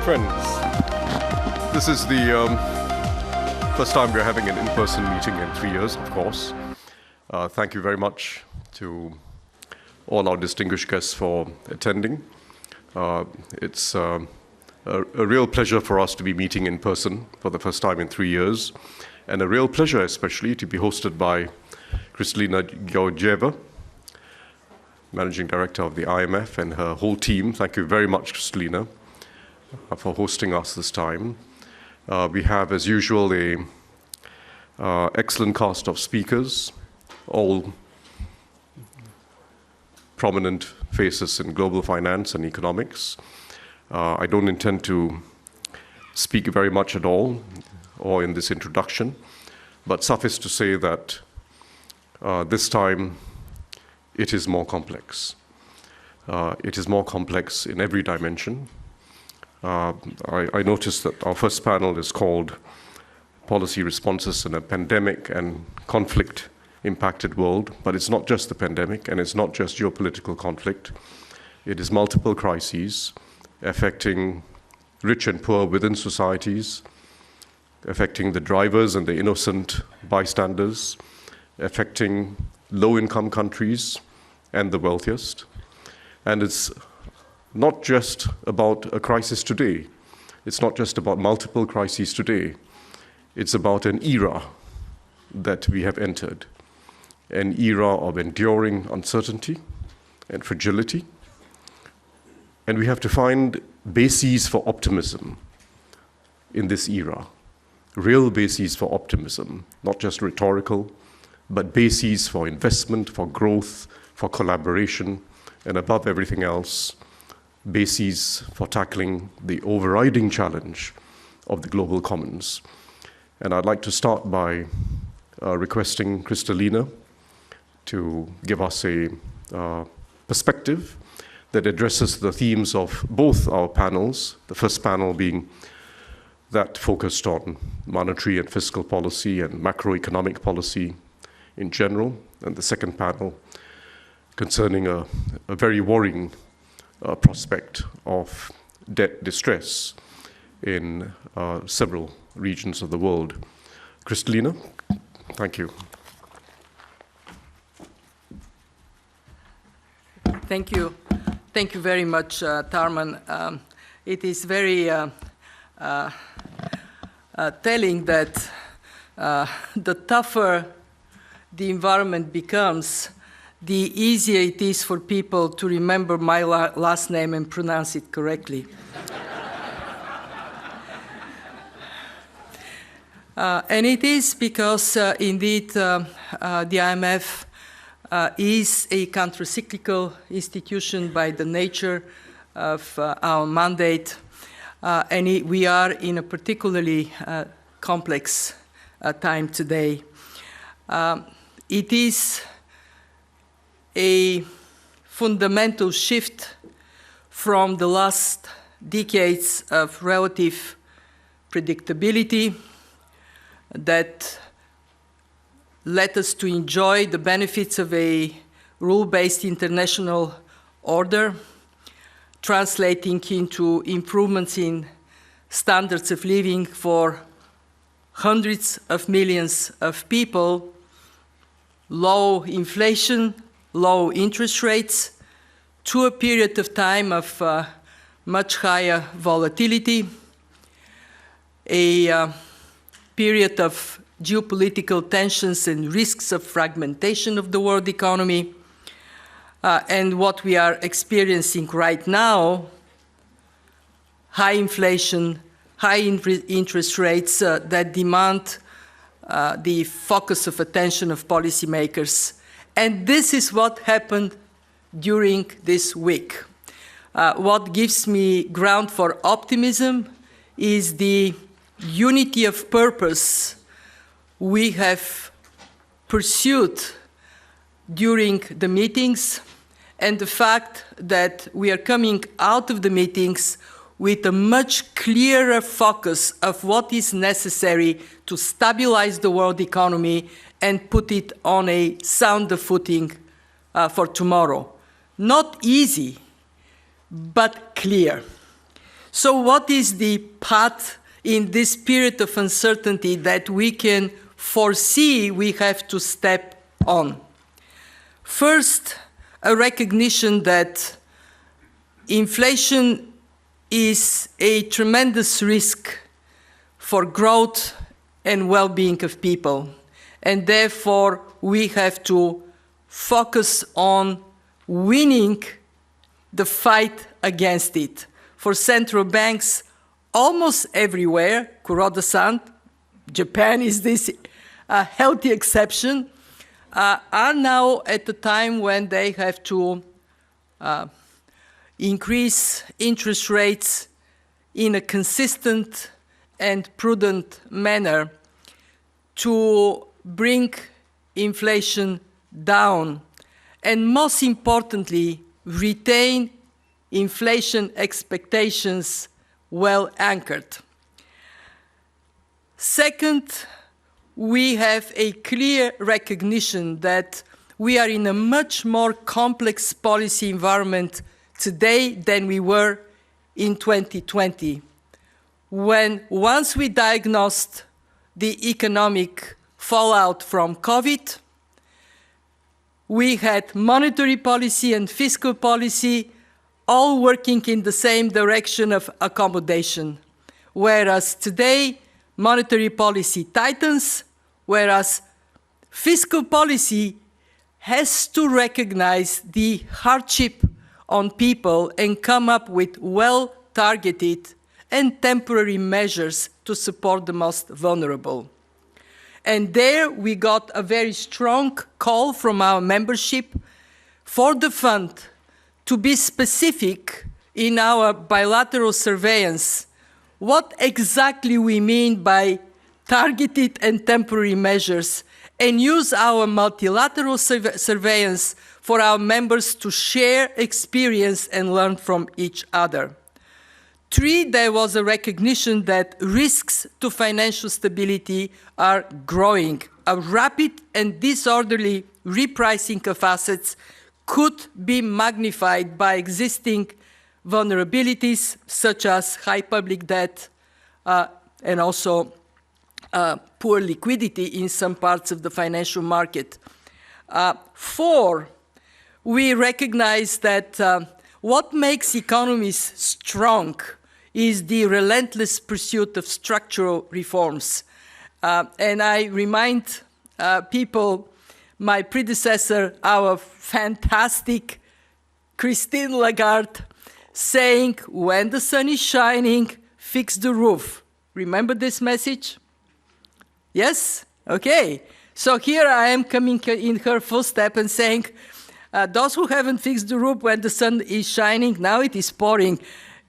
Friends, this is the first time we're having an in-person meeting in 3 years, of course. Thank you very much to all our distinguished guests for attending. It's a real pleasure for us to be meeting in person for the first time in 3 years, and a real pleasure especially to be hosted by Kristalina Georgieva, Managing Director of the IMF, and her whole team. Thank you very much, Kristalina, for hosting us this time. We have, as usual, an excellent cast of speakers, all prominent faces in global finance and economics. I don't intend to speak very much at all, or in this introduction, but suffice to say that this time it is more complex. It is more complex in every dimension. I noticed that our first panel is called Policy Responses in a Pandemic and Conflict-Impacted World, but it's not just the pandemic, and it's not just geopolitical conflict. It is multiple crises affecting rich and poor within societies, affecting the drivers and the innocent bystanders, affecting low-income countries and the wealthiest. And it's not just about a crisis today. It's not just about multiple crises today. It's about an era that we have entered, an era of enduring uncertainty and fragility. And we have to find bases for optimism in this era, real bases for optimism, not just rhetorical, but bases for investment, for growth, for collaboration, and above everything else, bases for tackling the overriding challenge of the global commons. And I'd like to start by requesting Kristalina to give us a perspective that addresses the themes of both our panels, the first panel being that focused on monetary and fiscal policy and macroeconomic policy in general, and the second panel concerning a very worrying prospect of debt distress in several regions of the world. Kristalina, thank you. Thank you. Thank you very much, Tarman. It is very telling that the tougher the environment becomes, the easier it is for people to remember my last name and pronounce it correctly. And it is because, indeed, the IMF is a countercyclical institution by the nature of our mandate, and we are in a particularly complex time today. It is a fundamental shift from the last decades of relative predictability that led us to enjoy the benefits of a rule-based international order, translating into improvements in standards of living for hundreds of millions of people, low inflation, low interest rates, to a period of time of much higher volatility, a period of geopolitical tensions and risks of fragmentation of the world economy, and what we are experiencing right now, high inflation, high interest rates that demand the focus of attention of policymakers. And this is what happened during this week. What gives me ground for optimism is the unity of purpose we have pursued during the meetings, and the fact that we are coming out of the meetings with a much clearer focus of what is necessary to stabilize the world economy and put it on a sounder footing for tomorrow. Not easy, but clear. So what is the path in this period of uncertainty that we can foresee we have to step on? First, a recognition that inflation is a tremendous risk for growth and well-being of people. And therefore, we have to focus on winning the fight against it. For central banks, almost everywhere, Kuroda-san, Japan is this healthy exception, are now at the time when they have to increase interest rates in a consistent and prudent manner to bring inflation down, and most importantly, retain inflation expectations well anchored. Second, we have a clear recognition that we are in a much more complex policy environment today than we were in 2020, when once we diagnosed the economic fallout from COVID, we had monetary policy and fiscal policy all working in the same direction of accommodation, whereas today monetary policy tightens, whereas fiscal policy has to recognize the hardship on people and come up with well-targeted and temporary measures to support the most vulnerable. And there we got a very strong call from our membership for the fund to be specific in our bilateral surveillance what exactly we mean by targeted and temporary measures, and use our multilateral surveillance for our members to share experience and learn from each other. 3, there was a recognition that risks to financial stability are growing. A rapid and disorderly repricing of assets could be magnified by existing vulnerabilities such as high public debt and also poor liquidity in some parts of the financial market. 4, we recognize that what makes economies strong is the relentless pursuit of structural reforms. And I remind people, my predecessor, our fantastic Christine Lagarde, saying, when the sun is shining, fix the roof. Remember this message? Yes? Okay. So here I am coming in her footstep and saying, those who haven't fixed the roof when the sun is shining, now it is pouring,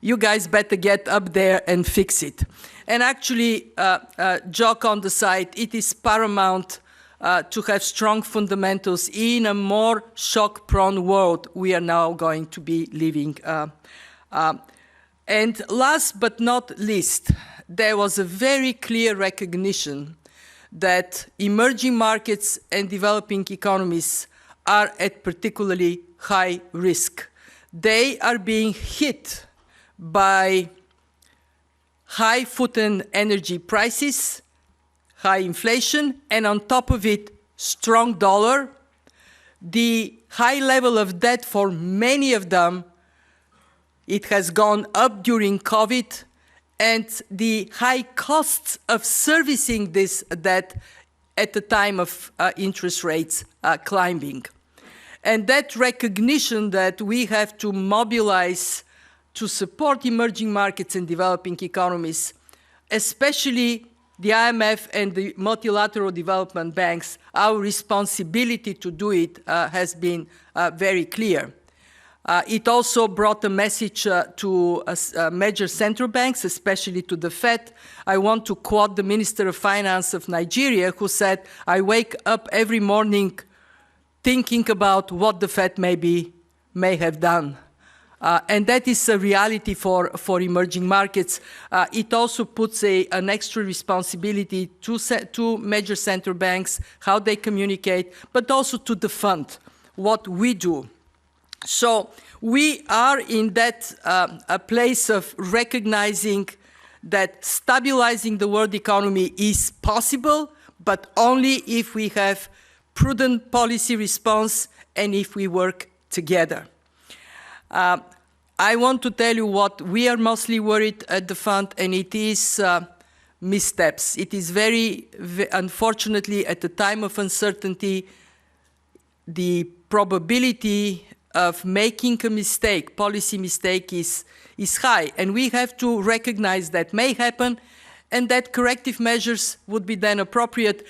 you guys better get up there and fix it. And actually, joke on the side, it is paramount to have strong fundamentals in a more shock-prone world we are now going to be living. And last but not least, there was a very clear recognition that emerging markets and developing economies are at particularly high risk. They are being hit by high food and energy prices, high inflation, and on top of it, strong dollar. The high level of debt for many of them, it has gone up during COVID, and the high costs of servicing this debt at the time of interest rates climbing. And that recognition that we have to mobilize to support emerging markets and developing economies, especially the IMF and the multilateral development banks, our responsibility to do it has been very clear. It also brought a message to major central banks, especially to the Fed. I want to quote the Minister of Finance of Nigeria, who said, "I wake up every morning thinking about what the Fed may have done." And that is a reality for emerging markets. It also puts an extra responsibility to major central banks, how they communicate, but also to the fund, what we do. So we are in that a place of recognizing that stabilizing the world economy is possible, but only if we have prudent policy response and if we work together. I want to tell you what we are mostly worried at the fund, and it is missteps. It is unfortunately, at the time of uncertainty, the probability of making a mistake, policy mistake, is high. And we have to recognize that may happen, and that corrective measures would be then appropriate,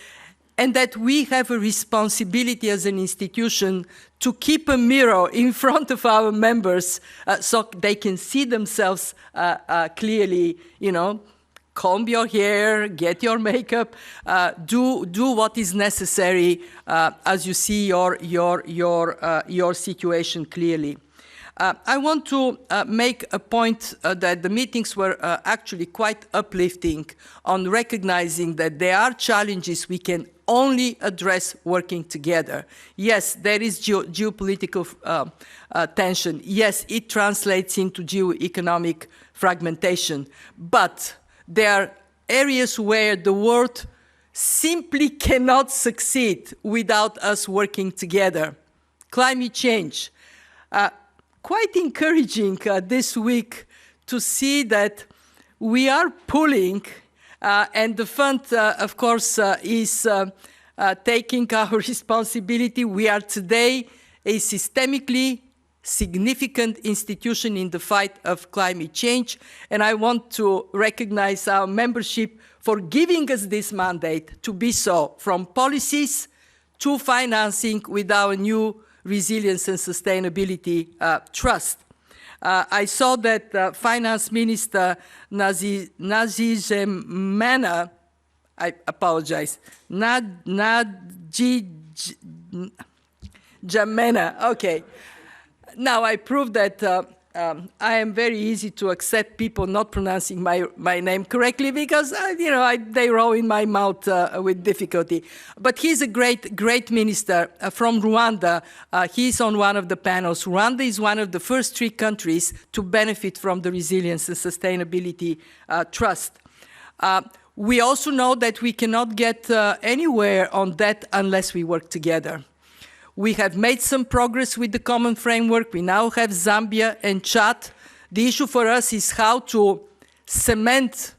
and that we have a responsibility as an institution to keep a mirror in front of our members so they can see themselves clearly, you know, comb your hair, get your makeup, do what is necessary as you see your situation clearly. I want to make a point that the meetings were actually quite uplifting on recognizing that there are challenges we can only address working together. Yes, there is geopolitical tension. Yes, it translates into geoeconomic fragmentation. But there are areas where the world simply cannot succeed without us working together. Climate change. Quite encouraging this week to see that we are pulling, and the fund, of course, is taking our responsibility. We are today a systemically significant institution in the fight of climate change, and I want to recognize our membership for giving us this mandate to be so, from policies to financing with our new Resilience and Sustainability Trust. I saw that Finance Minister Nazijemena, I apologize, Jamena, okay. Now I proved that I am very easy to accept people not pronouncing my name correctly because, they roll in my mouth with difficulty. But he's a great minister from Rwanda. He's on one of the panels. Rwanda is one of the first 3 countries to benefit from the Resilience and Sustainability Trust. We also know that we cannot get anywhere on that unless we work together. We have made some progress with the common framework. We now have Zambia and Chad. The issue for us is how to cement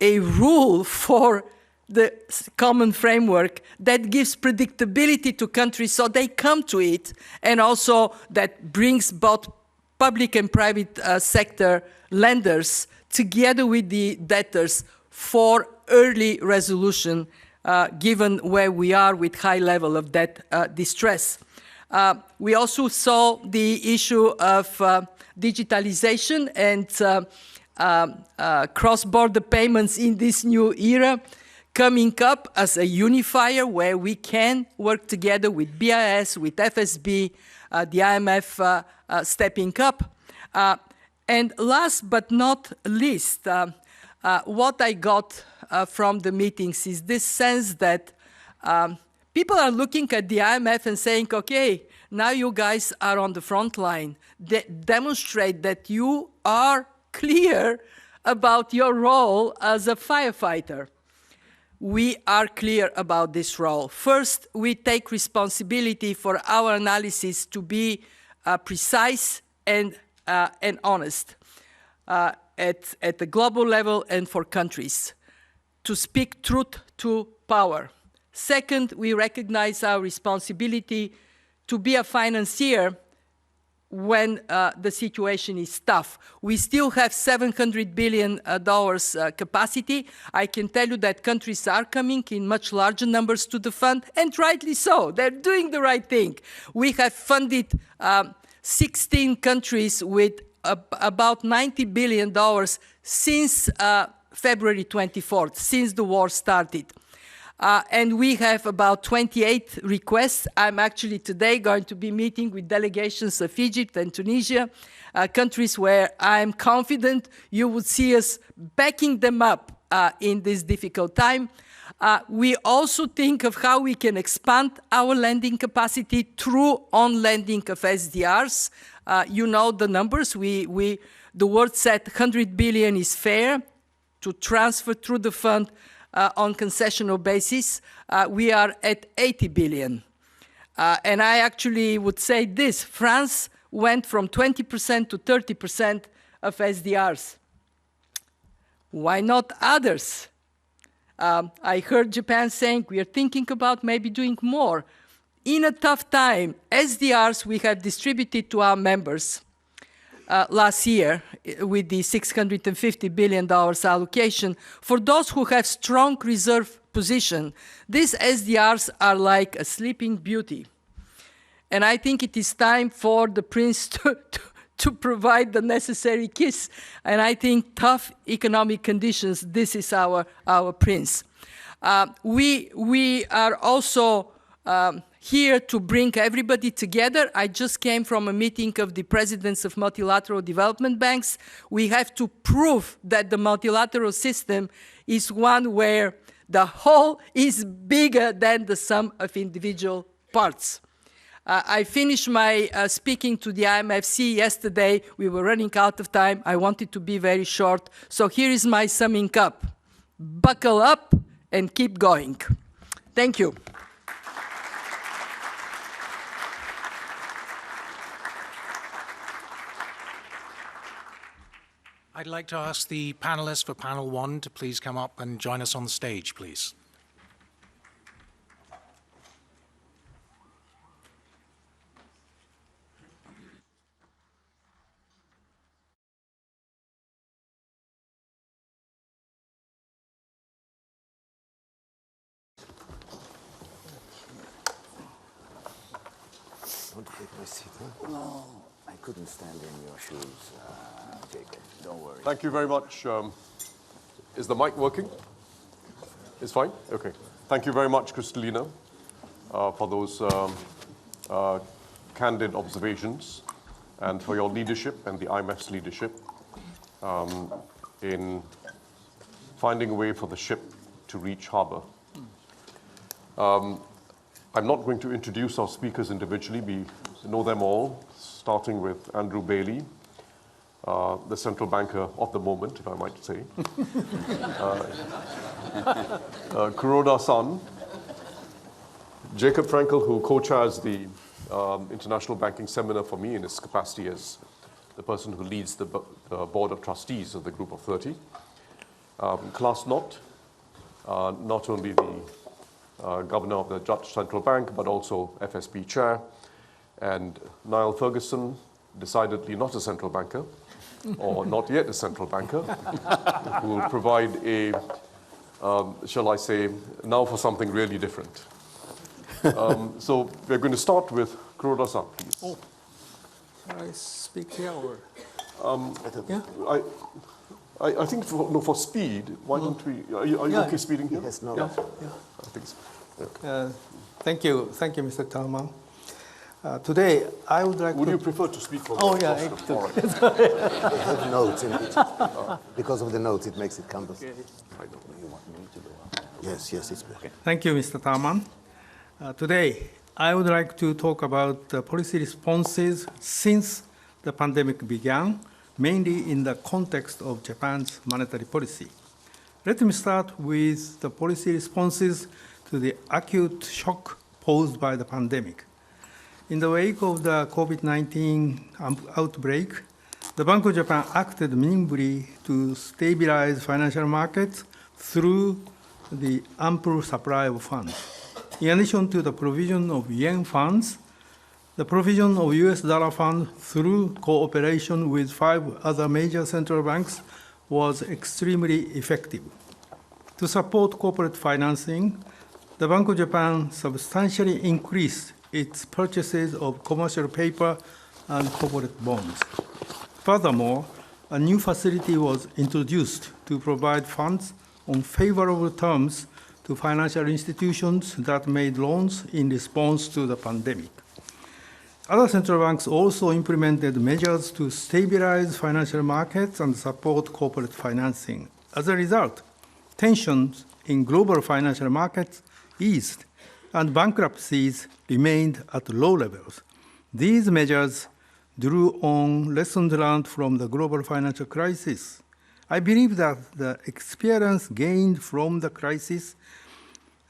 a rule for the common framework that gives predictability to countries so they come to it, and also that brings both public and private sector lenders together with the debtors for early resolution given where we are with high level of debt distress. We also saw the issue of digitalization and cross-border payments in this new era coming up as a unifier where we can work together with BIS, with FSB, the IMF stepping up. And last but not least, what I got from the meetings is this sense that people are looking at the IMF and saying, okay, now you guys are on the front line. Demonstrate that you are clear about your role as a firefighter. We are clear about this role. First, we take responsibility for our analysis to be precise and honest at the global level and for countries, to speak truth to power. Second, we recognize our responsibility to be a financier when the situation is tough. We still have $700 billion capacity. I can tell you that countries are coming in much larger numbers to the fund, and rightly so. They're doing the right thing. We have funded 16 countries with about $90 billion since February 24th, since the war started. And we have about 28 requests. I'm actually today going to be meeting with delegations of Egypt and Tunisia, countries where I'm confident you would see us backing them up in this difficult time. We also think of how we can expand our lending capacity through on-lending of SDRs. You know the numbers. The world said 100 billion is fair to transfer through the fund on concessional basis. We are at 80 billion. And I actually would say this: France went from 20% to 30% of SDRs. Why not others? I heard Japan saying we are thinking about maybe doing more. In a tough time, SDRs we have distributed to our members last year with the $650 billion allocation. For those who have strong reserve position, these SDRs are like a sleeping beauty. And I think it is time for the prince to provide the necessary kiss. And I think tough economic conditions, this is our prince. We are also here to bring everybody together. I just came from a meeting of the presidents of multilateral development banks. We have to prove that the multilateral system is one where the whole is bigger than the sum of individual parts. I finished my speaking to the IMFC yesterday. We were running out of time. I wanted to be very short. So here is my summing up. Buckle up and keep going. Thank you. I'd like to ask the panelists for panel one to please come up and join us on the stage, please. Want to take my seat, huh? No, I couldn't stand in your shoes, Jacob. Don't worry. Thank you very much. Is the mic working? It's fine? Okay. Thank you very much, Kristalina, for those candid observations and for your leadership and the IMF's leadership in finding a way for the ship to reach harbor. I'm not going to introduce our speakers individually. We know them all, starting with Andrew Bailey, the central banker of the moment, if I might say. Kuroda-san, Jacob Frankel, who co-chairs the International Banking Seminar for me in his capacity as the person who leads the board of trustees of the Group of 30. Klaas Knot, not only the governor of the Dutch Central Bank, but also FSB chair, and Niall Ferguson, decidedly not a central banker, or not yet a central banker, who will provide a, shall I say, now for something really different. So we're going to start with Kuroda-san, please. Oh, I speak here or? Yeah? I think for speed, why don't we, are you okay speeding here? Yes, no. Yeah? Yeah. I think so. Okay. Thank you, Mr. Talman. Today, I would like Would to... you prefer to speak for Oh, yeah, All right. They have notes in it. Because of the notes, it makes it cumbersome. I don't know. You want me to go up? Yes, it's better. Thank you, Mr. Talman. Today, I would like to talk about the policy responses since the pandemic began, mainly in the context of Japan's monetary policy. Let me start with the policy responses to the acute shock posed by the pandemic. In the wake of the COVID-19 outbreak, the Bank of Japan acted nimbly to stabilize financial markets through the ample supply of funds. In addition to the provision of yen funds, the provision of US dollar funds through cooperation with 5 other major central banks was extremely effective. To support corporate financing, the Bank of Japan substantially increased its purchases of commercial paper and corporate bonds. Furthermore, a new facility was introduced to provide funds on favorable terms to financial institutions that made loans in response to the pandemic. Other central banks also implemented measures to stabilize financial markets and support corporate financing. As a result, tensions in global financial markets eased, and bankruptcies remained at low levels. These measures drew on lessons learned from the global financial crisis. I believe that the experience gained from the crisis,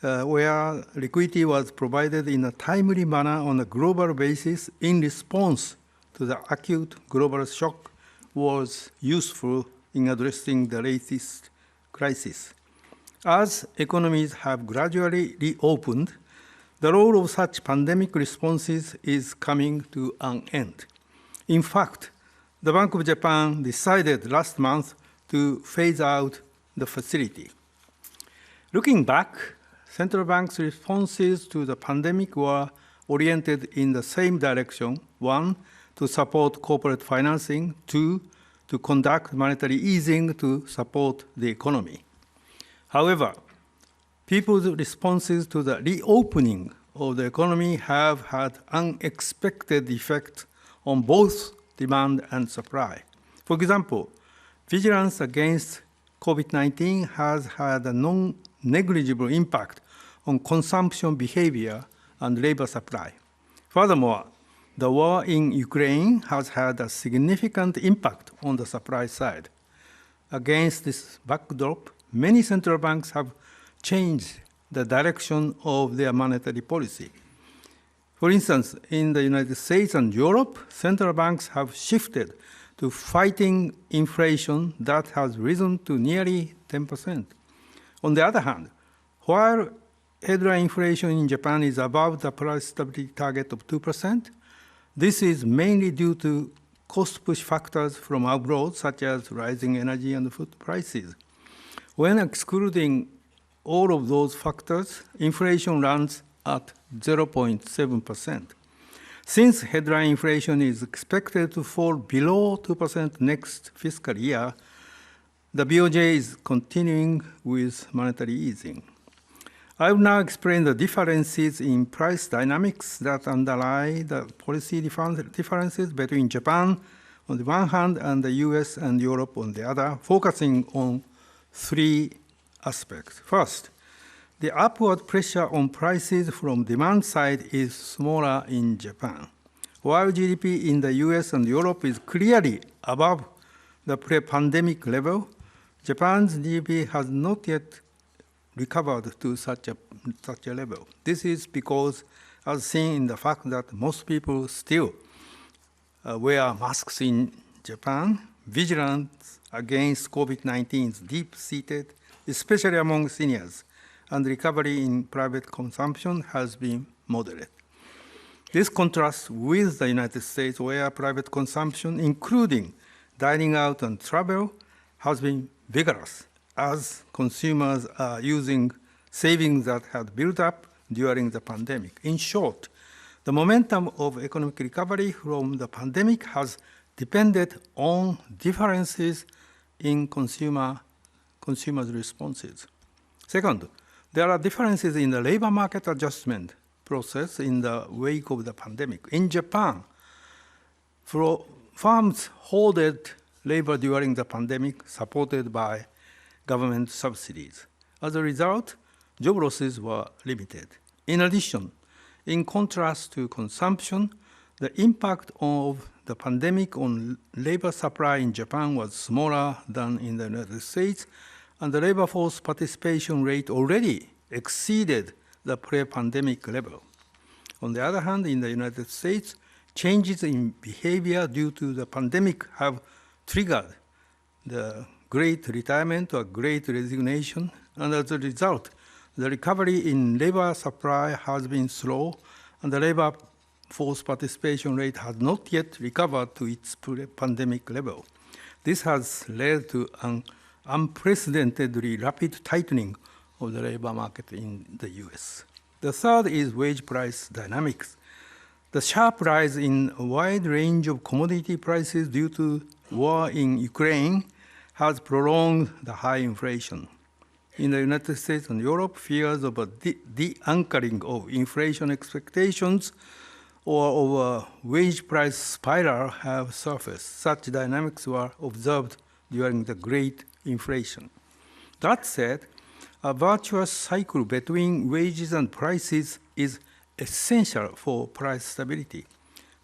where liquidity was provided in a timely manner on a global basis in response to the acute global shock, was useful in addressing the latest crisis. As economies have gradually reopened, the role of such pandemic responses is coming to an end. In fact, the Bank of Japan decided last month to phase out the facility. Looking back, central banks' responses to the pandemic were oriented in the same direction: one, to support corporate financing; two, to conduct monetary easing to support the economy. However, people's responses to the reopening of the economy have had unexpected effects on both demand and supply. For example, vigilance against COVID-19 has had a non-negligible impact on consumption behavior and labor supply. Furthermore, the war in Ukraine has had a significant impact on the supply side. Against this backdrop, many central banks have changed the direction of their monetary policy. For instance, in the United States and Europe, central banks have shifted to fighting inflation that has risen to nearly 10%. On the other hand, while headline inflation in Japan is above the price stability target of 2%, this is mainly due to cost-push factors from abroad, such as rising energy and food prices. When excluding all of those factors, inflation runs at 0.7%. Since headline inflation is expected to fall below 2% next fiscal year, the BOJ is continuing with monetary easing. I will now explain the differences in price dynamics that underlie the policy differences between Japan on the one hand and the US and Europe on the other, focusing on three aspects. First, the upward pressure on prices from demand side is smaller in Japan. While GDP in the US and Europe is clearly above the pre-pandemic level, Japan's GDP has not yet recovered to such a level. This is because, as seen in the fact that most people still wear masks in Japan, vigilance against COVID-19 is deep-seated, especially among seniors, and recovery in private consumption has been moderate. This contrasts with the United States, where private consumption, including dining out and travel, has been vigorous, as consumers are using savings that had built up during the pandemic. In short, the momentum of economic recovery from the pandemic has depended on differences in consumers' responses. Second, there are differences in the labor market adjustment process in the wake of the pandemic. In Japan, firms hoarded labor during the pandemic, supported by government subsidies. As a result, job losses were limited. In addition, in contrast to consumption, the impact of the pandemic on labor supply in Japan was smaller than in the United States, and the labor force participation rate already exceeded the pre-pandemic level. On the other hand, in the United States, changes in behavior due to the pandemic have triggered the great retirement or great resignation, and as a result, the recovery in labor supply has been slow, and the labor force participation rate has not yet recovered to its pre-pandemic level. This has led to an unprecedentedly rapid tightening of the labor market in the US. The third is wage price dynamics. The sharp rise in a wide range of commodity prices due to war in Ukraine has prolonged the high inflation. In the United States and Europe, fears of a de-anchoring of inflation expectations or of a wage price spiral have surfaced. Such dynamics were observed during the Great Inflation. That said, a virtuous cycle between wages and prices is essential for price stability.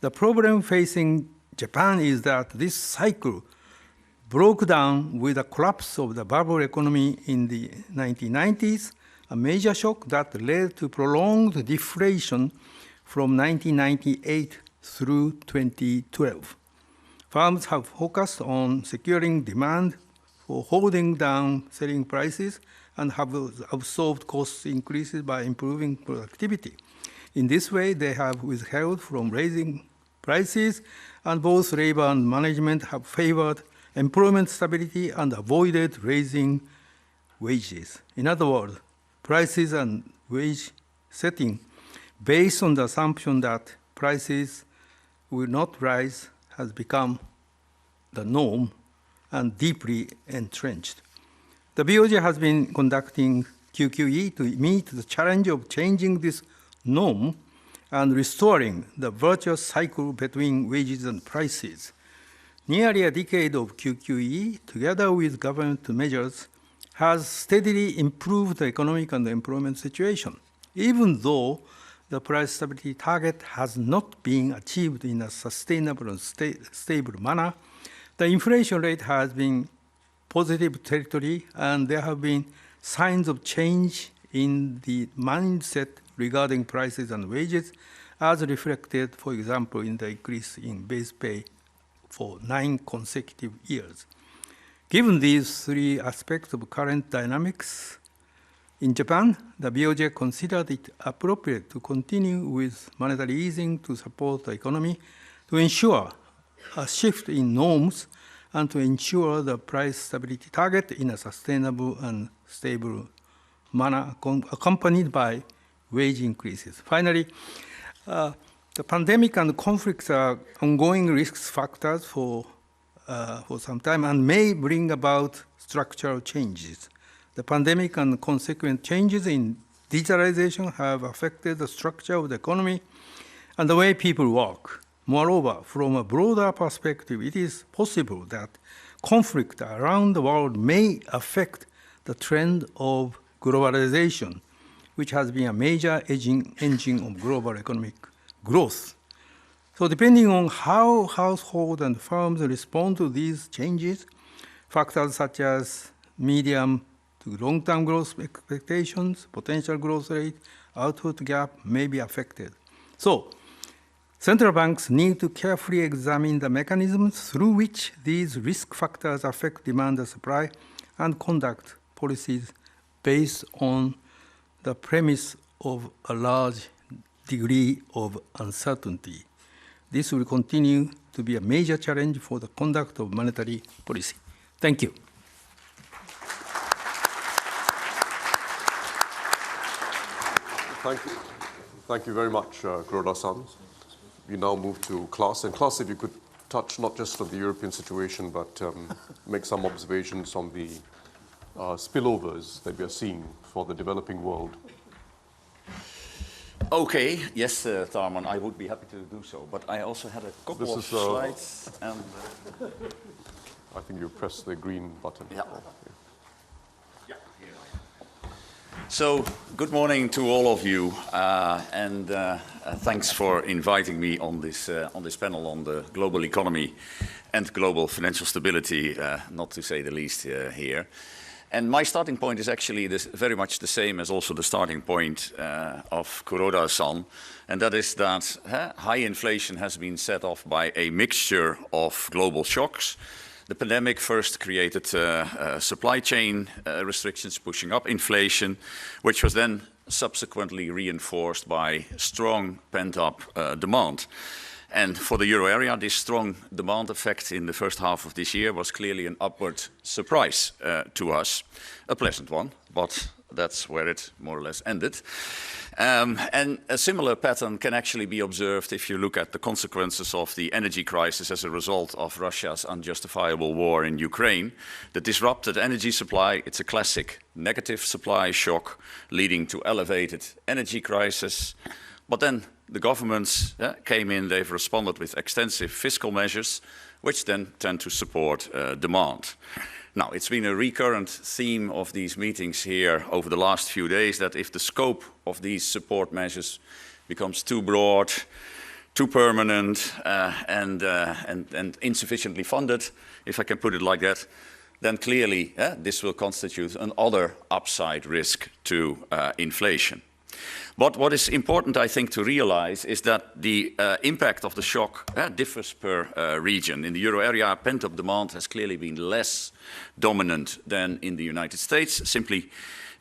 The problem facing Japan is that this cycle broke down with the collapse of the bubble economy in the 1990s, a major shock that led to prolonged deflation from 1998 through 2012. Firms have focused on securing demand for holding down selling prices and have absorbed cost increases by improving productivity. In this way, they have withheld from raising prices, and both labor and management have favored employment stability and avoided raising wages. In other words, prices and wage setting based on the assumption that prices will not rise has become the norm and deeply entrenched. The BOJ has been conducting QQE to meet the challenge of changing this norm and restoring the virtuous cycle between wages and prices. Nearly a decade of QQE, together with government measures, has steadily improved the economic and employment situation, even though the price stability target has not been achieved in a sustainable and stable manner. The inflation rate has been positive territory, and there have been signs of change in the mindset regarding prices and wages, as reflected, for example, in the increase in base pay for 9 consecutive years. Given these three aspects of current dynamics in Japan, the BOJ considered it appropriate to continue with monetary easing to support the economy, to ensure a shift in norms, and to ensure the price stability target in a sustainable and stable manner, accompanied by wage increases. Finally, the pandemic and conflicts are ongoing risk factors for some time and may bring about structural changes. The pandemic and consequent changes in digitalization have affected the structure of the economy and the way people work. Moreover, from a broader perspective, it is possible that conflict around the world may affect the trend of globalization, which has been a major engine of global economic growth. So depending on how households and firms respond to these changes, factors such as medium to long-term growth expectations, potential growth rate, output gap may be affected. So central banks need to carefully examine the mechanisms through which these risk factors affect demand and supply and conduct policies based on the premise of a large degree of uncertainty. This will continue to be a major challenge for the conduct of monetary policy. Thank you. Thank you very much, Kuroda-san. We now move to Klaas. And Klaas, if you could touch not just on the European situation, but make some observations on the spillovers that we are seeing for the developing world. Okay, yes, Tarman, I would be happy to do so. But I also had a couple of slides. And I think you press the green button. Yeah. So, good morning to all of you, and thanks for inviting me on this panel on the global economy and global financial stability, not to say the least here. And my starting point is actually very much the same as also the starting point of Kuroda-san, and that is that high inflation has been set off by a mixture of global shocks. The pandemic first created supply chain restrictions pushing up inflation, which was then subsequently reinforced by strong pent-up demand. And for the euro area, this strong demand effect in the first half of this year was clearly an upward surprise to us. A pleasant one, but that's where it more or less ended. And a similar pattern can actually be observed if you look at the consequences of the energy crisis as a result of Russia's unjustifiable war in Ukraine. The disrupted energy supply, it's a classic negative supply shock leading to elevated energy crisis. But then the governments came in, they've responded with extensive fiscal measures, which then tend to support demand. Now, it's been a recurrent theme of these meetings here over the last few days that if the scope of these support measures becomes too broad, too permanent, and insufficiently funded, if I can put it like that, then clearly this will constitute another upside risk to inflation. But what is important, I think, to realize is that the impact of the shock differs per region. In the euro area, pent-up demand has clearly been less dominant than in the United States, simply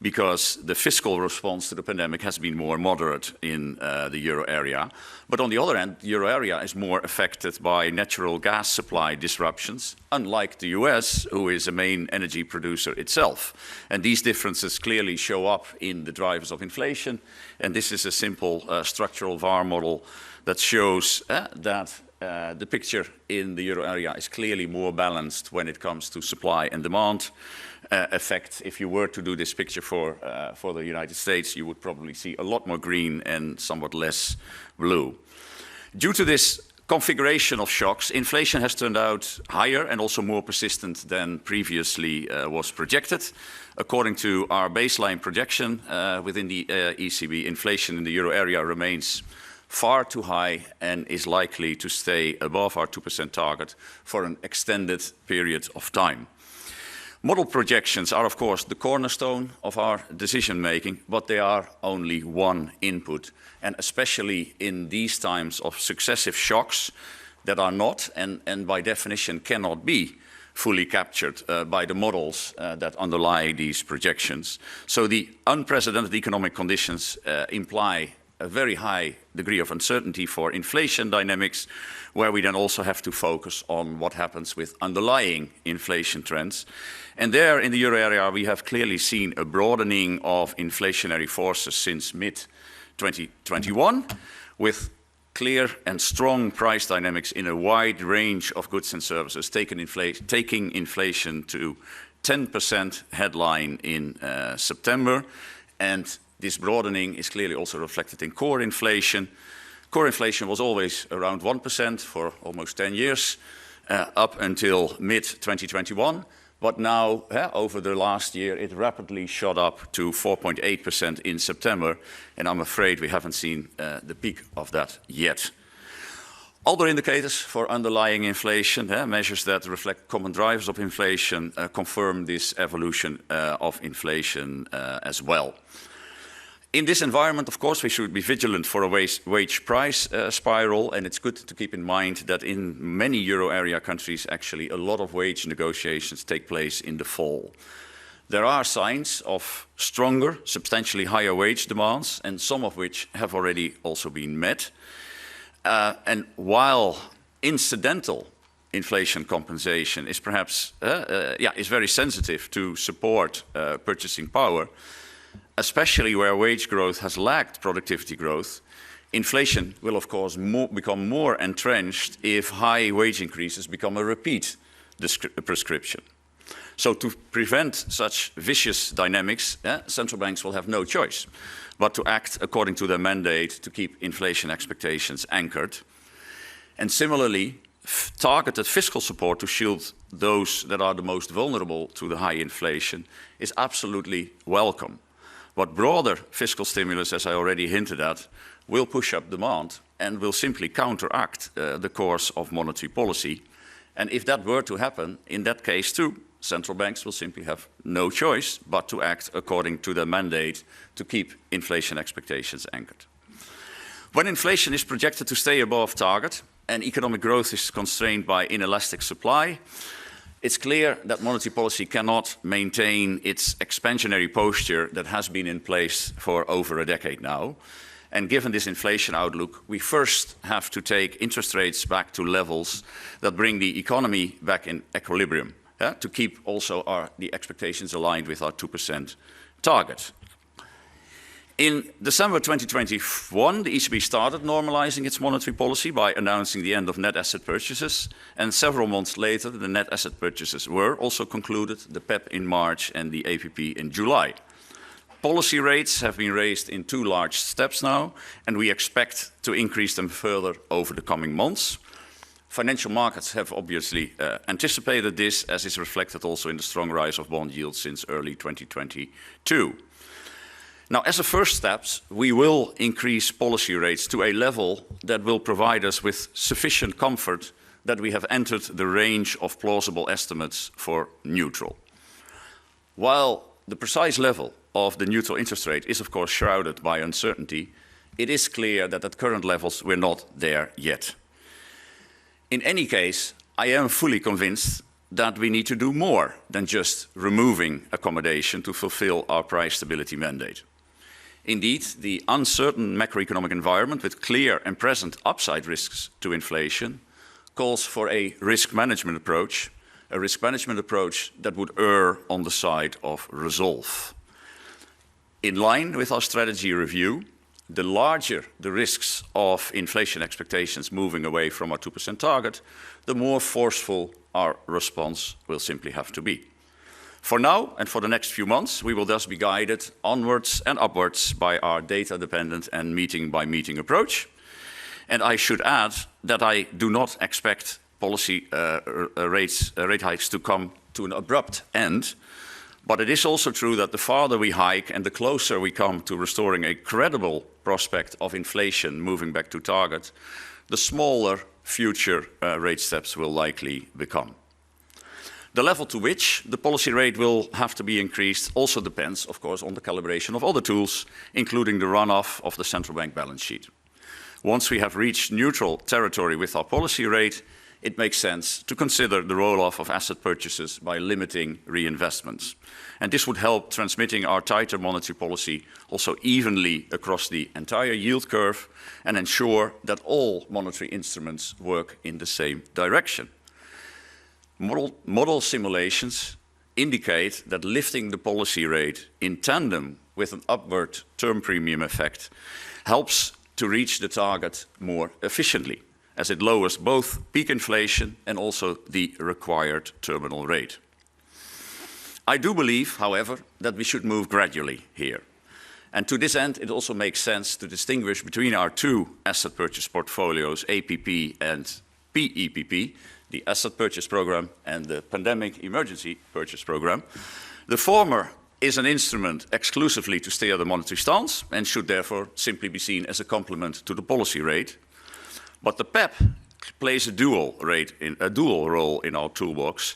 because the fiscal response to the pandemic has been more moderate in the euro area. But on the other hand, the euro area is more affected by natural gas supply disruptions, unlike the US, who is a main energy producer itself. And these differences clearly show up in the drivers of inflation. And this is a simple structural VAR model that shows that the picture in the euro area is clearly more balanced when it comes to supply and demand effect. If you were to do this picture for the United States, you would probably see a lot more green and somewhat less blue. Due to this configuration of shocks, inflation has turned out higher and also more persistent than previously was projected. According to our baseline projection within the ECB, inflation in the euro area remains far too high and is likely to stay above our 2% target for an extended period of time. Model projections are, of course, the cornerstone of our decision-making, but they are only one input. And especially in these times of successive shocks that are not, and by definition cannot be, fully captured by the models that underlie these projections. So the unprecedented economic conditions imply a very high degree of uncertainty for inflation dynamics, where we then also have to focus on what happens with underlying inflation trends. And there in the euro area, we have clearly seen a broadening of inflationary forces since mid-2021, with clear and strong price dynamics in a wide range of goods and services, taking inflation to 10% headline in September. And this broadening is clearly also reflected in core inflation. Core inflation was always around 1% for almost 10 years, up until mid-2021. But now, over the last year, it rapidly shot up to 4.8% in September. And I'm afraid we haven't seen the peak of that yet. Other indicators for underlying inflation, measures that reflect common drivers of inflation, confirm this evolution of inflation as well. In this environment, of course, we should be vigilant for a wage price spiral, and it's good to keep in mind that in many euro area countries, actually, a lot of wage negotiations take place in the fall. There are signs of stronger, substantially higher wage demands, and some of which have already also been met. And while incidental inflation compensation is perhaps is very sensitive to support purchasing power, especially where wage growth has lagged productivity growth, inflation will, of course, become more entrenched if high wage increases become a repeat prescription. So to prevent such vicious dynamics, central banks will have no choice but to act according to their mandate to keep inflation expectations anchored. And similarly, targeted fiscal support to shield those that are the most vulnerable to the high inflation is absolutely welcome. But broader fiscal stimulus, as I already hinted at, will push up demand and will simply counteract the course of monetary policy. And if that were to happen, in that case too, central banks will simply have no choice but to act according to their mandate to keep inflation expectations anchored. When inflation is projected to stay above target and economic growth is constrained by inelastic supply, it's clear that monetary policy cannot maintain its expansionary posture that has been in place for over a decade now. And given this inflation outlook, we first have to take interest rates back to levels that bring the economy back in equilibrium, to keep also the expectations aligned with our 2% target. In December 2021, the ECB started normalizing its monetary policy by announcing the end of net asset purchases, and several months later, the net asset purchases were also concluded, the PEP in March and the APP in July. Policy rates have been raised in 2 large steps now, and we expect to increase them further over the coming months. Financial markets have obviously anticipated this, as is reflected also in the strong rise of bond yields since early 2022. Now, as a first step, we will increase policy rates to a level that will provide us with sufficient comfort that we have entered the range of plausible estimates for neutral. While the precise level of the neutral interest rate is, of course, shrouded by uncertainty, it is clear that at current levels we're not there yet. In any case, I am fully convinced that we need to do more than just removing accommodation to fulfill our price stability mandate. Indeed, the uncertain macroeconomic environment with clear and present upside risks to inflation calls for a risk management approach that would err on the side of resolve. In line with our strategy review, the larger the risks of inflation expectations moving away from our 2% target, the more forceful our response will simply have to be. For now and for the next few months, we will thus be guided onwards and upwards by our data-dependent and meeting-by-meeting approach. And I should add that I do not expect policy rate hikes to come to an abrupt end. But it is also true that the farther we hike and the closer we come to restoring a credible prospect of inflation moving back to target, the smaller future rate steps will likely become. The level to which the policy rate will have to be increased also depends, of course, on the calibration of other tools, including the runoff of the central bank balance sheet. Once we have reached neutral territory with our policy rate, it makes sense to consider the roll-off of asset purchases by limiting reinvestments. And this would help transmitting our tighter monetary policy also evenly across the entire yield curve and ensure that all monetary instruments work in the same direction. Model simulations indicate that lifting the policy rate in tandem with an upward term premium effect helps to reach the target more efficiently, as it lowers both peak inflation and also the required terminal rate. I do believe, however, that we should move gradually here. And to this end, it also makes sense to distinguish between our two asset purchase portfolios, APP and PEPP, the Asset Purchase Program and the Pandemic Emergency Purchase Program. The former is an instrument exclusively to steer the monetary stance and should therefore simply be seen as a complement to the policy rate. But the PEP plays a dual role in our toolbox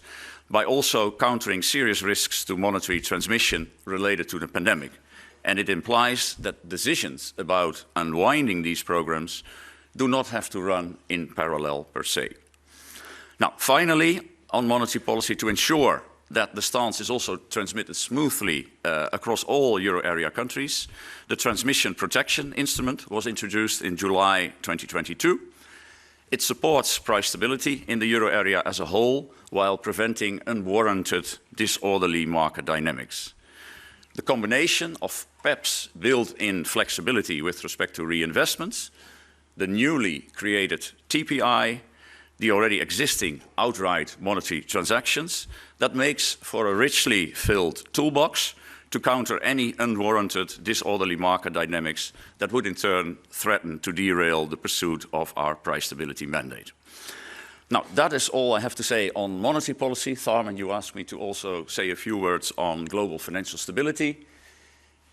by also countering serious risks to monetary transmission related to the pandemic. And it implies that decisions about unwinding these programs do not have to run in parallel per se. Now, finally, on monetary policy, to ensure that the stance is also transmitted smoothly across all euro area countries, the Transmission Protection Instrument was introduced in July 2022. It supports price stability in the euro area as a whole while preventing unwarranted disorderly market dynamics. The combination of PEP's built-in flexibility with respect to reinvestments, the newly created TPI, the already existing outright monetary transactions, that makes for a richly filled toolbox to counter any unwarranted disorderly market dynamics that would in turn threaten to derail the pursuit of our price stability mandate. Now, that is all I have to say on monetary policy. Tharman, you asked me to also say a few words on global financial stability.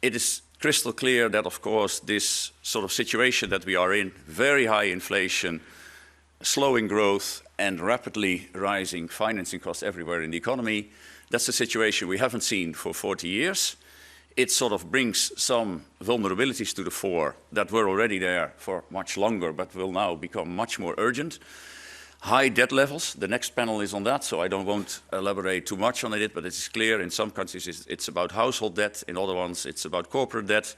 It is crystal clear that, of course, this sort of situation that we are in, very high inflation, slowing growth and rapidly rising financing costs everywhere in the economy, that's a situation we haven't seen for 40 years. It sort of brings some vulnerabilities to the fore that were already there for much longer but will now become much more urgent. High debt levels, the next panel is on that, so I won't elaborate too much on it, but it's clear in some countries it's about household debt, in other ones it's about corporate debt,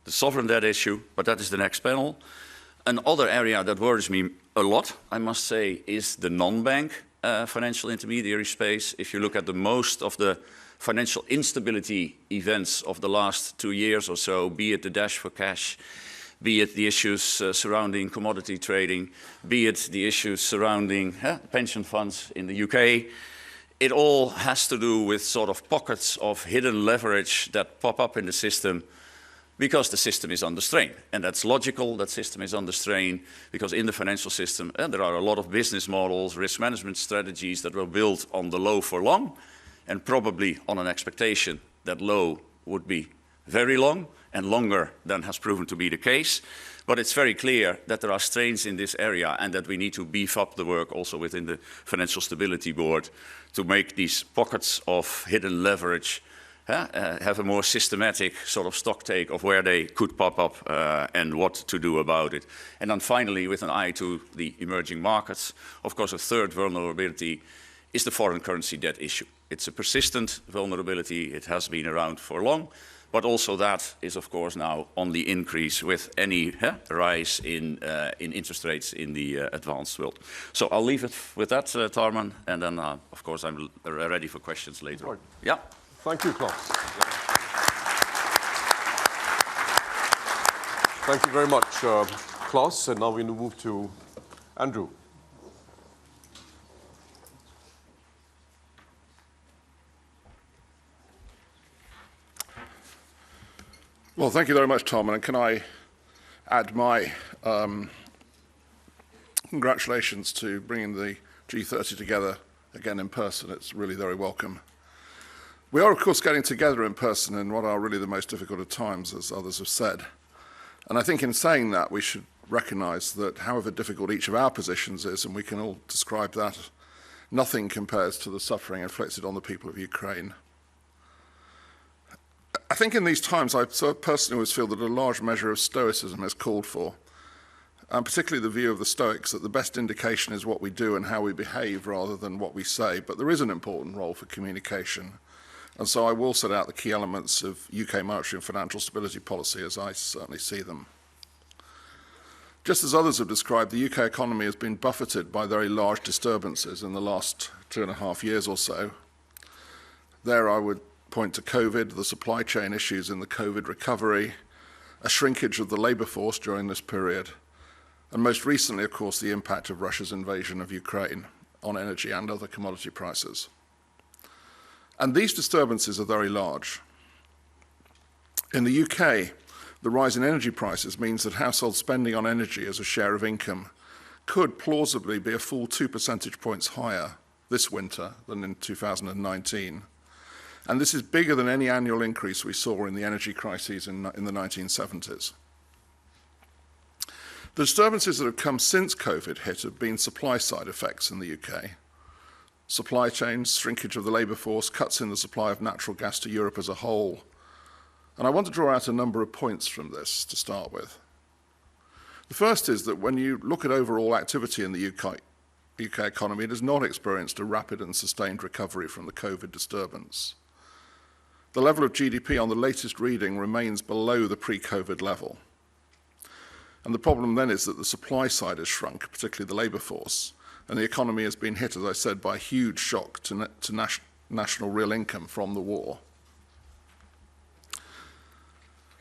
the sovereign debt issue, but that is the next panel. Another area that worries me a lot, I must say, is the non-bank financial intermediary space. If you look at the most of the financial instability events of the last 2 years or so, be it the dash for cash, be it the issues surrounding commodity trading, be it the issues surrounding pension funds in the UK, it all has to do with sort of pockets of hidden leverage that pop up in the system because the system is under strain. And that's logical, that system is under strain, because in the financial system, there are a lot of business models, risk management strategies that were built on the low for long, and probably on an expectation that low would be very long, and longer than has proven to be the case. But it's very clear that there are strains in this area and that we need to beef up the work also within the Financial Stability Board to make these pockets of hidden leverage have a more systematic sort of stock take of where they could pop up and what to do about it. And then finally, with an eye to the emerging markets, of course, a third vulnerability is the foreign currency debt issue. It's a persistent vulnerability. It has been around for long. But also that is, of course, now on the increase with any rise in interest rates in the advanced world. So I'll leave it with that, Tarman, and then, of course, I'm ready for questions later. Right. Yeah. Thank you, Klaus. Thank you very much, Klaus. And now we move to Andrew. Well, thank you very much, Tom. And can I add my congratulations to bringing the G30 together again in person. It's really very welcome. We are, of course, getting together in person in what are really the most difficult of times, as others have said. And I think in saying that, we should recognise that however difficult each of our positions is, and we can all describe that, nothing compares to the suffering inflicted on the people of Ukraine. I think in these times, I personally always feel that a large measure of stoicism is called for, and particularly the view of the Stoics that the best indication is what we do and how we behave rather than what we say. But there is an important role for communication. And so I will set out the key elements of UK monetary and financial stability policy as I certainly see them. Just as others have described, the UK economy has been buffeted by very large disturbances in the last 2.5 years or so. There I would point to COVID, the supply chain issues in the COVID recovery, a shrinkage of the labour force during this period, and most recently, of course, the impact of Russia's invasion of Ukraine on energy and other commodity prices. And these disturbances are very large. In the UK, the rise in energy prices means that household spending on energy as a share of income could plausibly be a full 2 percentage points higher this winter than in 2019. And this is bigger than any annual increase we saw in the energy crises in the 1970s. The disturbances that have come since COVID hit have been supply-side effects in the UK. Supply chains, shrinkage of the labour force, cuts in the supply of natural gas to Europe as a whole. And I want to draw out a number of points from this to start with. The first is that when you look at overall activity in the UK economy, it has not experienced a rapid and sustained recovery from the COVID disturbance. The level of GDP on the latest reading remains below the pre-COVID level. And the problem then is that the supply side has shrunk, particularly the labour force, and the economy has been hit, as I said, by a huge shock to national real income from the war.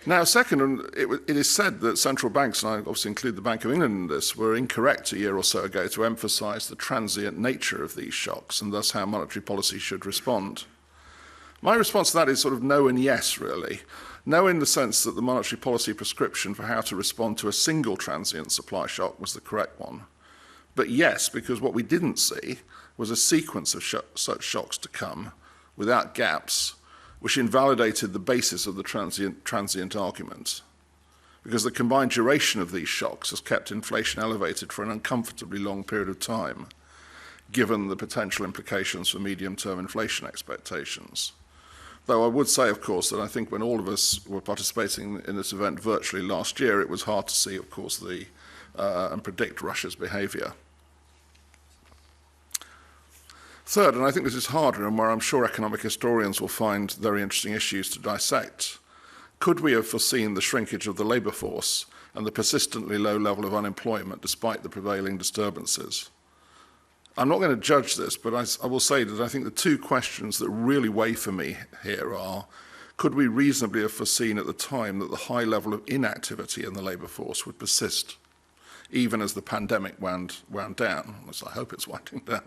Now, second, it is said that central banks, and I obviously include the Bank of England in this, were incorrect a year or so ago to emphasise the transient nature of these shocks and thus how monetary policy should respond. My response to that is sort of no and yes, really. No in the sense that the monetary policy prescription for how to respond to a single transient supply shock was the correct one. But yes, because what we didn't see was a sequence of such shocks to come without gaps, which invalidated the basis of the transient argument. Because the combined duration of these shocks has kept inflation elevated for an uncomfortably long period of time, given the potential implications for medium-term inflation expectations. Though I would say, of course, that I think when all of us were participating in this event virtually last year, it was hard to see, of course, and predict Russia's behaviour. Third, and I think this is harder and where I'm sure economic historians will find very interesting issues to dissect, could we have foreseen the shrinkage of the labour force and the persistently low level of unemployment despite the prevailing disturbances? I'm not going to judge this, but I will say that I think the two questions that really weigh for me here are, could we reasonably have foreseen at the time that the high level of inactivity in the labour force would persist, even as the pandemic wound down, as I hope it's winding down?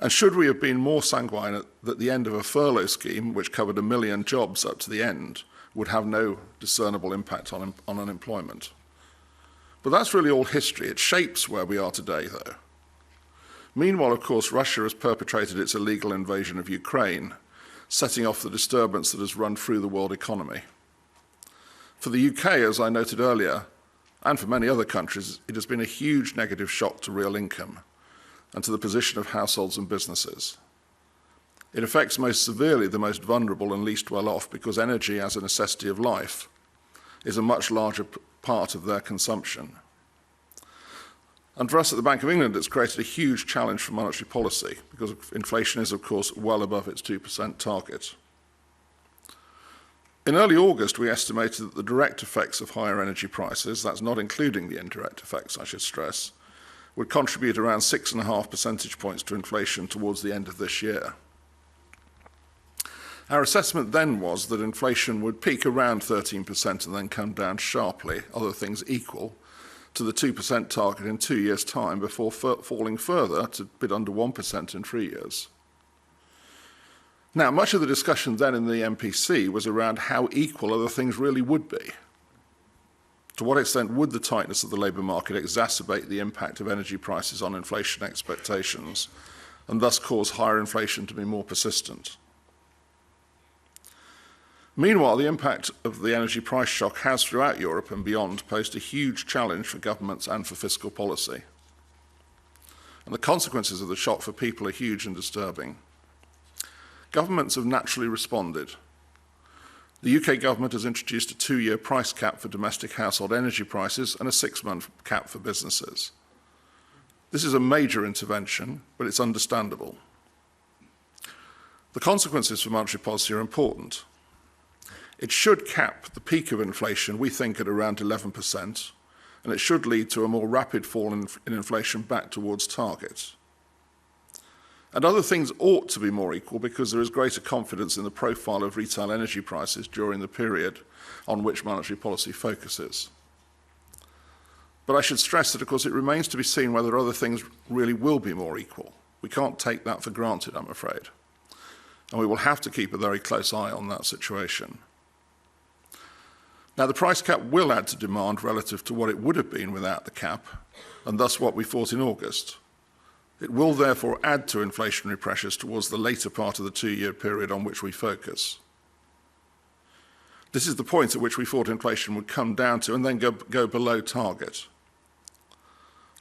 And should we have been more sanguine that the end of a furlough scheme, which covered 1 million jobs up to the end, would have no discernible impact on unemployment. But that's really all history. It shapes where we are today, though. Meanwhile, of course, Russia has perpetrated its illegal invasion of Ukraine, setting off the disturbance that has run through the world economy. For the UK, as I noted earlier, and for many other countries, it has been a huge negative shock to real income and to the position of households and businesses. It affects most severely the most vulnerable and least well off because energy as a necessity of life is a much larger part of their consumption. And for us at the Bank of England, it's created a huge challenge for monetary policy because inflation is, of course, well above its 2% target. In early August, we estimated that the direct effects of higher energy prices, that's not including the indirect effects, I should stress, would contribute around 6.5 percentage points to inflation towards the end of this year. Our assessment then was that inflation would peak around 13% and then come down sharply, other things equal, to the 2% target in 2 years' time before falling further to a bit under 1% in 3 years. Now, much of the discussion then in the MPC was around how equal other things really would be. To what extent would the tightness of the labour market exacerbate the impact of energy prices on inflation expectations and thus cause higher inflation to be more persistent? Meanwhile, the impact of the energy price shock has, throughout Europe and beyond, posed a huge challenge for governments and for fiscal policy. And the consequences of the shock for people are huge and disturbing. Governments have naturally responded. The UK government has introduced a 2-year price cap for domestic household energy prices and a 6-month cap for businesses. This is a major intervention, but it's understandable. The consequences for monetary policy are important. It should cap the peak of inflation, we think, at around 11%, and it should lead to a more rapid fall in inflation back towards target. And other things ought to be more equal because there is greater confidence in the profile of retail energy prices during the period on which monetary policy focuses. But I should stress that, of course, it remains to be seen whether other things really will be more equal. We can't take that for granted, I'm afraid. And we will have to keep a very close eye on that situation. Now, the price cap will add to demand relative to what it would have been without the cap, and thus what we thought in August. It will therefore add to inflationary pressures towards the later part of the 2-year period on which we focus. This is the point at which we thought inflation would come down to and then go below target.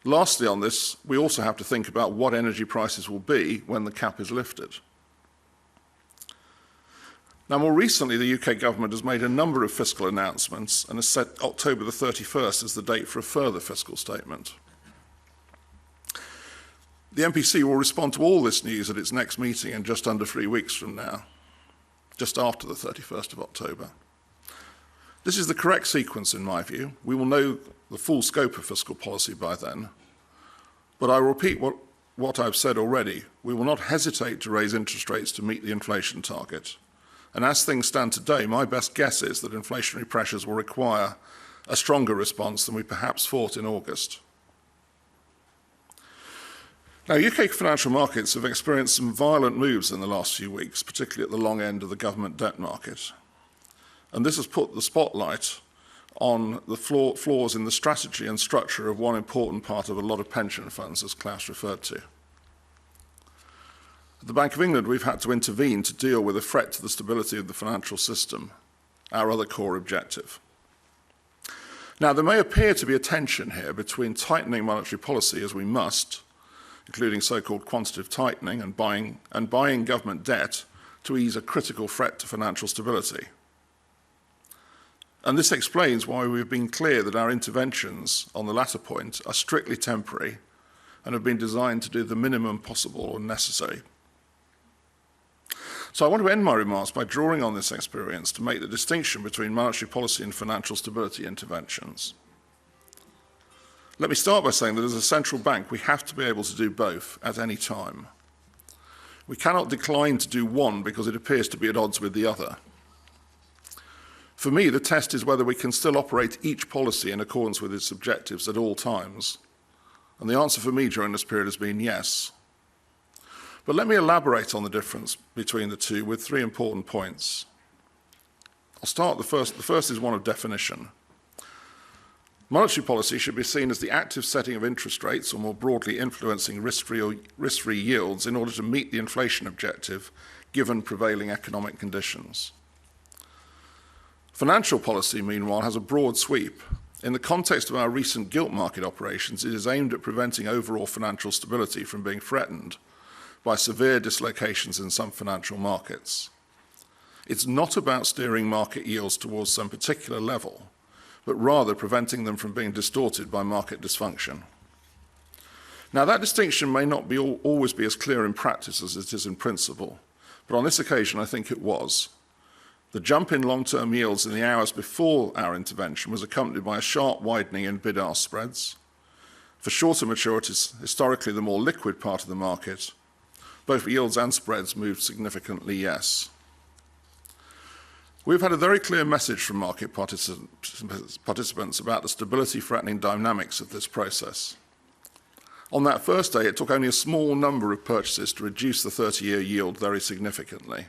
Lastly on this, we also have to think about what energy prices will be when the cap is lifted. Now, more recently, the UK government has made a number of fiscal announcements and has set October the 31st as the date for a further fiscal statement. The MPC will respond to all this news at its next meeting in just under 3 weeks from now, just after the 31st of October. This is the correct sequence, in my view. We will know the full scope of fiscal policy by then. But I repeat what I've said already. We will not hesitate to raise interest rates to meet the inflation target. And as things stand today, my best guess is that inflationary pressures will require a stronger response than we perhaps thought in August. Now, UK financial markets have experienced some violent moves in the last few weeks, particularly at the long end of the government debt market. And this has put the spotlight on the flaws in the strategy and structure of one important part of a lot of pension funds, as Klaus referred to. At the Bank of England, we've had to intervene to deal with a threat to the stability of the financial system, our other core objective. Now, there may appear to be a tension here between tightening monetary policy as we must, including so-called quantitative tightening and buying government debt to ease a critical threat to financial stability. And this explains why we've been clear that our interventions on the latter point are strictly temporary and have been designed to do the minimum possible and necessary. So I want to end my remarks by drawing on this experience to make the distinction between monetary policy and financial stability interventions. Let me start by saying that as a central bank, we have to be able to do both at any time. We cannot decline to do one because it appears to be at odds with the other. For me, the test is whether we can still operate each policy in accordance with its objectives at all times. And the answer for me during this period has been yes. But let me elaborate on the difference between the two with 3 important points. I'll start the first is one of definition. Monetary policy should be seen as the active setting of interest rates, or more broadly influencing risk-free yields in order to meet the inflation objective given prevailing economic conditions. Financial policy, meanwhile, has a broad sweep. In the context of our recent gilt market operations, it is aimed at preventing overall financial stability from being threatened by severe dislocations in some financial markets. It's not about steering market yields towards some particular level, but rather preventing them from being distorted by market dysfunction. Now, that distinction may not always be as clear in practice as it is in principle, but on this occasion I think it was. The jump in long-term yields in the hours before our intervention was accompanied by a sharp widening in bid-ask spreads. For shorter maturities, historically the more liquid part of the market, both yields and spreads moved significantly yes. We've had a very clear message from market participants about the stability-threatening dynamics of this process. On that first day, it took only a small number of purchases to reduce the 30-year yield very significantly.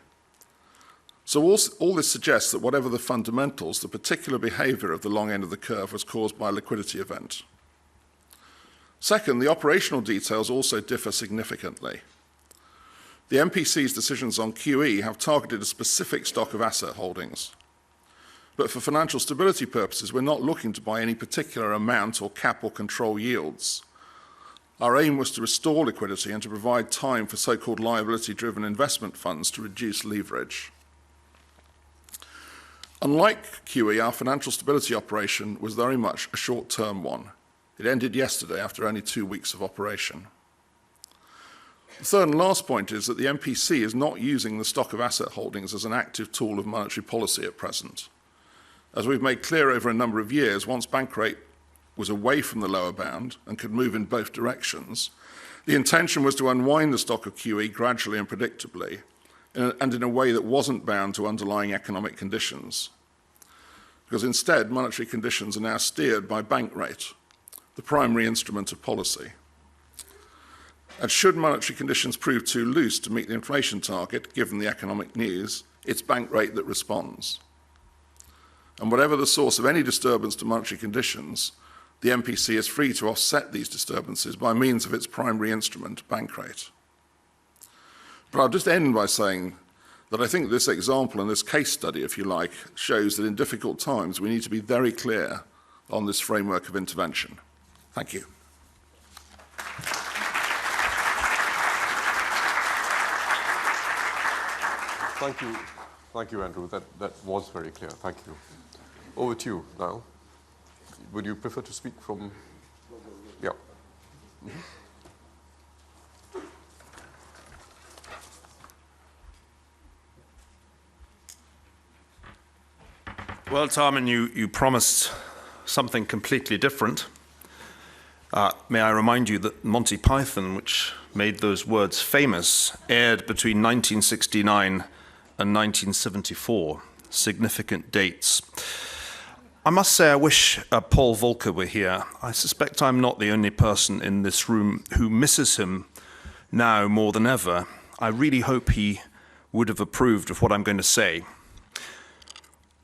So all this suggests that whatever the fundamentals, the particular behaviour of the long end of the curve was caused by a liquidity event. Second, the operational details also differ significantly. The MPC's decisions on QE have targeted a specific stock of asset holdings. But for financial stability purposes, we're not looking to buy any particular amount or cap or control yields. Our aim was to restore liquidity and to provide time for so-called liability-driven investment funds to reduce leverage. Unlike QE, our financial stability operation was very much a short-term one. It ended yesterday after only 2 weeks of operation. The third and last point is that the MPC is not using the stock of asset holdings as an active tool of monetary policy at present. As we've made clear over a number of years, once bank rate was away from the lower bound and could move in both directions, the intention was to unwind the stock of QE gradually and predictably, and in a way that wasn't bound to underlying economic conditions. Because instead, monetary conditions are now steered by bank rate, the primary instrument of policy. And should monetary conditions prove too loose to meet the inflation target, given the economic news, it's bank rate that responds. And whatever the source of any disturbance to monetary conditions, the MPC is free to offset these disturbances by means of its primary instrument, bank rate. But I'll just end by saying that I think this example and this case study, if you like, shows that in difficult times we need to be very clear on this framework of intervention. Thank you. Thank you, Andrew. That was very clear. Thank you. Over to you now. Would you prefer to speak from? Yeah. Mm-hmm. Well, Tarman, you promised something completely different. May I remind you that Monty Python, which made those words famous, aired between 1969 and 1974, significant dates. I must say I wish Paul Volcker were here. I suspect I'm not the only person in this room who misses him now more than ever. I really hope he would have approved of what I'm going to say.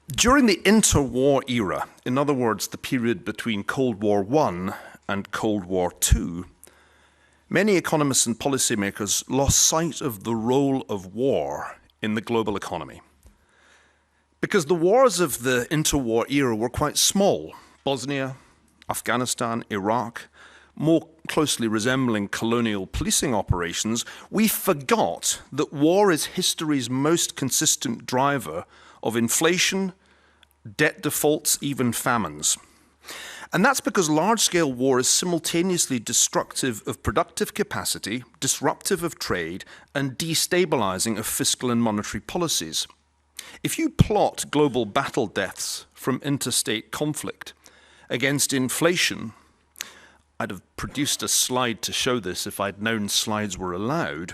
During the interwar era, in other words, the period between Cold War I and Cold War II, many economists and policymakers lost sight of the role of war in the global economy. Because the wars of the interwar era were quite small. Bosnia, Afghanistan, Iraq, more closely resembling colonial policing operations, we forgot that war is history's most consistent driver of inflation, debt defaults, even famines. And that's because large-scale war is simultaneously destructive of productive capacity, disruptive of trade, and destabilizing of fiscal and monetary policies. If you plot global battle deaths from interstate conflict against inflation, I'd have produced a slide to show this if I'd known slides were allowed,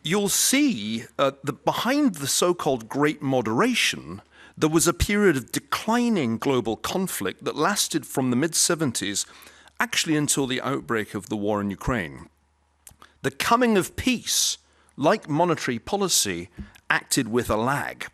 you'll see that behind the so-called Great Moderation, there was a period of declining global conflict that lasted from the mid-70s actually until the outbreak of the war in Ukraine. The coming of peace, like monetary policy, acted with a lag.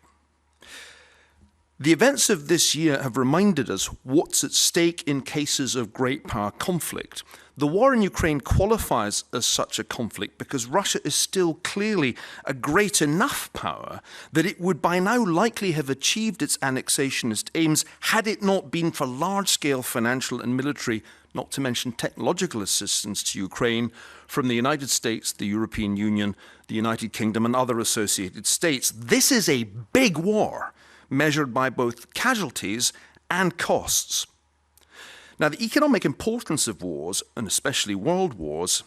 The events of this year have reminded us what's at stake in cases of great power conflict. The war in Ukraine qualifies as such a conflict because Russia is still clearly a great enough power that it would by now likely have achieved its annexationist aims had it not been for large-scale financial and military, not to mention technological assistance to Ukraine from the United States, the European Union, the United Kingdom, and other associated states. This is a big war, measured by both casualties and costs. Now, the economic importance of wars, and especially world wars,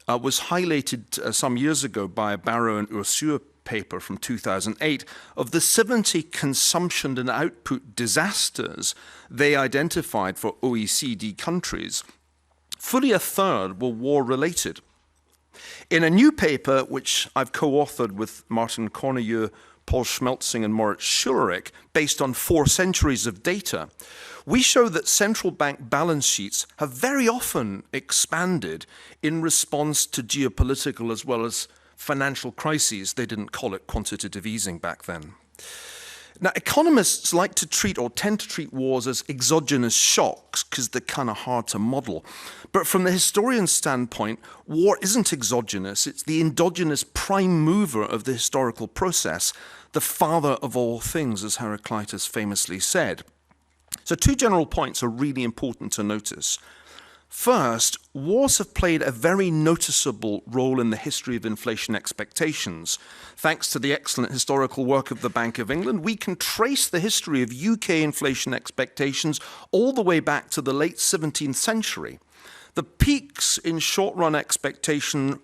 was highlighted some years ago by a Barrow and Ursua paper from 2008 of the 70 consumption and output disasters they identified for OECD countries. Fully a third were war-related. In a new paper, which I've co-authored with Martin Corneliu, Paul Schmelzing and Moritz Schullerich, based on 4 centuries of data, we show that central bank balance sheets have very often expanded in response to geopolitical as well as financial crises. They didn't call it quantitative easing back then. Now, economists like to treat or tend to treat wars as exogenous shocks because they're kind of hard to model. But from the historian's standpoint, war isn't exogenous. It's the endogenous prime mover of the historical process, the father of all things, as Heraclitus famously said. So 2 general points are really important to notice. First, wars have played a very noticeable role in the history of inflation expectations. Thanks to the excellent historical work of the Bank of England, we can trace the history of UK inflation expectations all the way back to the late 17th century. The peaks in short-run expectation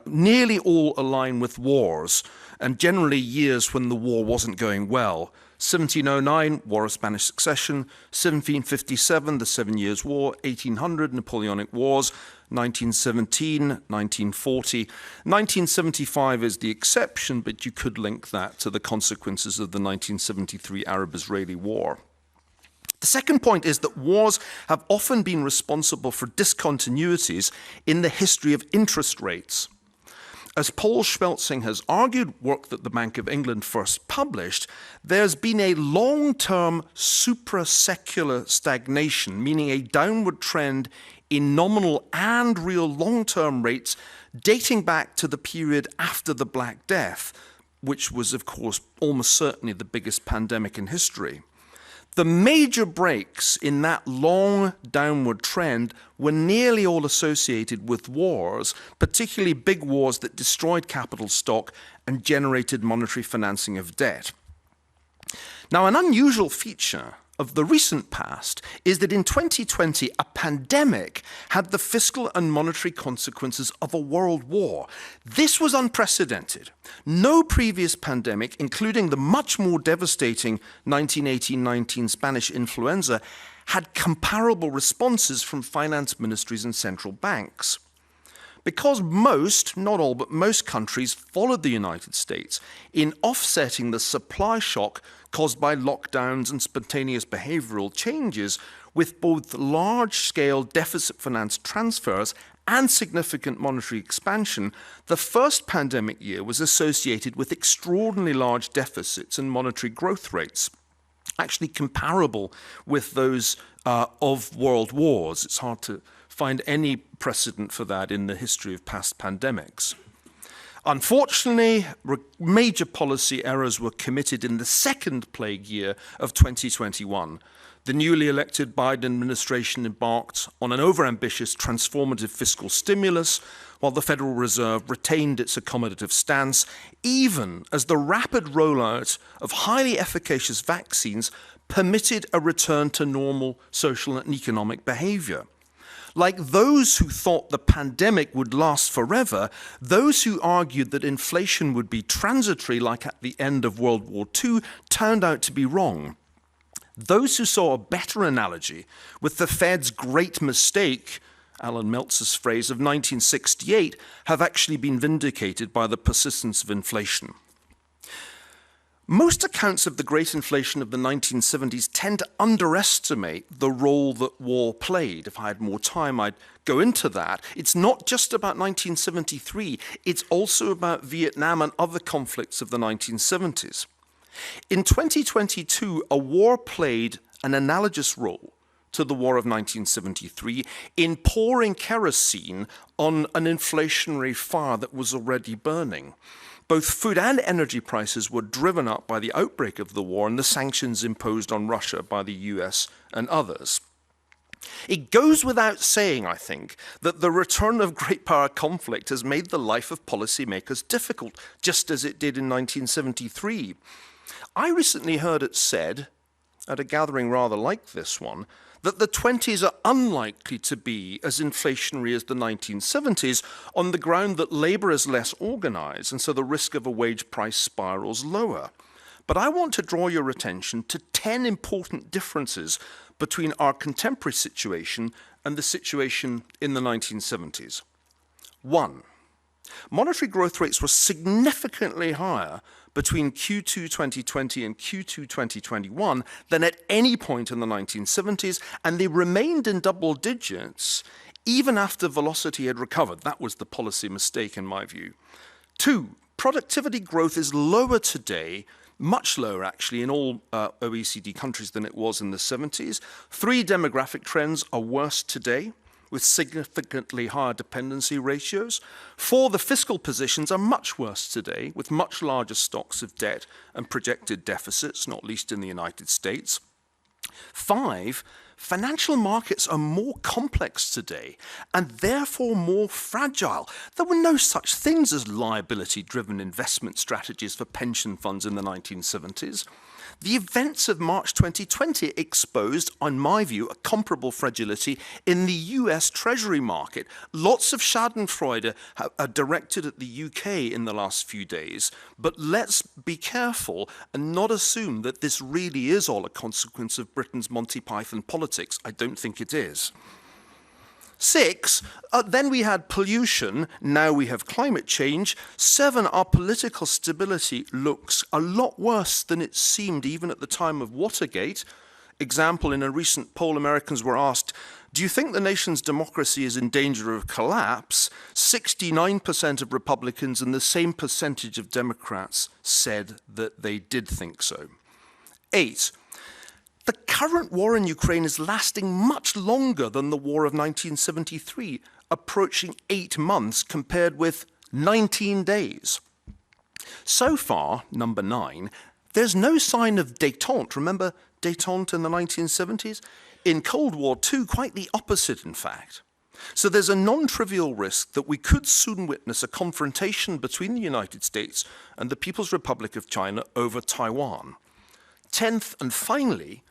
nearly all align with wars, and generally years when the war wasn't going well. 1709, War of Spanish Succession, 1757, the 7 Years' War, 1800, Napoleonic Wars, 1917, 1940. 1975 is the exception, but you could link that to the consequences of the 1973 Arab-Israeli War. The second point is that wars have often been responsible for discontinuities in the history of interest rates. As Paul Schmelzing has argued, work that the Bank of England first published, there's been a long-term supra-secular stagnation, meaning a downward trend in nominal and real long-term rates dating back to the period after the Black Death, which was, of course, almost certainly the biggest pandemic in history. The major breaks in that long downward trend were nearly all associated with wars, particularly big wars that destroyed capital stock and generated monetary financing of debt. Now, an unusual feature of the recent past is that in 2020, a pandemic had the fiscal and monetary consequences of a world war. This was unprecedented. No previous pandemic, including the much more devastating 1918-19 Spanish influenza, had comparable responses from finance ministries and central banks. Because most, not all, but most countries followed the United States in offsetting the supply shock caused by lockdowns and spontaneous behavioral changes with both large-scale deficit finance transfers and significant monetary expansion, the first pandemic year was associated with extraordinarily large deficits and monetary growth rates, actually comparable with those of world wars. It's hard to find any precedent for that in the history of past pandemics. Unfortunately, major policy errors were committed in the second plague year of 2021. The newly elected Biden administration embarked on an overambitious transformative fiscal stimulus, while the Federal Reserve retained its accommodative stance, even as the rapid rollout of highly efficacious vaccines permitted a return to normal social and economic behavior. Like those who thought the pandemic would last forever, those who argued that inflation would be transitory like at the end of World War II turned out to be wrong. Those who saw a better analogy with the Fed's great mistake, Alan Meltzer's phrase, of 1968, have actually been vindicated by the persistence of inflation. Most accounts of the great inflation of the 1970s tend to underestimate the role that war played. If I had more time, I'd go into that. It's not just about 1973, it's also about Vietnam and other conflicts of the 1970s. In 2022, a war played an analogous role to the War of 1973 in pouring kerosene on an inflationary fire that was already burning. Both food and energy prices were driven up by the outbreak of the war and the sanctions imposed on Russia by the US and others. It goes without saying, I think, that the return of great power conflict has made the life of policymakers difficult, just as it did in 1973. I recently heard it said, at a gathering rather like this one, that the 20s are unlikely to be as inflationary as the 1970s on the ground that labour is less organised and so the risk of a wage price spirals lower. But I want to draw your attention to 10 important differences between our contemporary situation and the situation in the 1970s. 1. Monetary growth rates were significantly higher between Q2 2020 and Q2 2021 than at any point in the 1970s, and they remained in double digits even after velocity had recovered. That was the policy mistake in my view. 2, productivity growth is lower today, much lower actually in all OECD countries than it was in the 70s. 3, demographic trends are worse today, with significantly higher dependency ratios. 4, the fiscal positions are much worse today, with much larger stocks of debt and projected deficits, not least in the United States. 5, financial markets are more complex today and therefore more fragile. There were no such things as liability-driven investment strategies for pension funds in the 1970s. The events of March 2020 exposed, in my view, a comparable fragility in the US Treasury market. Lots of schadenfreude are directed at the UK in the last few days, but let's be careful and not assume that this really is all a consequence of Britain's Monty Python politics. I don't think it is. 6, then we had pollution, now we have climate change. 7, our political stability looks a lot worse than it seemed even at the time of Watergate. Example, in a recent poll, Americans were asked, do you think the nation's democracy is in danger of collapse? 69% of Republicans and the same percentage of Democrats said that they did think so. 8, the current war in Ukraine is lasting much longer than the war of 1973, approaching 8 months compared with 19 days. So far, number 9, there's no sign of détente. Remember détente in the 1970s? In Cold War II, quite the opposite, in fact. So there's a non-trivial risk that we could soon witness a confrontation between the United States and the People's Republic of China over Taiwan. 10th, and finally,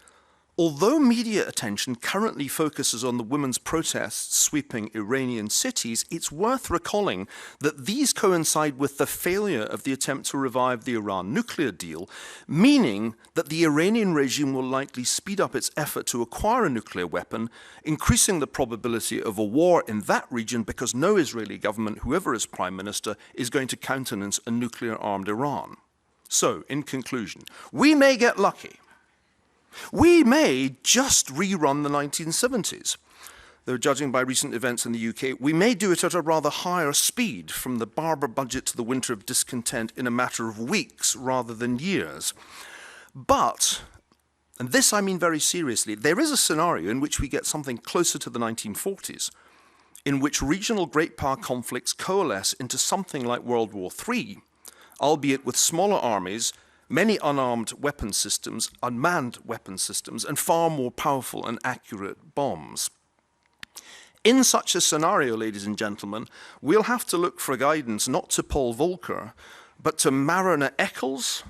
although media attention currently focuses on the women's protests sweeping Iranian cities, it's worth recalling that these coincide with the failure of the attempt to revive the Iran nuclear deal, meaning that the Iranian regime will likely speed up its effort to acquire a nuclear weapon, increasing the probability of a war in that region because no Israeli government, whoever is prime minister, is going to countenance a nuclear-armed Iran. So, in conclusion, we may get lucky. We may just rerun the 1970s. Though judging by recent events in the UK, we may do it at a rather higher speed, from the Barber budget to the winter of discontent in a matter of weeks rather than years. But, and this I mean very seriously, there is a scenario in which we get something closer to the 1940s, in which regional great power conflicts coalesce into something like World War III, albeit with smaller armies, many unarmed weapon systems, unmanned weapon systems, and far more powerful and accurate bombs. In such a scenario, ladies and gentlemen, we'll have to look for guidance not to Paul Volcker, but to Mariner Eccles,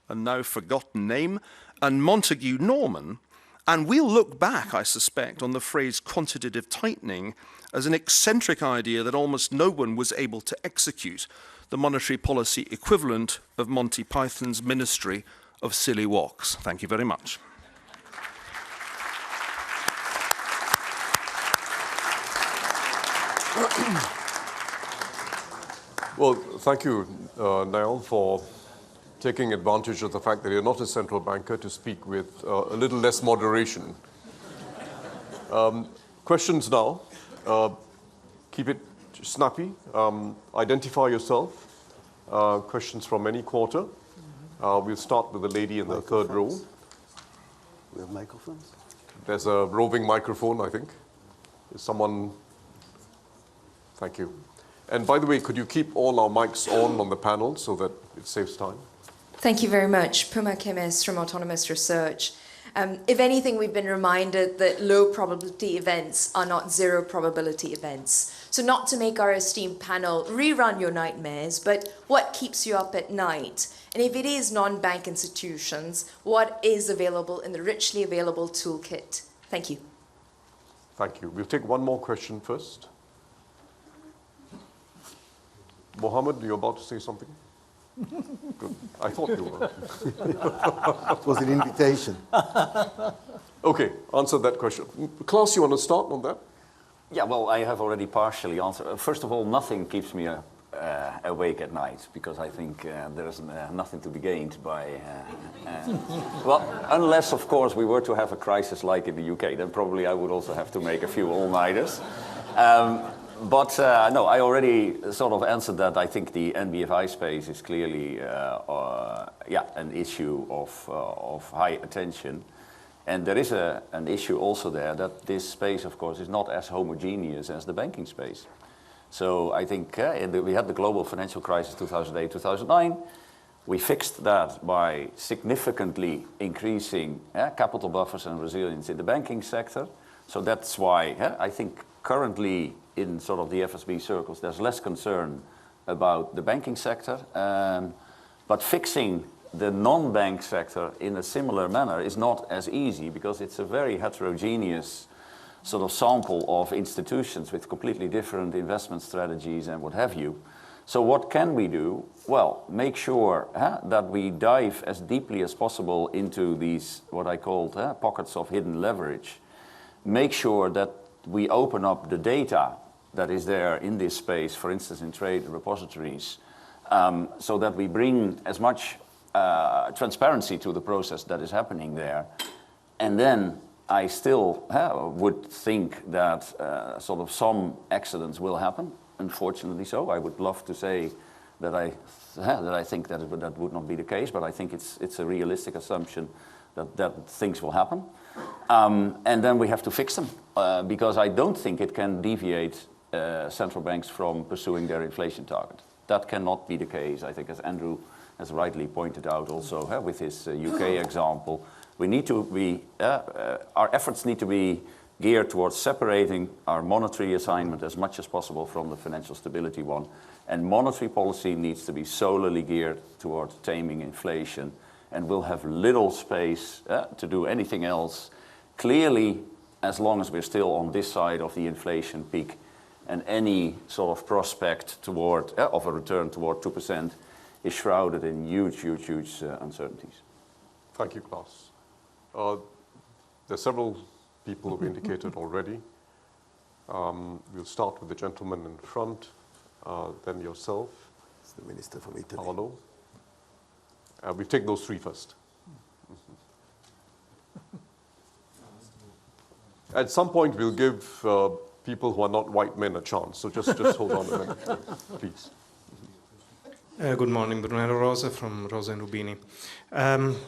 a now forgotten name, and Montague Norman, and we'll look back, I suspect, on the phrase quantitative tightening as an eccentric idea that almost no one was able to execute, the monetary policy equivalent of Monty Python's Ministry of Silly Walks. Thank you very much. Well, thank you, Niall, for taking advantage of the fact that you're not a central banker to speak with a little less moderation. Questions now. Keep it snappy. Identify yourself. Questions from any quarter. We'll start with the lady in the third row. We have microphones? There's a roving microphone, I think. Is someone... Thank you. And by the way, could you keep all our mics on the panel so that it saves time? Thank you very much. Puma Kemes from Autonomous Research. If anything, we've been reminded that low probability events are not zero probability events. So not to make our esteemed panel rerun your nightmares, but what keeps you up at night? And if it is non-bank institutions, what is available in the richly available toolkit? Thank you. Thank you. We'll take one more question first. Mohammed, you're about to say something? Good. I thought you were. It was an invitation. Okay, answer that question. Klaus, you want to start on that? Yeah, well, I have already partially answered. First of all, nothing keeps me awake at night, because I think there's nothing to be gained by... well, unless, of course, we were to have a crisis like in the UK, then probably I would also have to make a few all-nighters. But no, I already sort of answered that. I think the NBFI space is clearly an issue of high attention. And there is an issue also there that this space, of course, is not as homogeneous as the banking space. So I think we had the global financial crisis 2008, 2009. We fixed that by significantly increasing capital buffers and resilience in the banking sector. So that's why I think currently in sort of the FSB circles, there's less concern about the banking sector. But fixing the non-bank sector in a similar manner is not as easy, because it's a very heterogeneous sort of sample of institutions with completely different investment strategies and what have you. So what can we do? Well, make sure that we dive as deeply as possible into these, what I called pockets of hidden leverage. Make sure that we open up the data that is there in this space, for instance, in trade repositories, so that we bring as much transparency to the process that is happening there. And then I still would think that sort of some accidents will happen, unfortunately so. I would love to say that I think that that would not be the case, but I think it's a realistic assumption that things will happen. And then we have to fix them, because I don't think it can deviate central banks from pursuing their inflation target. That cannot be the case, I think, as Andrew has rightly pointed out also with his UK example. We need to be, our efforts need to be geared towards separating our monetary assignment as much as possible from the financial stability one. And monetary policy needs to be solely geared towards taming inflation, and we'll have little space to do anything else. Clearly, as long as we're still on this side of the inflation peak, and any sort of prospect toward of a return toward 2% is shrouded in huge uncertainties. Thank you, Klaus. There are several people who've indicated already. We'll start with the gentleman in front, then yourself. It's the Minister from Italy. Paolo. We'll take those three first. At some point, we'll give people who are not white men a chance. So just hold on a minute, please. Good morning, Brunello Rosa from Rosa and Rubini.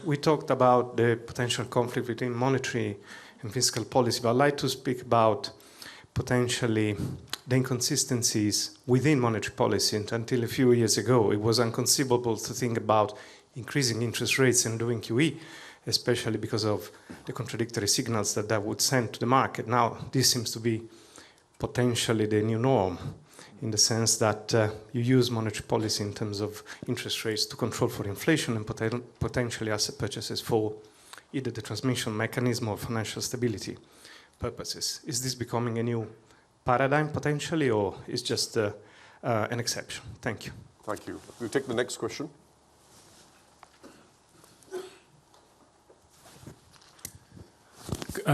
We talked about the potential conflict between monetary and fiscal policy, but I'd like to speak about potentially the inconsistencies within monetary policy. And until a few years ago, it was inconceivable to think about increasing interest rates and doing QE, especially because of the contradictory signals that would send to the market. Now, this seems to be potentially the new norm, in the sense that you use monetary policy in terms of interest rates to control for inflation and potentially asset purchases for either the transmission mechanism or financial stability purposes. Is this becoming a new paradigm potentially, or is just an exception? Thank you. Thank you. We'll take the next question.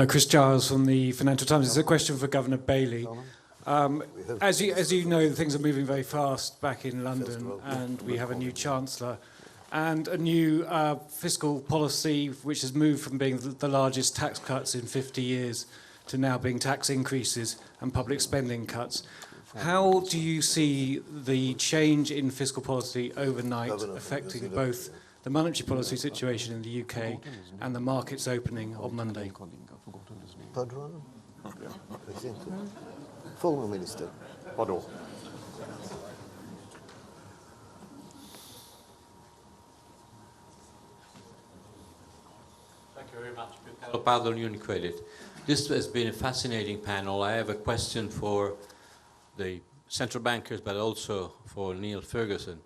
Chris Giles from the Financial Times. It's a question for Governor Bailey. As you know, things are moving very fast back in London, and we have a new Chancellor and a new fiscal policy which has moved from being the largest tax cuts in 50 years to now being tax increases and public spending cuts. How do you see the change in fiscal policy overnight affecting both the monetary policy situation in the UK and the markets opening on Monday. Pardon? Former Minister. Pardon. Thank you very much. Pardon, UniCredit. This has been a fascinating panel. I have a question for the central bankers, but also for Neil Ferguson.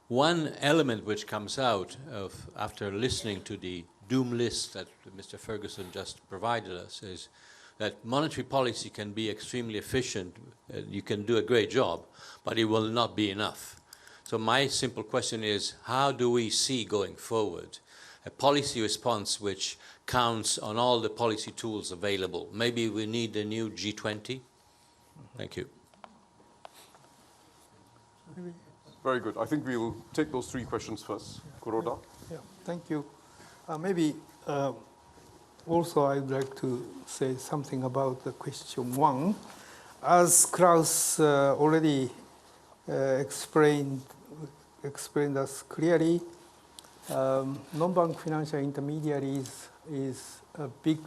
One element which comes out of after listening to the doom list that Mr. Ferguson just provided us is that monetary policy can be extremely efficient. You can do a great job, but it will not be enough. So my simple question is, how do we see going forward a policy response which counts on all the policy tools available? Maybe we need a new G20? Thank you. Very good. I think we will take those three questions first. Kuroda? Yeah, thank you. Maybe also I'd like to say something about the question one. As Klaus already explained us clearly, non-bank financial intermediaries is a big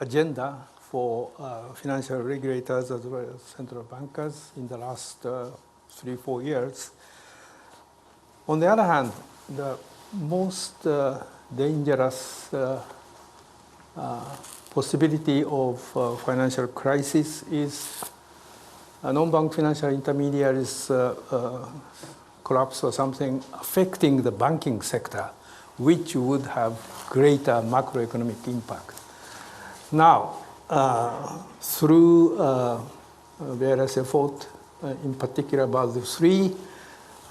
agenda for financial regulators as well as central bankers in the last 3-4 years. On the other hand, the most dangerous possibility of financial crisis is non-bank financial intermediaries collapse or something affecting the banking sector, which would have greater macroeconomic impact. Now, through various efforts, in particular Basel III,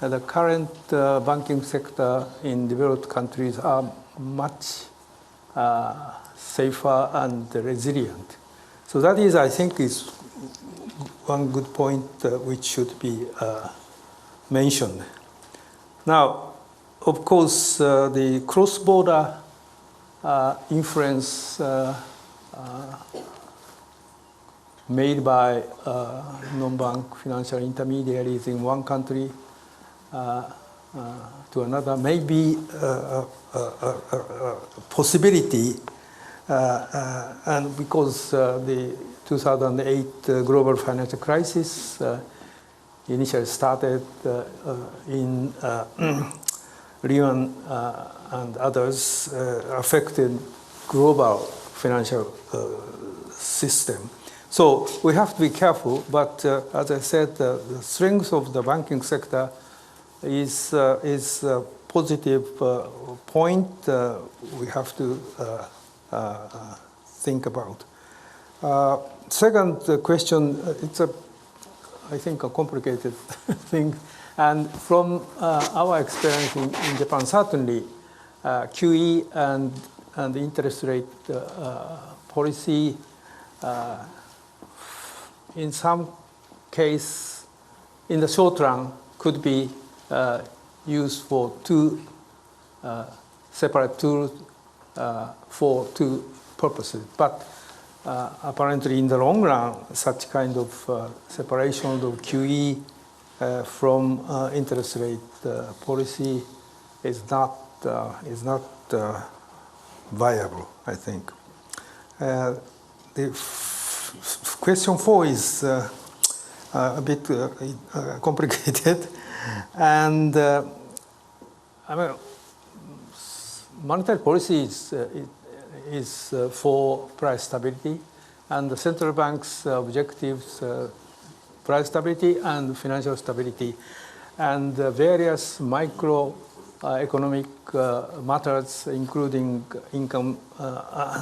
the current banking sector in developed countries are much safer and resilient. So that is, I think, is one good point which should be mentioned. Now, of course, the cross-border influence made by non-bank financial intermediaries in one country to another may be a possibility, and because the 2008 global financial crisis initially started in Lehman and others affected global financial system. So we have to be careful, but as I said, the strength of the banking sector is a positive point we have to think about. Second question, it's I think a complicated thing, and from our experience in Japan, certainly QE and the interest rate policy in some case, in the short run, could be used for two separate tools for two purposes. But apparently, in the long run, such kind of separation of QE from interest rate policy is not viable, I think. The question 4 is a bit complicated, and I mean, monetary policy is for price stability, and the central bank's objectives, price stability and financial stability, and various microeconomic matters, including income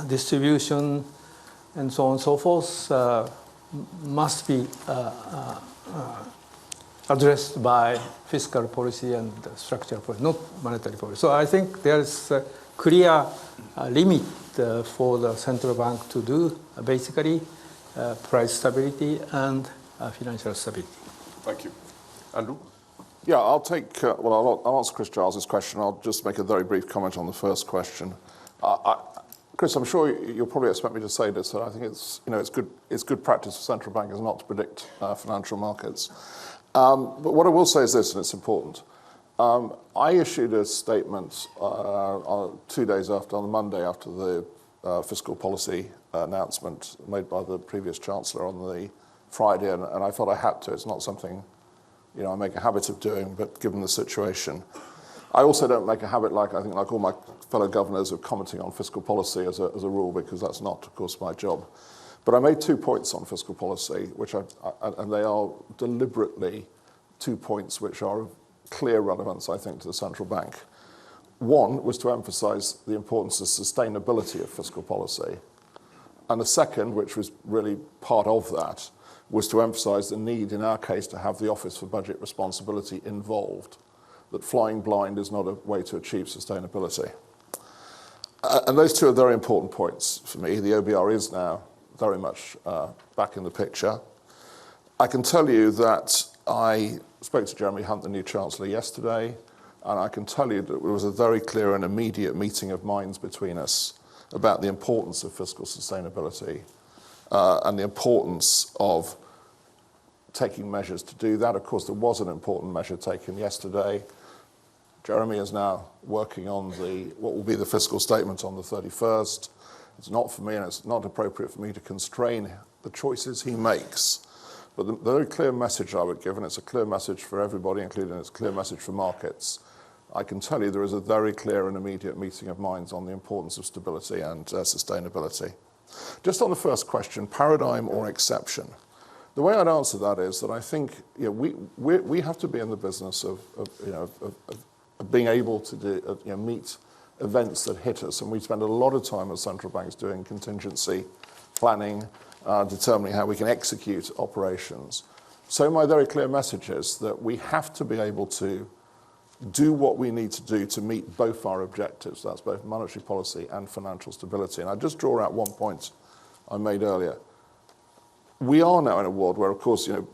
distribution, and so on and so forth, must be addressed by fiscal policy and structural policy, not monetary policy. So I think there's a clear limit for the central bank to do, basically, price stability and financial stability. Thank you. Andrew? Yeah, I'll take, I'll answer Chris Giles' question. I'll just make a very brief comment on the first question. Chris, I'm sure you'll probably expect me to say this, that I think it's good practice for central bankers not to predict financial markets. But what I will say is this, and it's important. I issued a statement 2 days after, on the Monday after the fiscal policy announcement made by the previous Chancellor on the Friday, and I thought I had to. It's not something, you know, I make a habit of doing, but given the situation. I also don't make a habit, like I think, like all my fellow governors, of commenting on fiscal policy as a rule, because that's not, of course, my job. But I made 2 points on fiscal policy, which and they are deliberately 2 points which are of clear relevance, I think, to the central bank. One was to emphasize the importance of sustainability of fiscal policy. And the second, which was really part of that, was to emphasize the need, in our case, to have the Office for Budget Responsibility involved, that flying blind is not a way to achieve sustainability. And those two are very important points for me. The OBR is now very much back in the picture. I can tell you that I spoke to Jeremy Hunt, the new Chancellor, yesterday, and I can tell you that it was a very clear and immediate meeting of minds between us about the importance of fiscal sustainability and the importance of taking measures to do that. Of course, there was an important measure taken yesterday. Jeremy is now working on what will be the fiscal statement on the 31st. It's not for me, and it's not appropriate for me to constrain the choices he makes. But the very clear message I would give, and it's a clear message for everybody, including it's a clear message for markets, I can tell you there is a very clear and immediate meeting of minds on the importance of stability and sustainability. Just on the first question, paradigm or exception, the way I'd answer that is that I think, you know, we have to be in the business of being able to meet events that hit us, and we spend a lot of time as central banks doing contingency planning, determining how we can execute operations. So my very clear message is that we have to be able to do what we need to do to meet both our objectives. That's both monetary policy and financial stability. And I just draw out one point I made earlier. We are now in a world where, of course, you know,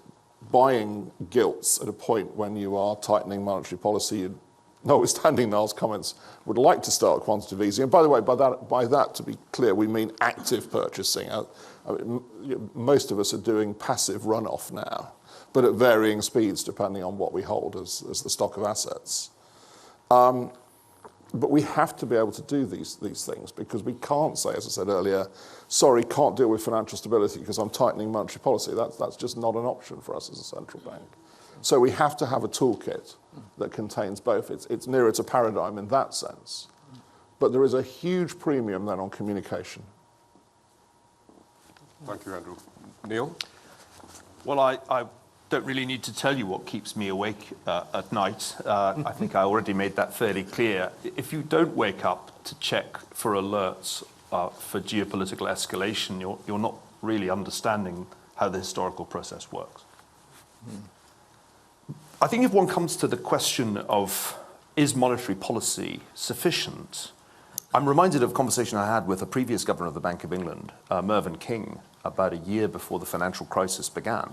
buying gilts at a point when you are tightening monetary policy, notwithstanding Niall's comments, would like to start quantitative easing. And by the way, by that, to be clear, we mean active purchasing. Most of us are doing passive runoff now, but at varying speeds depending on what we hold as the stock of assets. But we have to be able to do these things, because we can't say, as I said earlier, sorry, can't deal with financial stability because I'm tightening monetary policy. That's just not an option for us as a central bank. So we have to have a toolkit that contains both. It's nearer to paradigm in that sense. But there is a huge premium then on communication. Thank you, Andrew. Neil? Well, I don't really need to tell you what keeps me awake at night. I think I already made that fairly clear. If you don't wake up to check for alerts for geopolitical escalation, you're not really understanding how the historical process works. I think if one comes to the question of, is monetary policy sufficient, I'm reminded of a conversation I had with a previous governor of the Bank of England, Mervyn King, about a year before the financial crisis began.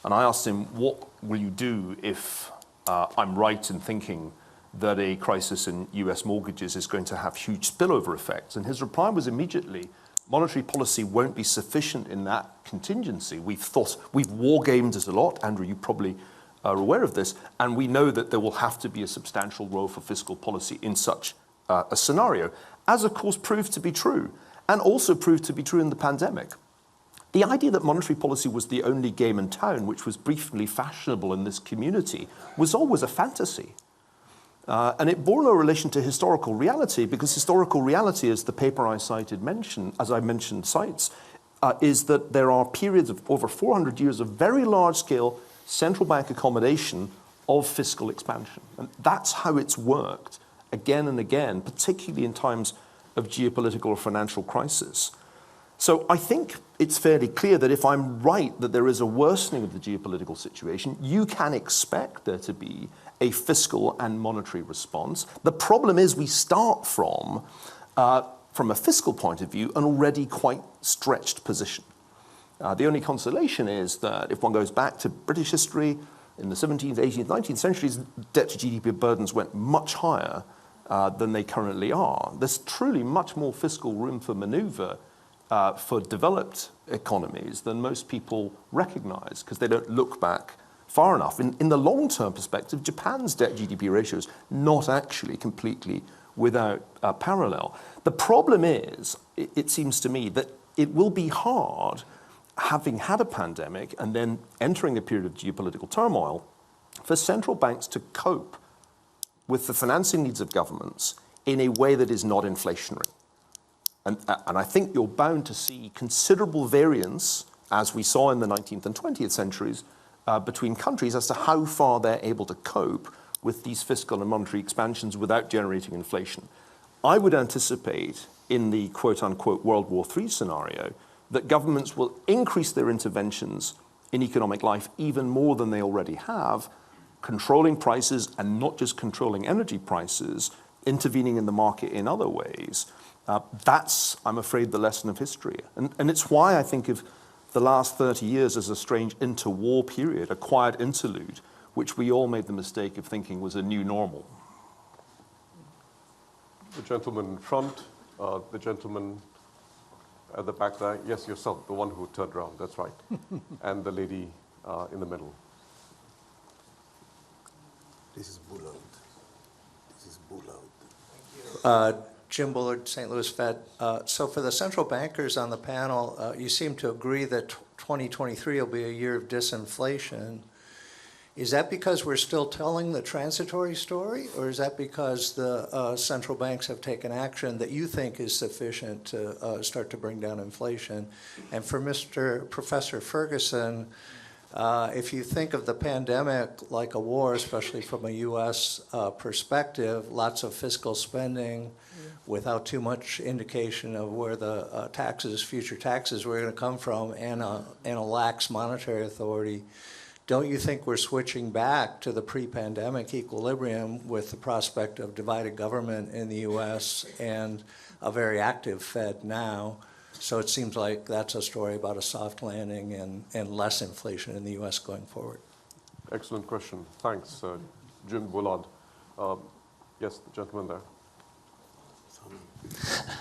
And I asked him, what will you do if I'm right in thinking that a crisis in US mortgages is going to have huge spillover effects? And his reply was immediately, monetary policy won't be sufficient in that contingency. We've war-gamed it a lot. Andrew, you probably are aware of this. And we know that there will have to be a substantial role for fiscal policy in such a scenario, as of course proved to be true, and also proved to be true in the pandemic. The idea that monetary policy was the only game in town, which was briefly fashionable in this community, was always a fantasy. And it bore no relation to historical reality, because historical reality, as the paper I cited cites, is that there are periods of over 400 years of very large-scale central bank accommodation of fiscal expansion. And that's how it's worked again and again, particularly in times of geopolitical or financial crisis. So I think it's fairly clear that if I'm right that there is a worsening of the geopolitical situation, you can expect there to be a fiscal and monetary response. The problem is we start from a fiscal point of view, an already quite stretched position. The only consolation is that if one goes back to British history, in the 17th, 18th, 19th centuries, debt to GDP burdens went much higher than they currently are. There's truly much more fiscal room for maneuver for developed economies than most people recognize, because they don't look back far enough. In the long-term perspective, Japan's debt-GDP ratio is not actually completely without parallel. The problem is, it seems to me, that it will be hard, having had a pandemic and then entering a period of geopolitical turmoil, for central banks to cope with the financing needs of governments in a way that is not inflationary. And I think you're bound to see considerable variance, as we saw in the 19th and 20th centuries, between countries as to how far they're able to cope with these fiscal and monetary expansions without generating inflation. I would anticipate in the quote-unquote World War III scenario that governments will increase their interventions in economic life even more than they already have, controlling prices and not just controlling energy prices, intervening in the market in other ways. That's, I'm afraid, the lesson of history. And it's why I think of the last 30 years as a strange interwar period, a quiet interlude, which we all made the mistake of thinking was a new normal. The gentleman in front, the gentleman at the back there. Yes, yourself, the one who turned around, that's right. And the lady in the middle. This is Bullard. This is Bullard. Jim Bullard, St. Louis Fed. So for the central bankers on the panel, you seem to agree that 2023 will be a year of disinflation. Is that because we're still telling the transitory story, or is that because the central banks have taken action that you think is sufficient to start to bring down inflation? And for Professor Ferguson, if you think of the pandemic like a war, especially from a U.S. Perspective, lots of fiscal spending without too much indication of where the future taxes were going to come from, and a lax monetary authority, don't you think we're switching back to the pre-pandemic equilibrium with the prospect of divided government in the U.S. and a very active Fed now? So it seems like that's a story about a soft landing and less inflation in the U.S. going forward. Excellent question. Thanks, Jim Bullard. Yes, the gentleman there.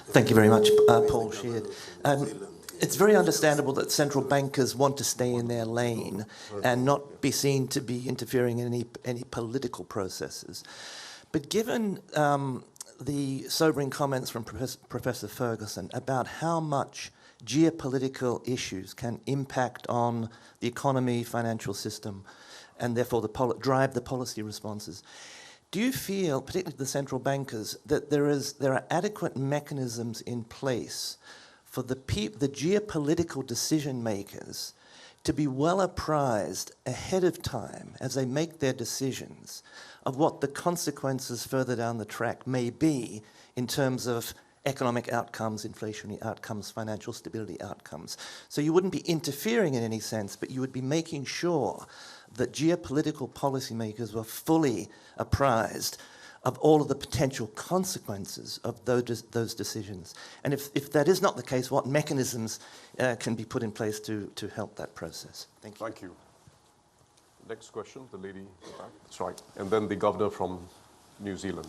Thank you very much, Paul Sheard. It's very understandable that central bankers want to stay in their lane and not be seen to be interfering in any political processes. But given the sobering comments from Professor Ferguson about how much geopolitical issues can impact on the economy, financial system, and therefore drive the policy responses, do you feel, particularly the central bankers, that there are adequate mechanisms in place for the geopolitical decision makers to be well apprised ahead of time as they make their decisions of what the consequences further down the track may be in terms of economic outcomes, inflationary outcomes, financial stability outcomes? So you wouldn't be interfering in any sense, but you would be making sure that geopolitical policymakers were fully apprised of all of the potential consequences of those decisions. And if that is not the case, what mechanisms can be put in place to help that process? Thank you. Thank you. Next question, the lady in the back. That's right. And then the governor from New Zealand.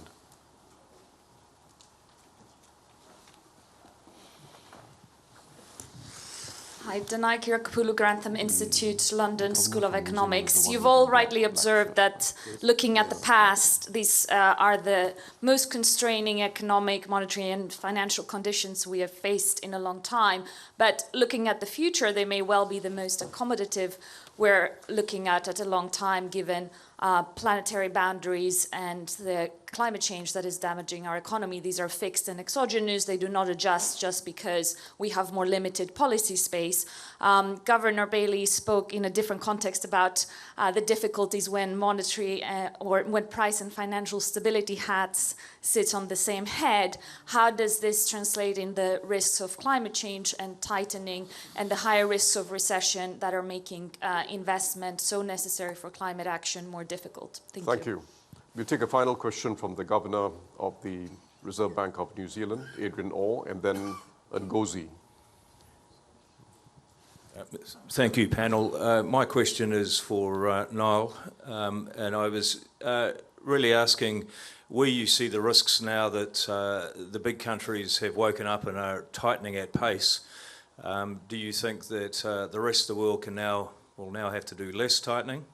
Hi, Danai Kirakapulu, Grantham Institute, London School of Economics. You've all rightly observed that looking at the past, these are the most constraining economic, monetary and financial conditions we have faced in a long time. But looking at the future, they may well be the most accommodative we're looking at a long time, given planetary boundaries and the climate change that is damaging our economy. These are fixed and exogenous. They do not adjust just because we have more limited policy space. Governor Bailey spoke in a different context about the difficulties when monetary or when price and financial stability hats sit on the same head. How does this translate in the risks of climate change and tightening and the higher risks of recession that are making investment so necessary for climate action more difficult? Thank you. We'll take a final question from the Governor of the Reserve Bank of New Zealand, Adrian Orr, and then Ngozi. Thank you, panel. My question is for Niall, and I was really asking where you see the risks now that the big countries have woken up and are tightening at pace. Do you think that the rest of the world will now have to do less tightening?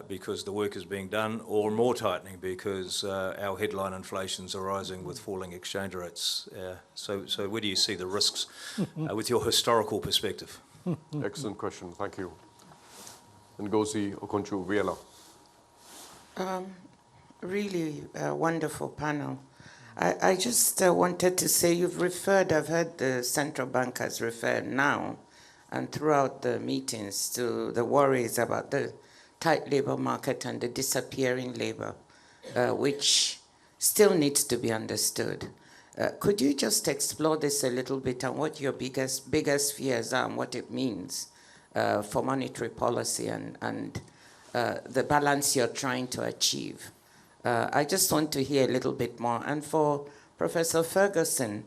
because the work is being done, or more tightening because our headline inflations are rising with falling exchange rates. So where do you see the risks with your historical perspective? Excellent question. Thank you. Ngozi Okonjo-Iweala. Really wonderful panel. I just wanted to say you've referred, I've heard the central bankers refer now and throughout the meetings to the worries about the tight labor market and the disappearing labor, which still needs to be understood. Could you just explore this a little bit and what your biggest fears are and what it means for monetary policy and the balance you're trying to achieve? I just want to hear a little bit more. And for Professor Ferguson,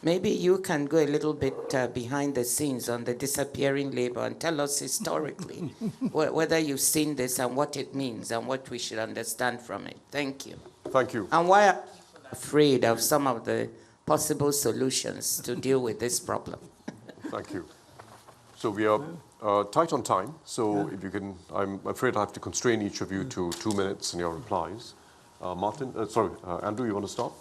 maybe you can go a little bit behind the scenes on the disappearing labor and tell us historically whether you've seen this and what it means and what we should understand from it. Thank you. Thank you. And why are you afraid of some of the possible solutions to deal with this problem? Thank you. So we are tight on time, so if you can, I'm afraid I have to constrain each of you to 2 minutes in your replies. Andrew, you want to start?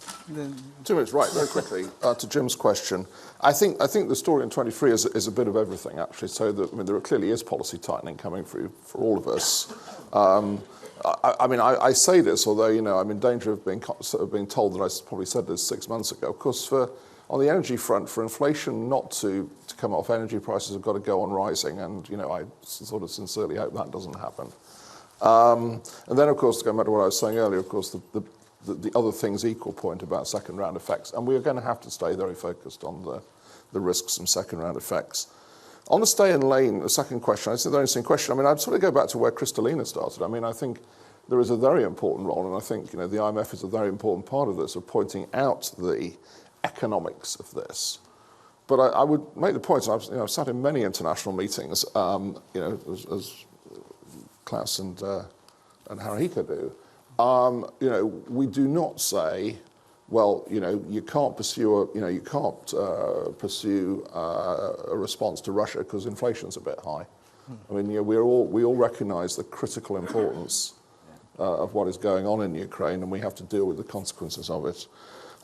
2 minutes, right, very quickly, to Jim's question. I think the story in 23 is a bit of everything, actually. So there clearly is policy tightening coming through for all of us. I say this, although, I'm in danger of being told that I probably said this 6 months ago. Of course, on the energy front, for inflation not to come off, energy prices have got to go on rising. And, I sort of sincerely hope that doesn't happen. And then, of course, to go back to what I was saying earlier, of course, the other things equal point about second-round effects. And we are going to have to stay very focused on the risks and second-round effects. On the stay in lane, the second question, it's an interesting question. I'd sort of go back to where Kristalina started. I think there is a very important role, and I think, the IMF is a very important part of this, of pointing out the economics of this. But I would make the point, I've sat in many international meetings, as Klaus and Haruhiko do. We do not say, well, you can't pursue a response to Russia because inflation's a bit high. We all recognise the critical importance of what is going on in Ukraine, and we have to deal with the consequences of it.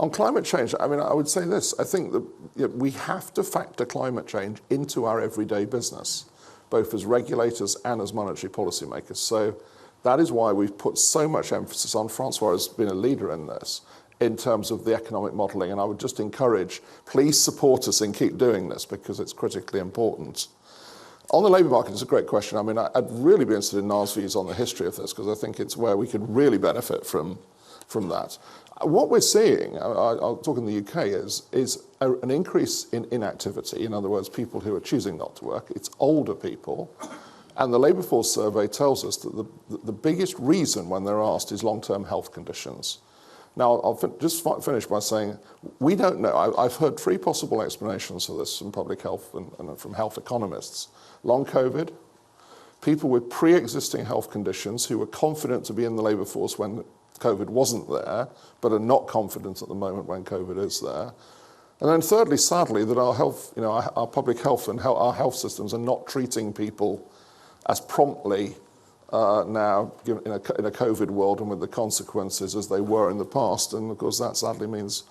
On climate change, I would say this. I think that we have to factor climate change into our everyday business, both as regulators and as monetary policymakers. So that is why we've put so much emphasis on, Francois has been a leader in this, in terms of the economic modelling. And I would just encourage, please support us and keep doing this because it's critically important. On the labour market, it's a great question. I'd really be interested in Niall's views on the history of this because I think it's where we could really benefit from that. What we're seeing, I'll talk in the UK, is an increase in inactivity. In other words, people who are choosing not to work. It's older people. And the labour force survey tells us that the biggest reason when they're asked is long-term health conditions. Now, I'll just finish by saying, we don't know. I've heard 3 possible explanations for this from public health and from health economists. Long COVID, people with pre-existing health conditions who were confident to be in the labour force when COVID wasn't there, but are not confident at the moment when COVID is there. And then thirdly, sadly, that our health, our public health and our health systems are not treating people as promptly now in a COVID world and with the consequences as they were in the past. And of course, that sadly means,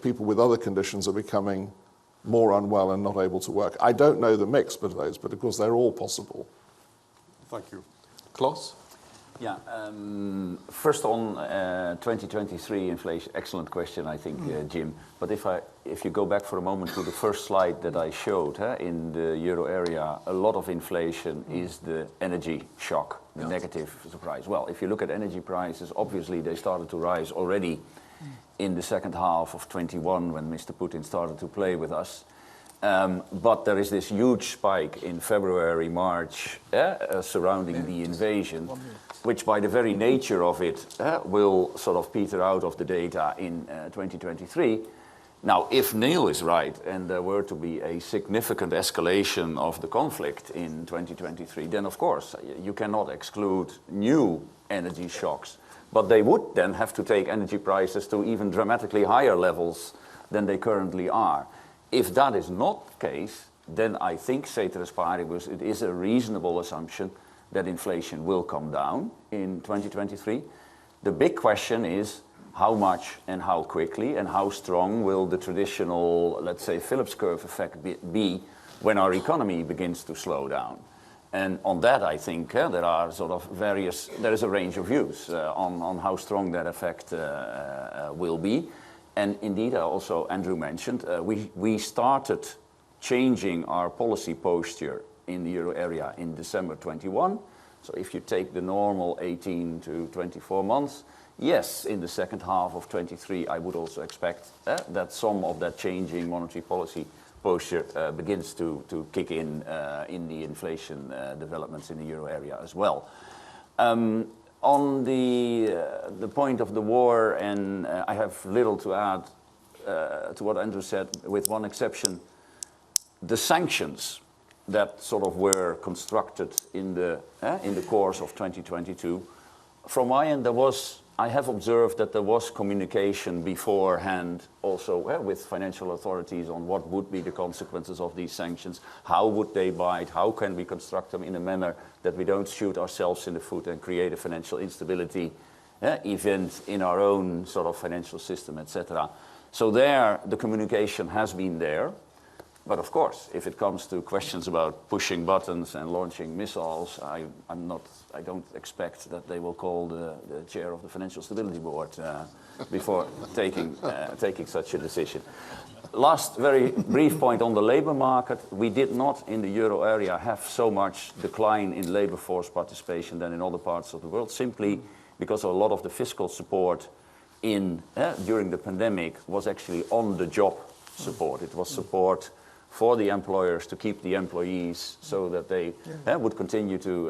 people with other conditions are becoming more unwell and not able to work. I don't know the mix of those, but of course, they're all possible. Thank you. Klaus? Yeah, first on 2023 inflation, excellent question, I think, Jim. But if you go back for a moment to the first slide that I showed, in the euro area, a lot of inflation is the energy shock, the negative surprise. Well, if you look at energy prices, obviously they started to rise already in the second half of 21 when Mr. Putin started to play with us. But there is this huge spike in February, March, surrounding the invasion, which by the very nature of it will sort of peter out of the data in 2023. Now, if Neil is right and there were to be a significant escalation of the conflict in 2023, then of course you cannot exclude new energy shocks. But they would then have to take energy prices to even dramatically higher levels than they currently are. If that is not the case, then I think, ceteris paribus, it is a reasonable assumption that inflation will come down in 2023. The big question is how much and how quickly and how strong will the traditional, let's say, Phillips curve effect be when our economy begins to slow down. And on that, I think there are sort of there is a range of views on how strong that effect will be. And indeed, also Andrew mentioned, we started changing our policy posture in the euro area in December 21. So if you take the normal 18 to 24 months, yes, in the second half of 23, I would also expect that some of that changing monetary policy posture begins to kick in the inflation developments in the euro area as well. On the point of the war, and I have little to add to what Andrew said, with one exception. The sanctions that sort of were constructed in the course of 2022, from my end, I have observed that there was communication beforehand also with financial authorities on what would be the consequences of these sanctions, how would they bite, how can we construct them in a manner that we don't shoot ourselves in the foot and create a financial instability event in our own sort of financial system, etc. So there, the communication has been there. But of course, if it comes to questions about pushing buttons and launching missiles, I don't expect that they will call the chair of the Financial Stability Board before taking such a decision. Last very brief point on the labor market. We did not in the euro area have so much decline in labor force participation than in other parts of the world, simply because a lot of the fiscal support during the pandemic was actually on-the-job support. It was support for the employers to keep the employees so that they would continue to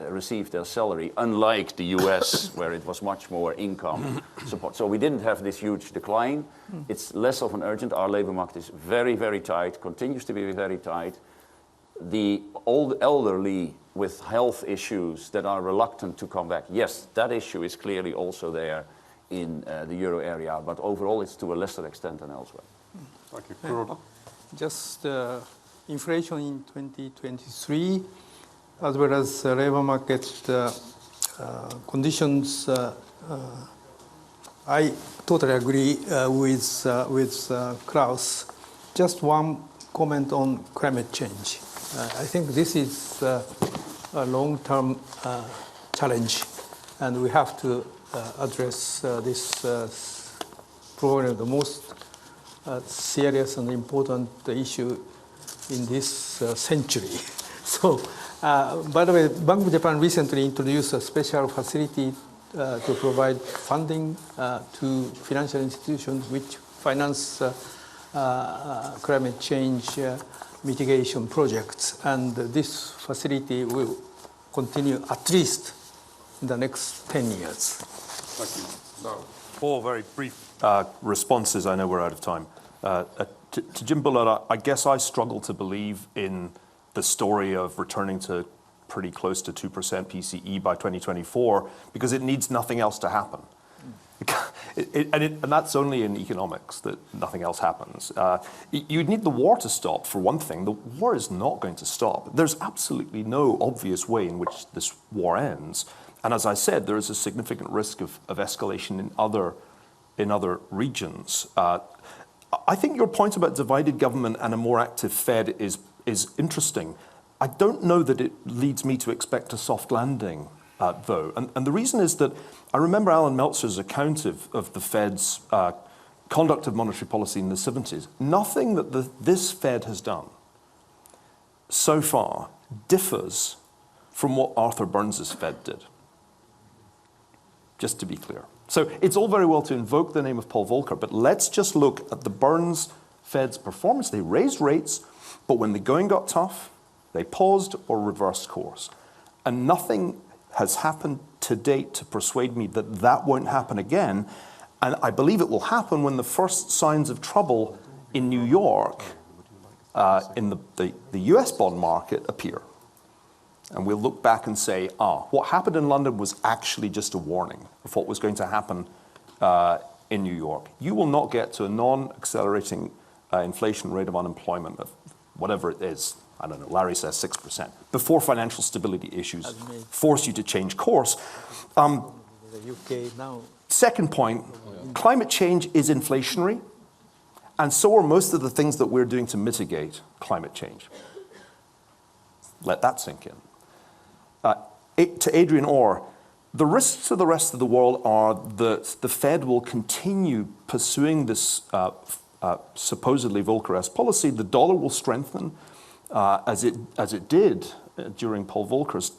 receive their salary, unlike the US, where it was much more income support. So we didn't have this huge decline. It's less of an urgent. Our labor market is very, very tight, continues to be very tight. The old elderly with health issues that are reluctant to come back, yes, that issue is clearly also there in the euro area, but overall it's to a lesser extent than elsewhere. Thank you. Just inflation in 2023, as well as labor market conditions. I totally agree with Klaus. Just one comment on climate change. I think this is a long-term challenge, and we have to address this problem, the most serious and important issue in this century. So, by the way, Bank of Japan recently introduced a special facility to provide funding to financial institutions which finance climate change mitigation projects. And this facility will continue at least in the next 10 years. Thank you. No. 4 very brief responses. I know we're out of time. To Jim Bullard, I guess I struggle to believe in the story of returning to pretty close to 2% PCE by 2024 because it needs nothing else to happen. And that's only in economics that nothing else happens. You'd need the war to stop, for one thing. The war is not going to stop. There's absolutely no obvious way in which this war ends. And as I said, there is a significant risk of escalation in other regions. I think your point about divided government and a more active Fed is interesting. I don't know that it leads me to expect a soft landing, though. And the reason is that I remember Alan Meltzer's account of the Fed's conduct of monetary policy in the 70s. Nothing that this Fed has done so far differs from what Arthur Burns's Fed did. Just to be clear. So it's all very well to invoke the name of Paul Volcker, but let's just look at the Burns Fed's performance. They raised rates, but when the going got tough, they paused or reversed course. And nothing has happened to date to persuade me that that won't happen again. And I believe it will happen when the first signs of trouble in New York, in the US bond market appear. And we'll look back and say, what happened in London was actually just a warning of what was going to happen in New York. You will not get to a non-accelerating inflation rate of unemployment of whatever it is, I don't know, Larry says 6%, before financial stability issues force you to change course. The UK now. Second point, climate change is inflationary, and so are most of the things that we're doing to mitigate climate change. Let that sink in. To Adrian Orr, the risks to the rest of the world are that the Fed will continue pursuing this supposedly Volcker-esque policy. The dollar will strengthen as it did during Paul Volcker's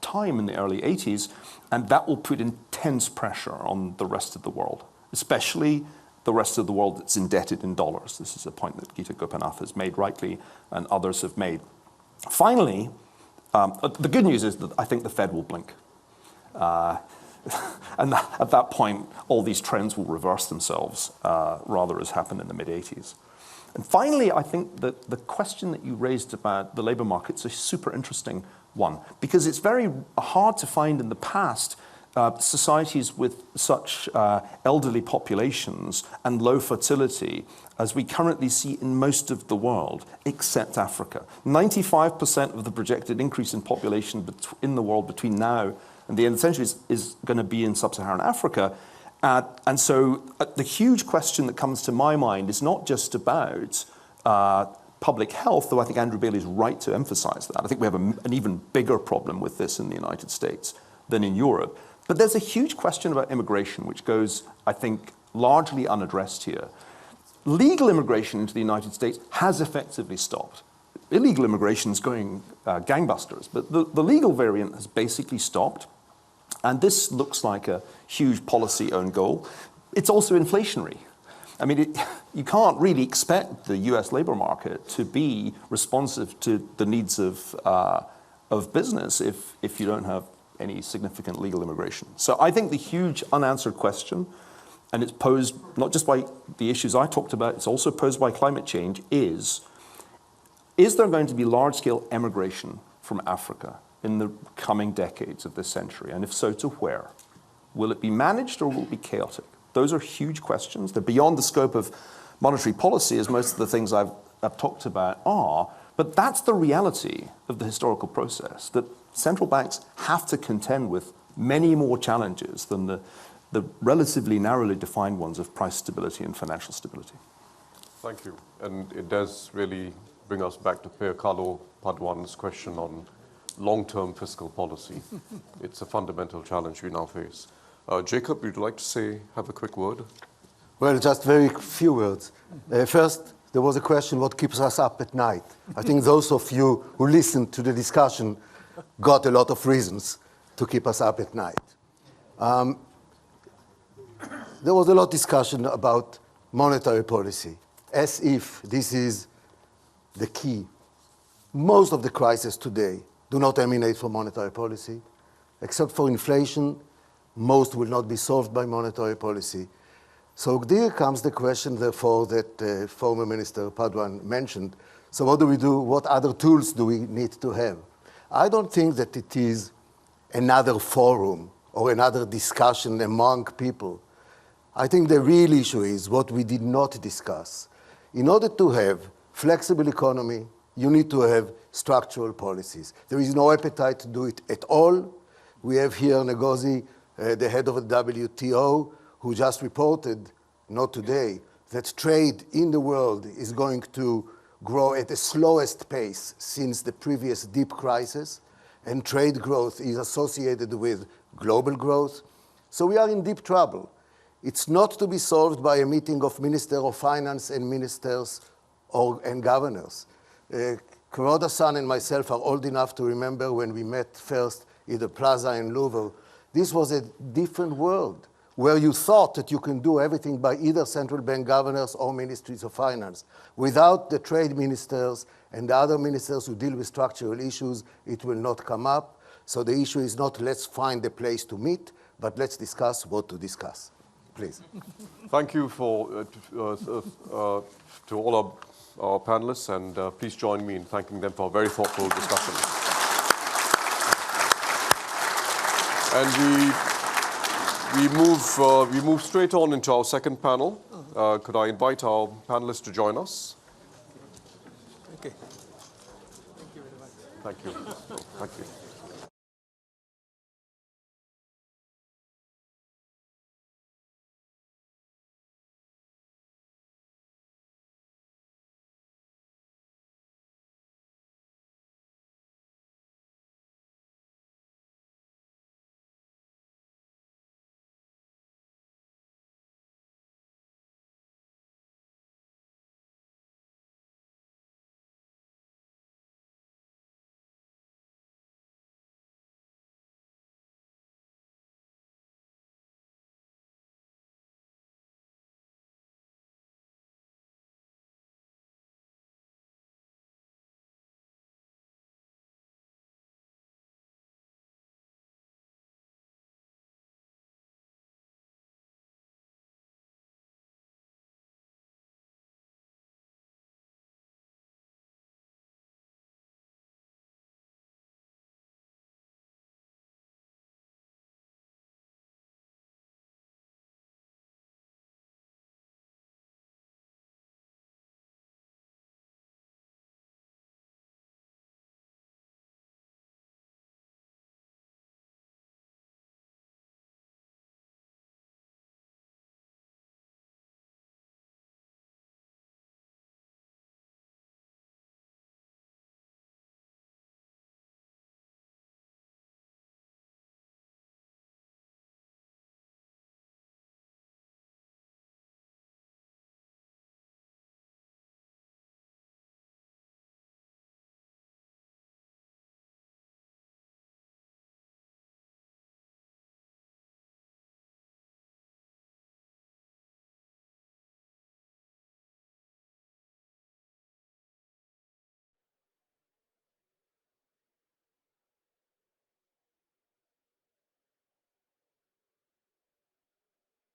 time in the early 80s, and that will put intense pressure on the rest of the world, especially the rest of the world that's indebted in dollars. This is a point that Gita Gopinath has made rightly and others have made. Finally, the good news is that I think the Fed will blink. And at that point, all these trends will reverse themselves, rather as happened in the mid-80s. And finally, I think that the question that you raised about the labor market is a super interesting one, because it's very hard to find in the past societies with such elderly populations and low fertility as we currently see in most of the world, except Africa. 95% of the projected increase in population in the world between now and the end of the century is going to be in sub-Saharan Africa. And so the huge question that comes to my mind is not just about public health, though I think Andrew Bailey is right to emphasize that. I think we have an even bigger problem with this in the United States than in Europe. But there's a huge question about immigration, which goes, I think, largely unaddressed here. Legal immigration into the United States has effectively stopped. Illegal immigration is going gangbusters, but the legal variant has basically stopped. And this looks like a huge policy-owned goal. It's also inflationary. I mean, you can't really expect the US labor market to be responsive to the needs of business if you don't have any significant legal immigration. So I think the huge unanswered question, and it's posed not just by the issues I talked about, it's also posed by climate change, is there going to be large-scale emigration from Africa in the coming decades of this century? And if so, to where? Will it be managed or will it be chaotic? Those are huge questions. They're beyond the scope of monetary policy, as most of the things I've talked about are, but that's the reality of the historical process, that central banks have to contend with many more challenges than the relatively narrowly defined ones of price stability and financial stability. Thank you. And it does really bring us back to Pierre Carlo Paduan's question on long-term fiscal policy. It's a fundamental challenge we now face. Jacob, would you like to have a quick word? Well, just very few words. First, there was a question, what keeps us up at night? I think those of you who listened to the discussion got a lot of reasons to keep us up at night. There was a lot of discussion about monetary policy, as if this is the key. Most of the crises today do not emanate from monetary policy. Except for inflation, most will not be solved by monetary policy. So there comes the question, therefore, that former Minister Paduan mentioned. So what do we do? What other tools do we need to have? I don't think that it is another forum or another discussion among people. I think the real issue is what we did not discuss. In order to have flexible economy, you need to have structural policies. There is no appetite to do it at all. We have here Ngozi, the head of the WTO, who just reported, not today, that trade in the world is going to grow at the slowest pace since the previous deep crisis, and trade growth is associated with global growth. So we are in deep trouble. It's not to be solved by a meeting of Minister of Finance and ministers and governors. Kuroda-san and myself are old enough to remember when we met first in the Plaza in Louvre. This was a different world where you thought that you can do everything by either central bank governors or ministries of finance. Without the trade ministers and the other ministers who deal with structural issues, it will not come up. So the issue is not let's find a place to meet, but let's discuss what to discuss. Please. Thank you to all our panelists, and please join me in thanking them for a very thoughtful discussion. And we move straight on into our second panel. Could I invite our panelists to join us? Okay. Thank you. Thank you.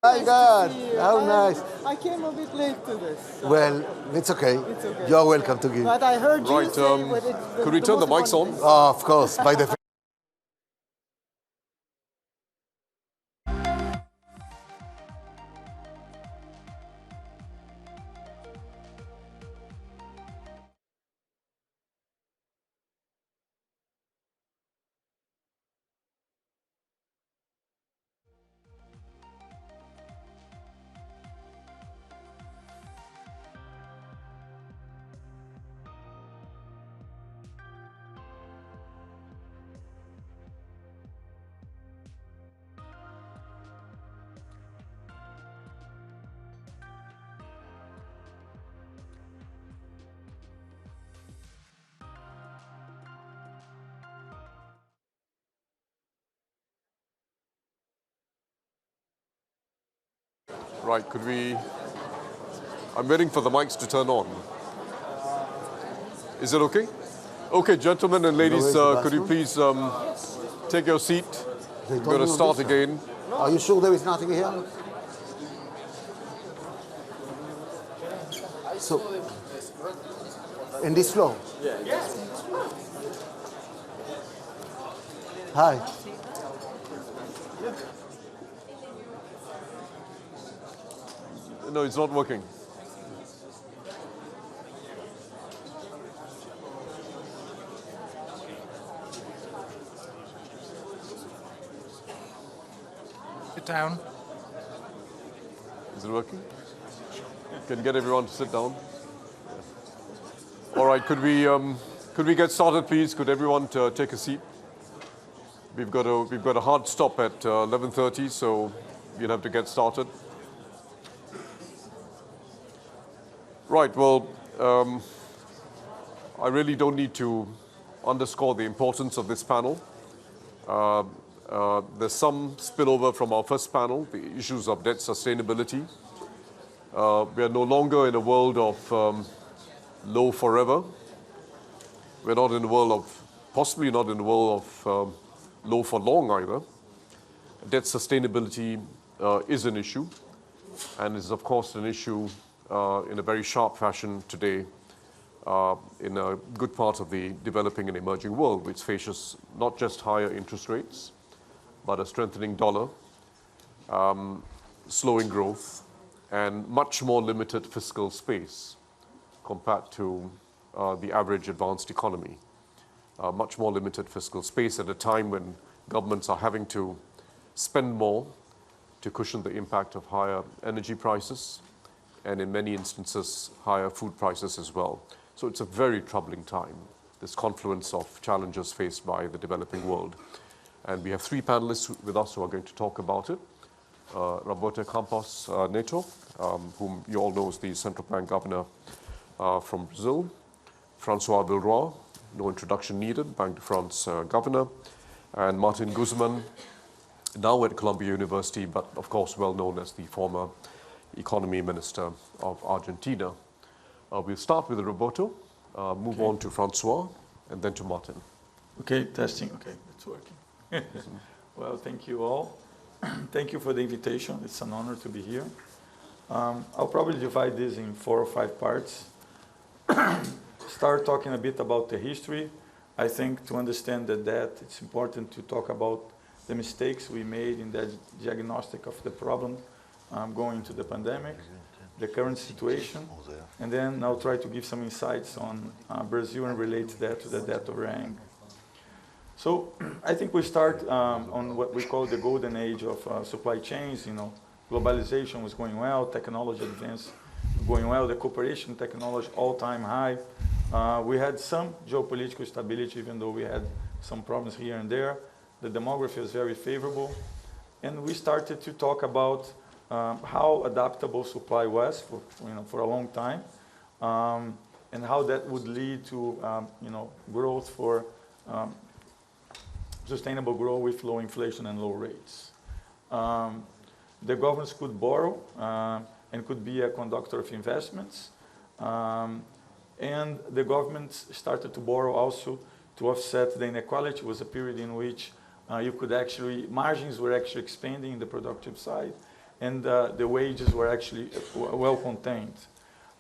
My God, how nice. I came a bit late to this. Well, it's okay. It's okay. You're welcome to give. But I heard you Right, say what could we turn the mics on? Oh, of course, by the Right, could we... I'm waiting for the mics to turn on. Is it okay? Okay, gentlemen and ladies, could you please take your seat? We're going to start again. Are you sure there is nothing here? So, in this floor? Yes. Hi. No, it's not working. Sit down. Is it working? Can get everyone to sit down. All right, could we get started, please? Could everyone take a seat? We've got a hard stop at 11:30, so we'll have to get started. Right. Well, I really don't need to underscore the importance of this panel. There's some spillover from our first panel, the issues of debt sustainability. We are no longer in a world of low forever. We're not in a world of, possibly not in a world of low for long either. Debt sustainability is an issue, and is of course an issue in a very sharp fashion today in a good part of the developing and emerging world, which faces not just higher interest rates, but a strengthening dollar, slowing growth, and much more limited fiscal space compared to the average advanced economy. much more limited fiscal space at a time when governments are having to spend more to cushion the impact of higher energy prices and in many instances higher food prices as well. So it's a very troubling time, this confluence of challenges faced by the developing world. And we have three panelists with us who are going to talk about it. Roberto Campos Neto, whom you all know is the central bank governor from Brazil. Francois Villeroy, no introduction needed, Bank de France governor. And Martin Guzman, now at Columbia University, but of course well known as the former economy minister of Argentina. We'll start with Roberto, move on to Francois, and then to Martin. Okay, testing. Okay, it's working. Well, thank you all. Thank you for the invitation. It's an honor to be here. I'll probably divide this in 4 or 5 parts. Start talking a bit about the history. I think to understand that it's important to talk about the mistakes we made in the diagnostic of the problem going into the pandemic, the current situation, and then I'll try to give some insights on Brazil and relate that to the debt overhang. So I think we start on what we call the golden age of supply chains. You know, globalization was going well, technology advance going well, the cooperation technology all-time high. We had some geopolitical stability, even though we had some problems here and there. The demography was very favorable. And we started to talk about how adaptable supply was for a long time, and how that would lead to growth for sustainable growth with low inflation and low rates. The governments could borrow and could be a conductor of investments. And the government started to borrow also to offset the inequality. It was a period in which you could actually, margins were actually expanding in the productive side, and the wages were actually well contained.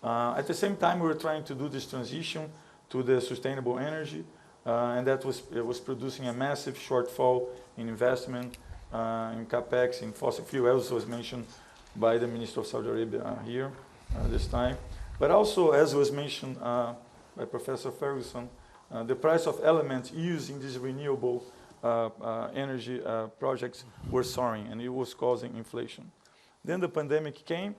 At the same time, we were trying to do this transition to the sustainable energy, and that was producing a massive shortfall in investment, in capex, in fossil fuel, as was mentioned by the Minister of Saudi Arabia here this time. But also, as was mentioned by Professor Ferguson, the price of elements used in these renewable energy projects were soaring, and it was causing inflation. Then the pandemic came,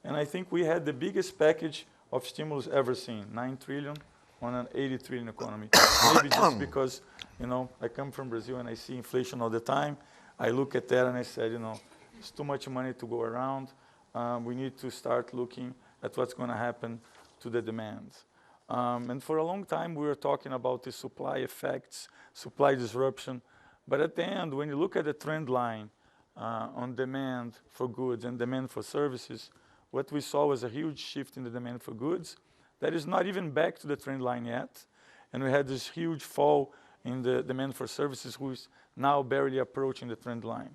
and I think we had the biggest package of stimulus ever seen, 9 trillion on an 80 trillion economy. Maybe just because, I come from Brazil and I see inflation all the time. I look at that and I said, it's too much money to go around. We need to start looking at what's going to happen to the demand. And for a long time, we were talking about the supply effects, supply disruption. But at the end, when you look at the trend line on demand for goods and demand for services, what we saw was a huge shift in the demand for goods. That is not even back to the trend line yet. And we had this huge fall in the demand for services, who is now barely approaching the trend line.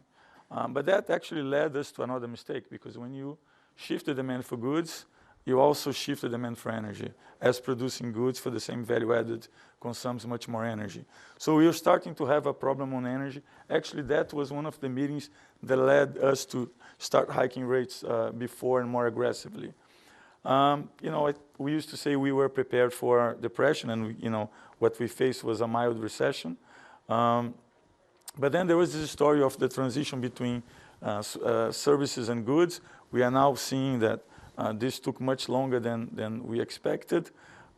But that actually led us to another mistake, because when you shift the demand for goods, you also shift the demand for energy, as producing goods for the same value added consumes much more energy. So we are starting to have a problem on energy. Actually, that was one of the meetings that led us to start hiking rates before and more aggressively. We used to say we were prepared for depression, and what we faced was a mild recession. But then there was this story of the transition between services and goods. We are now seeing that this took much longer than we expected.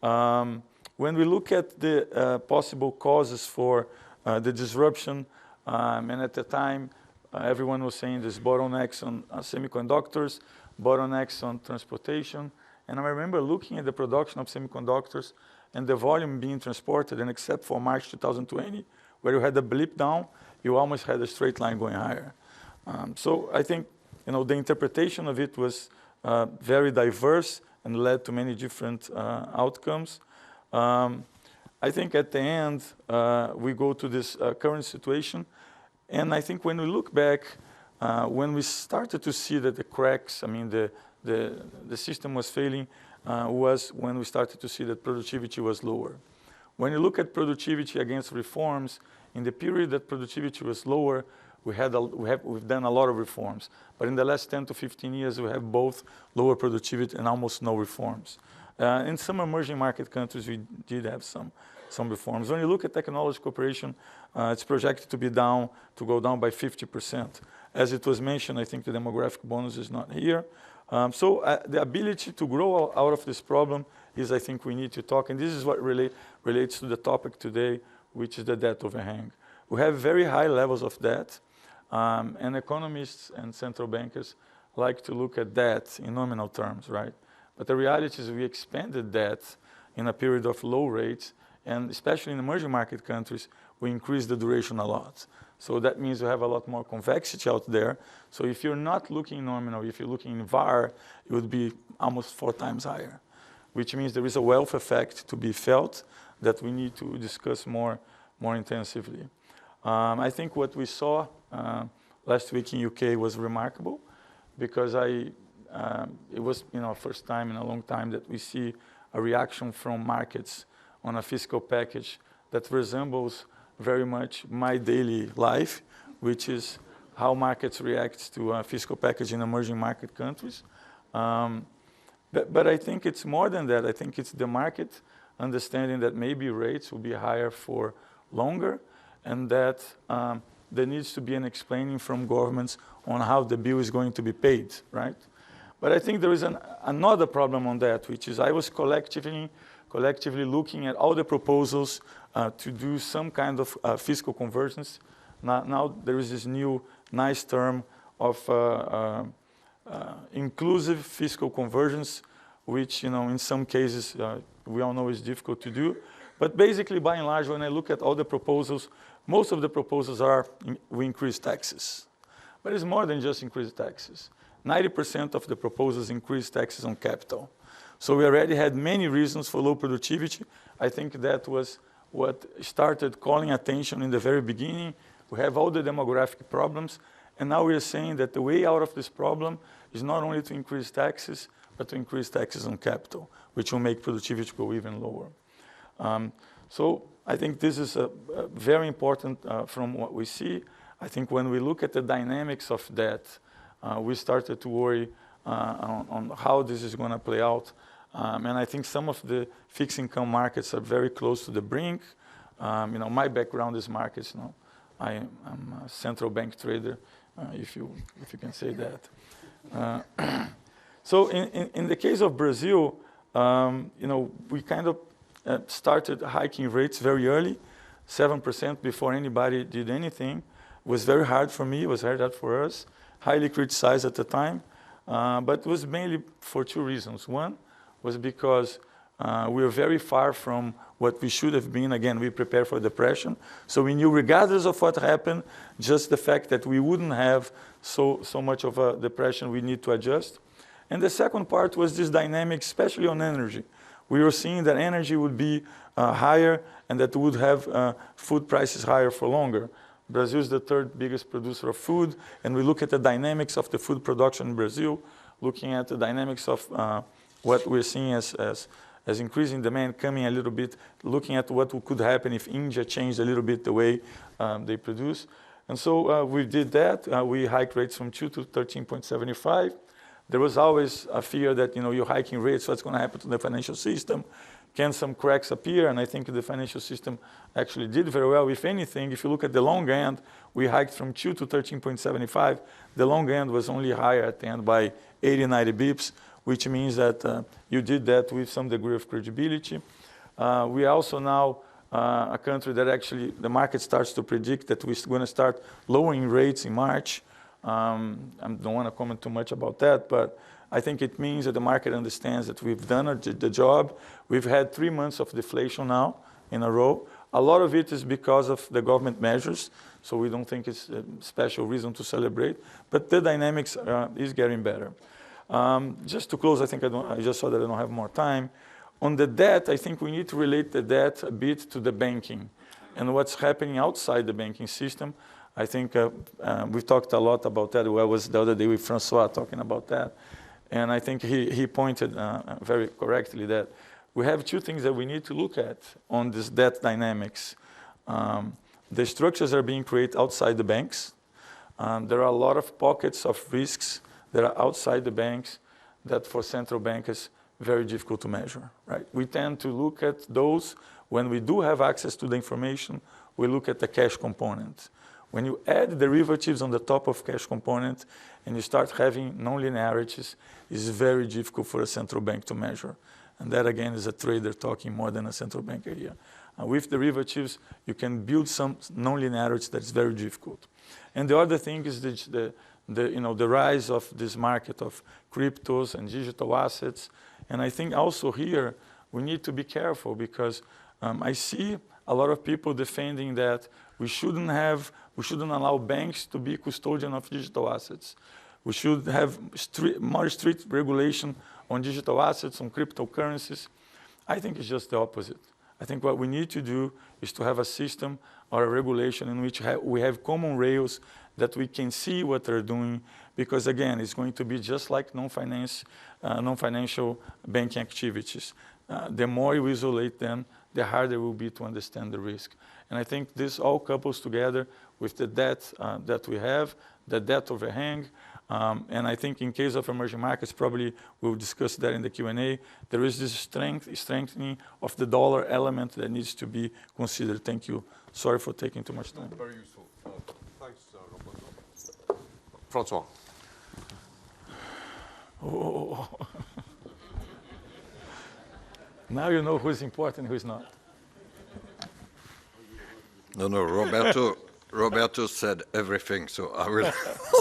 When we look at the possible causes for the disruption, and at the time, everyone was saying there's bottlenecks on semiconductors, bottlenecks on transportation. And I remember looking at the production of semiconductors and the volume being transported, and except for March 2020, where you had a blip down, you almost had a straight line going higher. So I think the interpretation of it was very diverse and led to many different outcomes. I think at the end, we go to this current situation. And I think when we look back, when we started to see that the cracks, the system was failing, was when we started to see that productivity was lower. When you look at productivity against reforms, in the period that productivity was lower, we've done a lot of reforms. But in the last 10 to 15 years, we have both lower productivity and almost no reforms. In some emerging market countries, we did have some. some reforms. When you look at technology cooperation, it's projected to go down by 50%. As it was mentioned, I think the demographic bonus is not here. So the ability to grow out of this problem is, I think, we need to talk, and this is what relates to the topic today, which is the debt overhang. We have very high levels of debt, and economists and central bankers like to look at debt in nominal terms, right? But the reality is we expanded debt in a period of low rates, and especially in emerging market countries, we increased the duration a lot. So that means we have a lot more convexity out there. So if you're not looking nominal, if you're looking in VaR, it would be almost 4 times higher, which means there is a wealth effect to be felt that we need to discuss more intensively. I think what we saw last week in UK was remarkable, because it was first time in a long time that we see a reaction from markets on a fiscal package that resembles very much my daily life, which is how markets react to a fiscal package in emerging market countries. But I think it's more than that. I think it's the market understanding that maybe rates will be higher for longer, and that there needs to be an explaining from governments on how the bill is going to be paid, right? But I think there is another problem on that, which is I was collectively looking at all the proposals to do some kind of fiscal convergence. Now there is this new nice term of inclusive fiscal convergence, which in some cases we all know is difficult to do. But basically, by and large, when I look at all the proposals, most of the proposals are we increase taxes. But it's more than just increase taxes. 90% of the proposals increase taxes on capital. So we already had many reasons for low productivity. I think that was what started calling attention in the very beginning. We have all the demographic problems, and now we are saying that the way out of this problem is not only to increase taxes, but to increase taxes on capital, which will make productivity go even lower. So I think this is very important from what we see. I think when we look at the dynamics of debt, we started to worry on how this is going to play out. And I think some of the fixed income markets are very close to the brink. My background is markets. I'm a central bank trader, if you can say that. So in the case of Brazil, we kind of started hiking rates very early, 7% before anybody did anything. It was very hard for me. It was very hard for us. Highly criticized at the time. But it was mainly for 2 reasons. One was because we were very far from what we should have been. Again, we prepared for depression. So we knew regardless of what happened, just the fact that we wouldn't have so much of a depression, we need to adjust. And the second part was this dynamic, especially on energy. We were seeing that energy would be higher and that would have food prices higher for longer. Brazil is the 3rd biggest producer of food, and we look at the dynamics of the food production in Brazil, looking at the dynamics of what we're seeing as increasing demand coming a little bit, looking at what could happen if India changed a little bit the way they produce. And so we did that. We hiked rates from 2 to 13.75. There was always a fear that, you're hiking rates, what's going to happen to the financial system? Can some cracks appear? And I think the financial system actually did very well. If anything, if you look at the long end, we hiked from 2 to 13.75. The long end was only higher at the end by 80, 90 bips, which means that you did that with some degree of credibility. We are also now a country that actually the market starts to predict that we're going to start lowering rates in March. I don't want to comment too much about that, but I think it means that the market understands that we've done the job. We've had 3 months of deflation now in a row. A lot of it is because of the government measures, so we don't think it's a special reason to celebrate. But the dynamics is getting better. Just to close, I think I just saw that I don't have more time. On the debt, I think we need to relate the debt a bit to the banking and what's happening outside the banking system. I think we've talked a lot about that. I was the other day with Francois talking about that. And I think he pointed very correctly that we have 2 things that we need to look at on this debt dynamics. The structures are being created outside the banks. There are a lot of pockets of risks that are outside the banks that for central bankers very difficult to measure. Right? We tend to look at those when we do have access to the information, we look at the cash component. When you add derivatives on the top of cash component and you start having nonlinearities, it's very difficult for a central bank to measure. And that, again, is a trader talking more than a central banker here. With derivatives, you can build some nonlinearity that's very difficult. And the other thing is the rise of this market of cryptos and digital assets. And I think also here, we need to be careful because I see a lot of people defending that we shouldn't allow banks to be custodian of digital assets. We should have more strict regulation on digital assets, on cryptocurrencies. I think it's just the opposite. I think what we need to do is to have a system or a regulation in which we have common rails that we can see what they're doing, because again, it's going to be just like non-financial banking activities. The more you isolate them, the harder it will be to understand the risk. And I think this all couples together with the debt that we have, the debt overhang, and I think in case of emerging markets, probably we'll discuss that in the Q&A, there is this strengthening of the dollar element that needs to be considered. Thank you. Sorry for taking too much time. Very useful. Thanks, Roberto. Francois. Oh. Now you know who's important and who's not. No, Roberto said everything, so I will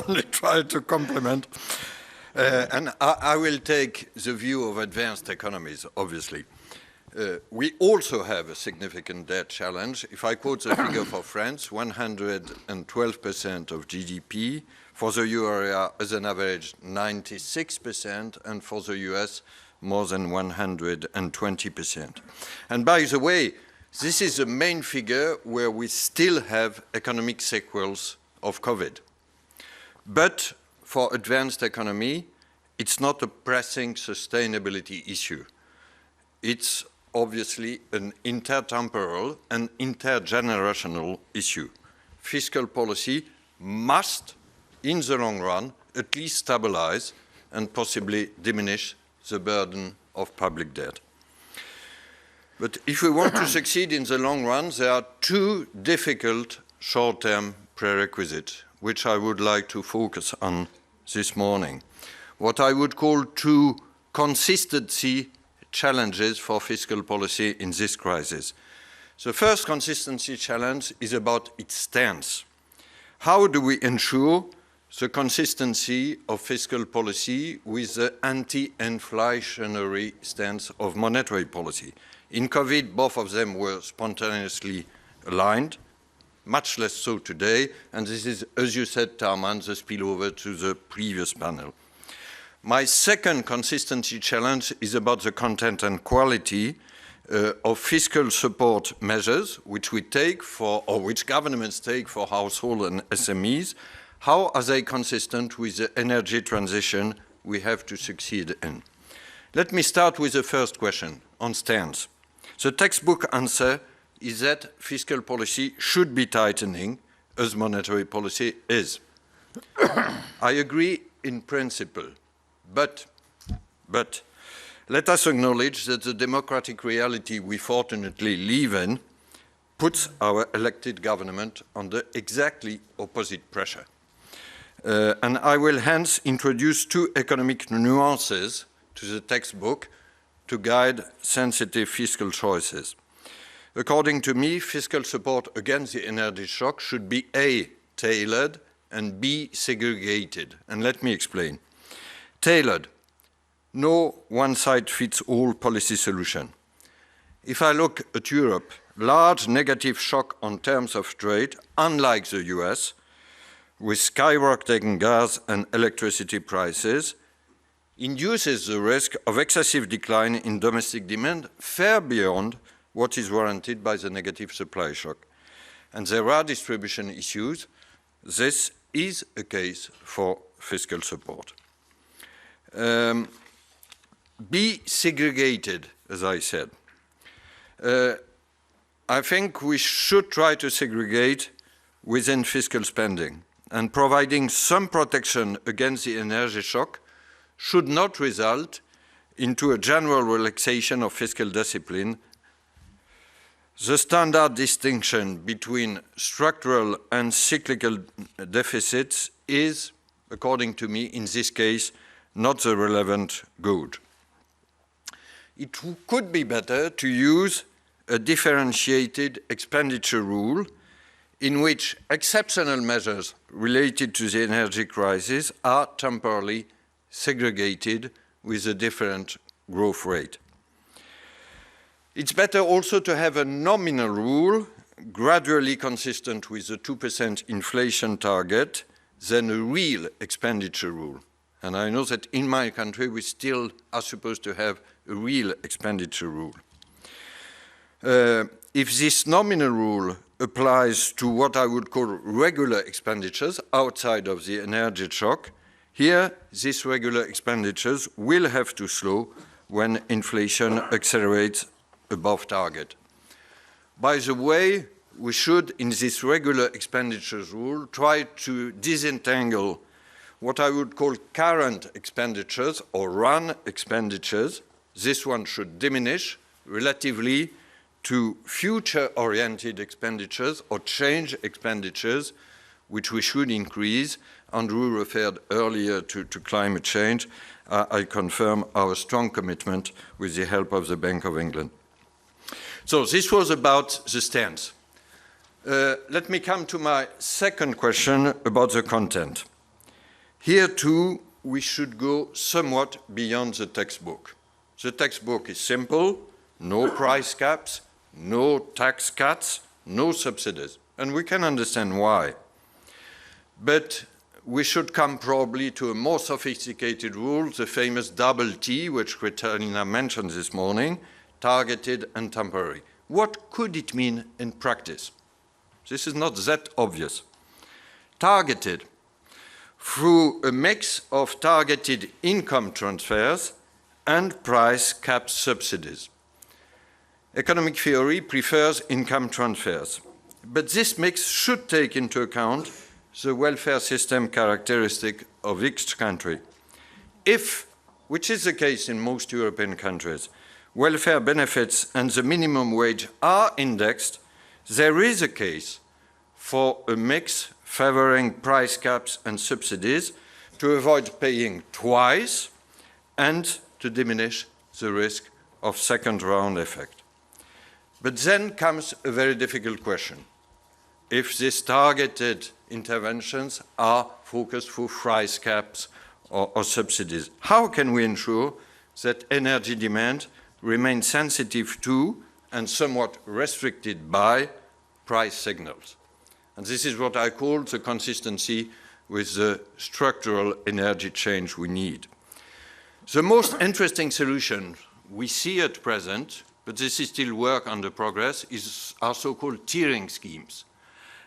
only try to complement. And I will take the view of advanced economies, obviously. We also have a significant debt challenge. If I quote the figure for France, 112% of GDP. For the euro area, as an average, 96%, and for the US, more than 120%. And by the way, this is the main figure where we still have economic sequels of COVID. But for advanced economy, it's not a pressing sustainability issue. It's obviously an intertemporal and intergenerational issue. Fiscal policy must, in the long run, at least stabilize and possibly diminish the burden of public debt. But if we want to succeed in the long run, there are two difficult short-term prerequisites, which I would like to focus on this morning. What I would call two consistency challenges for fiscal policy in this crisis. The first consistency challenge is about its stance. How do we ensure the consistency of fiscal policy with the anti-inflationary stance of monetary policy? In COVID, both of them were spontaneously aligned, much less so today, and this is, as you said, Tarman, the spillover to the previous panel. My second consistency challenge is about the content and quality of fiscal support measures which we take for, or which governments take for households and SMEs. How are they consistent with the energy transition we have to succeed in? Let me start with the first question on stance. The textbook answer is that fiscal policy should be tightening as monetary policy is. I agree in principle, but let us acknowledge that the democratic reality we fortunately live in puts our elected government under exactly opposite pressure. And I will hence introduce two economic nuances to the textbook to guide sensitive fiscal choices. According to me, fiscal support against the energy shock should be A, tailored, and B, segregated. And let me explain. Tailored, no one-size-fits-all policy solution. If I look at Europe, large negative shock on terms of trade, unlike the US, with skyrocketing gas and electricity prices, induces the risk of excessive decline in domestic demand far beyond what is warranted by the negative supply shock. And there are distribution issues. This is a case for fiscal support. Be segregated, as I said. I think we should try to segregate within fiscal spending, and providing some protection against the energy shock should not result into a general relaxation of fiscal discipline The standard distinction between structural and cyclical deficits is, according to me, in this case, not the relevant good. It could be better to use a differentiated expenditure rule in which exceptional measures related to the energy crisis are temporarily segregated with a different growth rate. It's better also to have a nominal rule gradually consistent with the 2% inflation target than a real expenditure rule. And I know that in my country we still are supposed to have a real expenditure rule. If this nominal rule applies to what I would call regular expenditures outside of the energy shock, here these regular expenditures will have to slow when inflation accelerates above target. By the way, we should, in this regular expenditures rule, try to disentangle what I would call current expenditures or run expenditures. This one should diminish relatively to future-oriented expenditures or change expenditures, which we should increase. Andrew referred earlier to climate change. I confirm our strong commitment with the help of the Bank of England. So this was about the stance. Let me come to my second question about the content. Here too, we should go somewhat beyond the textbook. The textbook is simple: no price caps, no tax cuts, no subsidies. And we can understand why. But we should come probably to a more sophisticated rule, the famous double T, which Katarina mentioned this morning: targeted and temporary. What could it mean in practice? This is not that obvious. Targeted, through a mix of targeted income transfers and price cap subsidies. Economic theory prefers income transfers, but this mix should take into account the welfare system characteristic of each country. If, which is the case in most European countries, welfare benefits and the minimum wage are indexed, there is a case for a mix favoring price caps and subsidies to avoid paying twice and to diminish the risk of second-round effect. But then comes a very difficult question. If these targeted interventions are focused through price caps or subsidies, how can we ensure that energy demand remains sensitive to and somewhat restricted by price signals? And this is what I call the consistency with the structural energy change we need. The most interesting solution we see at present, but this is still work under progress, is our so-called tiering schemes.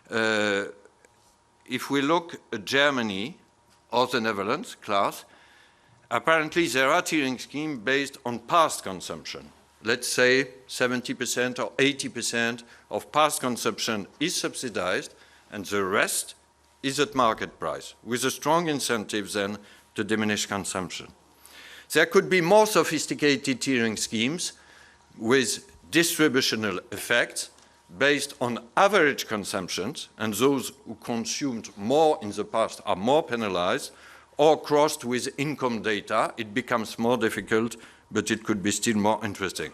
If we look at Germany or the Netherlands, Klaas, apparently there are tiering schemes based on past consumption. Let's say 70% or 80% of past consumption is subsidized and the rest is at market price, with a strong incentive then to diminish consumption. There could be more sophisticated tiering schemes with distributional effects based on average consumptions, and those who consumed more in the past are more penalized, or crossed with income data. It becomes more difficult, but it could be still more interesting.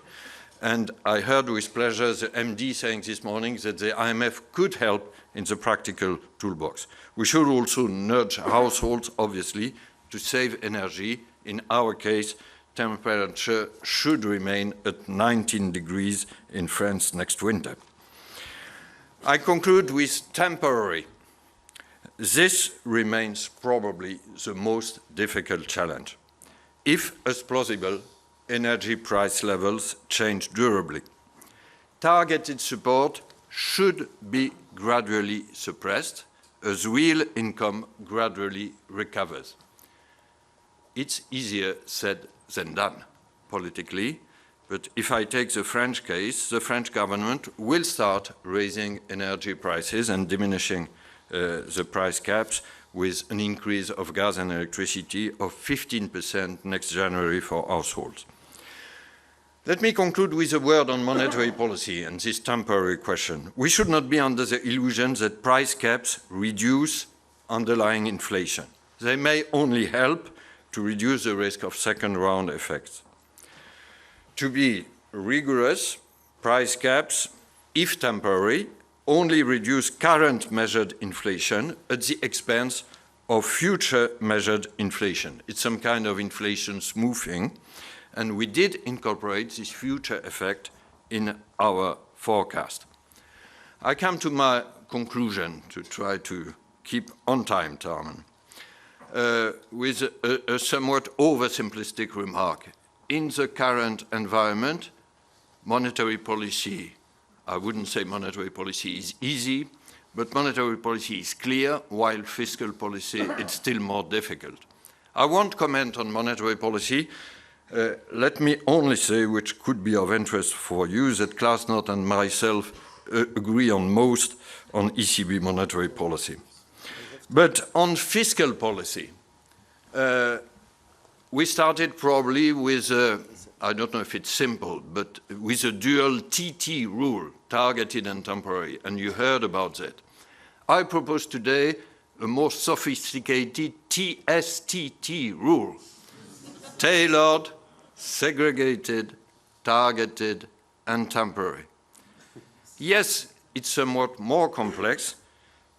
And I heard with pleasure the MD saying this morning that the IMF could help in the practical toolbox. We should also nudge households, obviously, to save energy. In our case, temperature should remain at 19 degrees in France next winter. I conclude with temporary. This remains probably the most difficult challenge. If, as plausible, energy price levels change durably, targeted support should be gradually suppressed as real income gradually recovers. It's easier said than done politically, but if I take the French case, the French government will start raising energy prices and diminishing the price caps with an increase of gas and electricity of 15% next January for households. Let me conclude with a word on monetary policy and this temporary question. We should not be under the illusion that price caps reduce underlying inflation. They may only help to reduce the risk of second-round effects. To be rigorous, price caps, if temporary, only reduce current measured inflation at the expense of future measured inflation. It's some kind of inflation smoothing, and we did incorporate this future effect in our forecast. I come to my conclusion to try to keep on time, Tarman, with a somewhat oversimplistic remark. In the current environment, monetary policy, I wouldn't say monetary policy is easy, but monetary policy is clear, while fiscal policy is still more difficult. I won't comment on monetary policy. Let me only say, which could be of interest for you, that Klaas Knot and myself agree on most on ECB monetary policy. But on fiscal policy, we started probably with, I don't know if it's simple, but with a dual TT rule, targeted and temporary, and you heard about that. I propose today a more sophisticated TSTT rule, tailored, segregated, targeted, and temporary. Yes, it's somewhat more complex,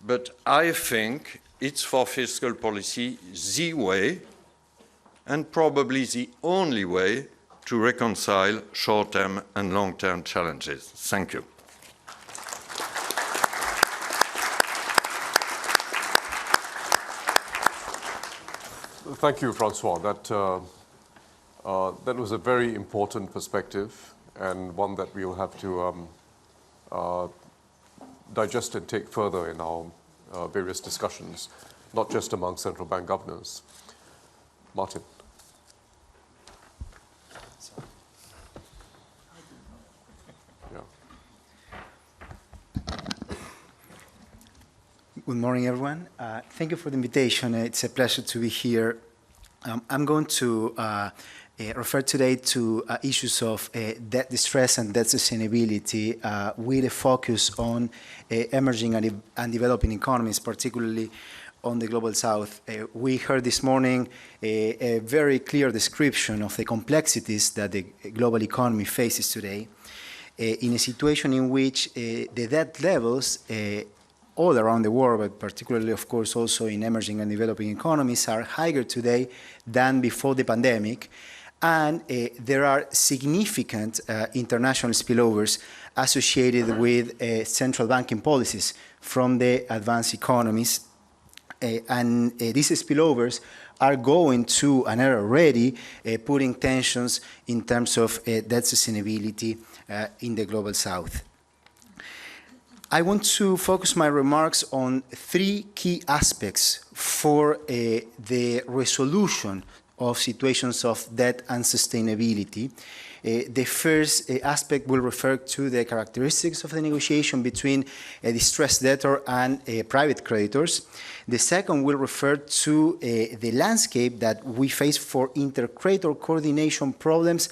but I think it's for fiscal policy the way, and probably the only way, to reconcile short-term and long-term challenges. Thank you. Thank you, Francois. That was a very important perspective, and one that we will have to digest and take further in our various discussions, not just among central bank governors. Martin. Good morning, everyone. Thank you for the invitation. It's a pleasure to be here. I'm going to refer today to issues of debt distress and debt sustainability with a focus on emerging and developing economies, particularly on the Global South. We heard this morning a very clear description of the complexities that the global economy faces today in a situation in which the debt levels all around the world, but particularly, of course, also in emerging and developing economies, are higher today than before the pandemic. And there are significant international spillovers associated with central banking policies from the advanced economies. And these spillovers are going to, and are already, putting tensions in terms of debt sustainability in the Global South. I want to focus my remarks on three key aspects for the resolution of situations of debt and sustainability. The first aspect will refer to the characteristics of the negotiation between a distressed debtor and private creditors. The second will refer to the landscape that we face for inter-creditor coordination problems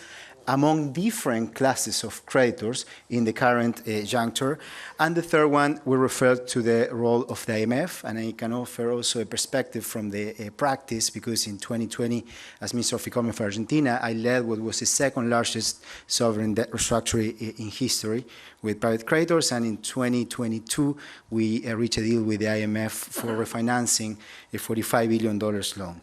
among different classes of creditors in the current juncture. And the third one will refer to the role of the IMF, and I can offer also a perspective from the practice, because in 2020, as Minister of Economy for Argentina, I led what was the second largest sovereign debt restructuring in history with private creditors, and in 2022, we reached a deal with the IMF for refinancing a $45 billion loan.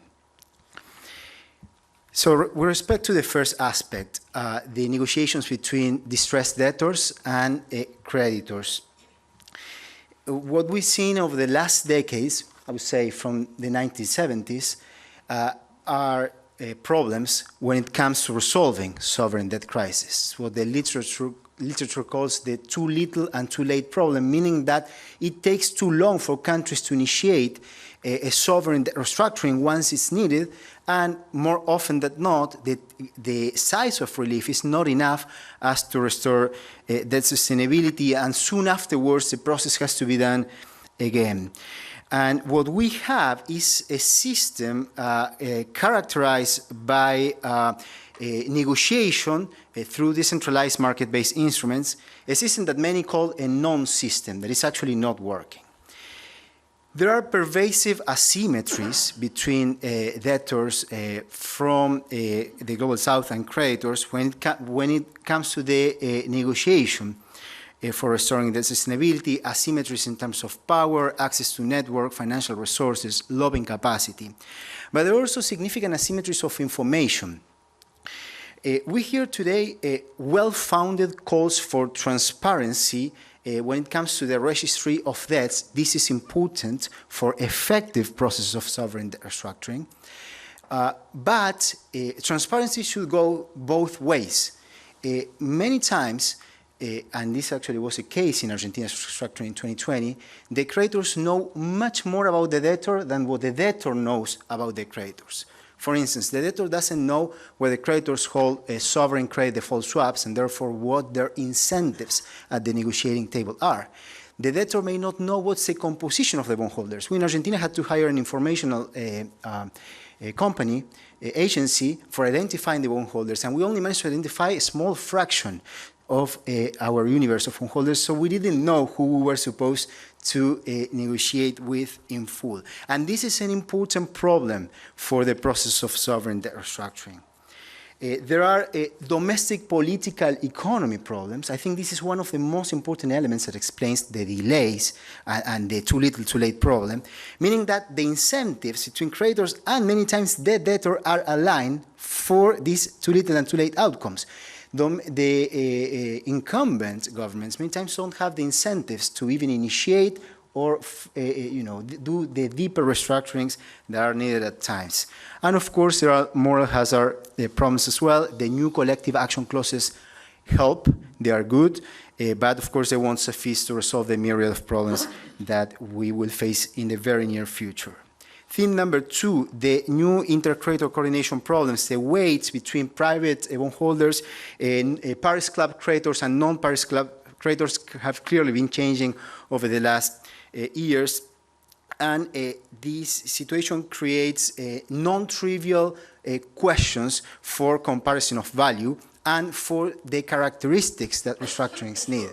So with respect to the first aspect, the negotiations between distressed debtors and creditors, what we've seen over the last decades, I would say from the 1970s, are problems when it comes to resolving sovereign debt crisis. What the literature calls the too little and too late problem, meaning that it takes too long for countries to initiate a sovereign debt restructuring once it's needed, and more often than not, the size of relief is not enough as to restore debt sustainability, and soon afterwards the process has to be done again. And what we have is a system characterized by negotiation through decentralized market-based instruments, a system that many call a non-system, that is actually not working. There are pervasive asymmetries between debtors from the Global South and creditors when it comes to the negotiation for restoring the sustainability, asymmetries in terms of power, access to network, financial resources, lobbying capacity. But there are also significant asymmetries of information. We hear today well-founded calls for transparency when it comes to the registry of debts. This is important for effective process of sovereign debt restructuring. But transparency should go both ways. Many times, and this actually was a case in Argentina's restructuring in 2020, the creditors know much more about the debtor than what the debtor knows about the creditors. For instance, the debtor doesn't know whether creditors hold sovereign credit default swaps and therefore what their incentives at the negotiating table are. The debtor may not know what's the composition of the bondholders. We in Argentina had to hire an informational agency for identifying the bondholders, and we only managed to identify a small fraction of our universe of bondholders, so we didn't know who we were supposed to negotiate with in full. And this is an important problem for the process of sovereign debt restructuring. There are domestic political economy problems. I think this is one of the most important elements that explains the delays and the too little, too late problem, meaning that the incentives between creditors and many times the debtor are aligned for these too little and too late outcomes. The incumbent governments many times don't have the incentives to even initiate or do the deeper restructurings that are needed at times. And of course, there are moral hazard problems as well. The new collective action clauses help, they are good, but of course they won't suffice to resolve the myriad of problems that we will face in the very near future. Theme number 2, the new inter-creditor coordination problems, the weights between private bondholders and Paris Club creditors and non-Paris Club creditors have clearly been changing over the last years. And this situation creates non-trivial questions for comparison of value and for the characteristics that restructurings need.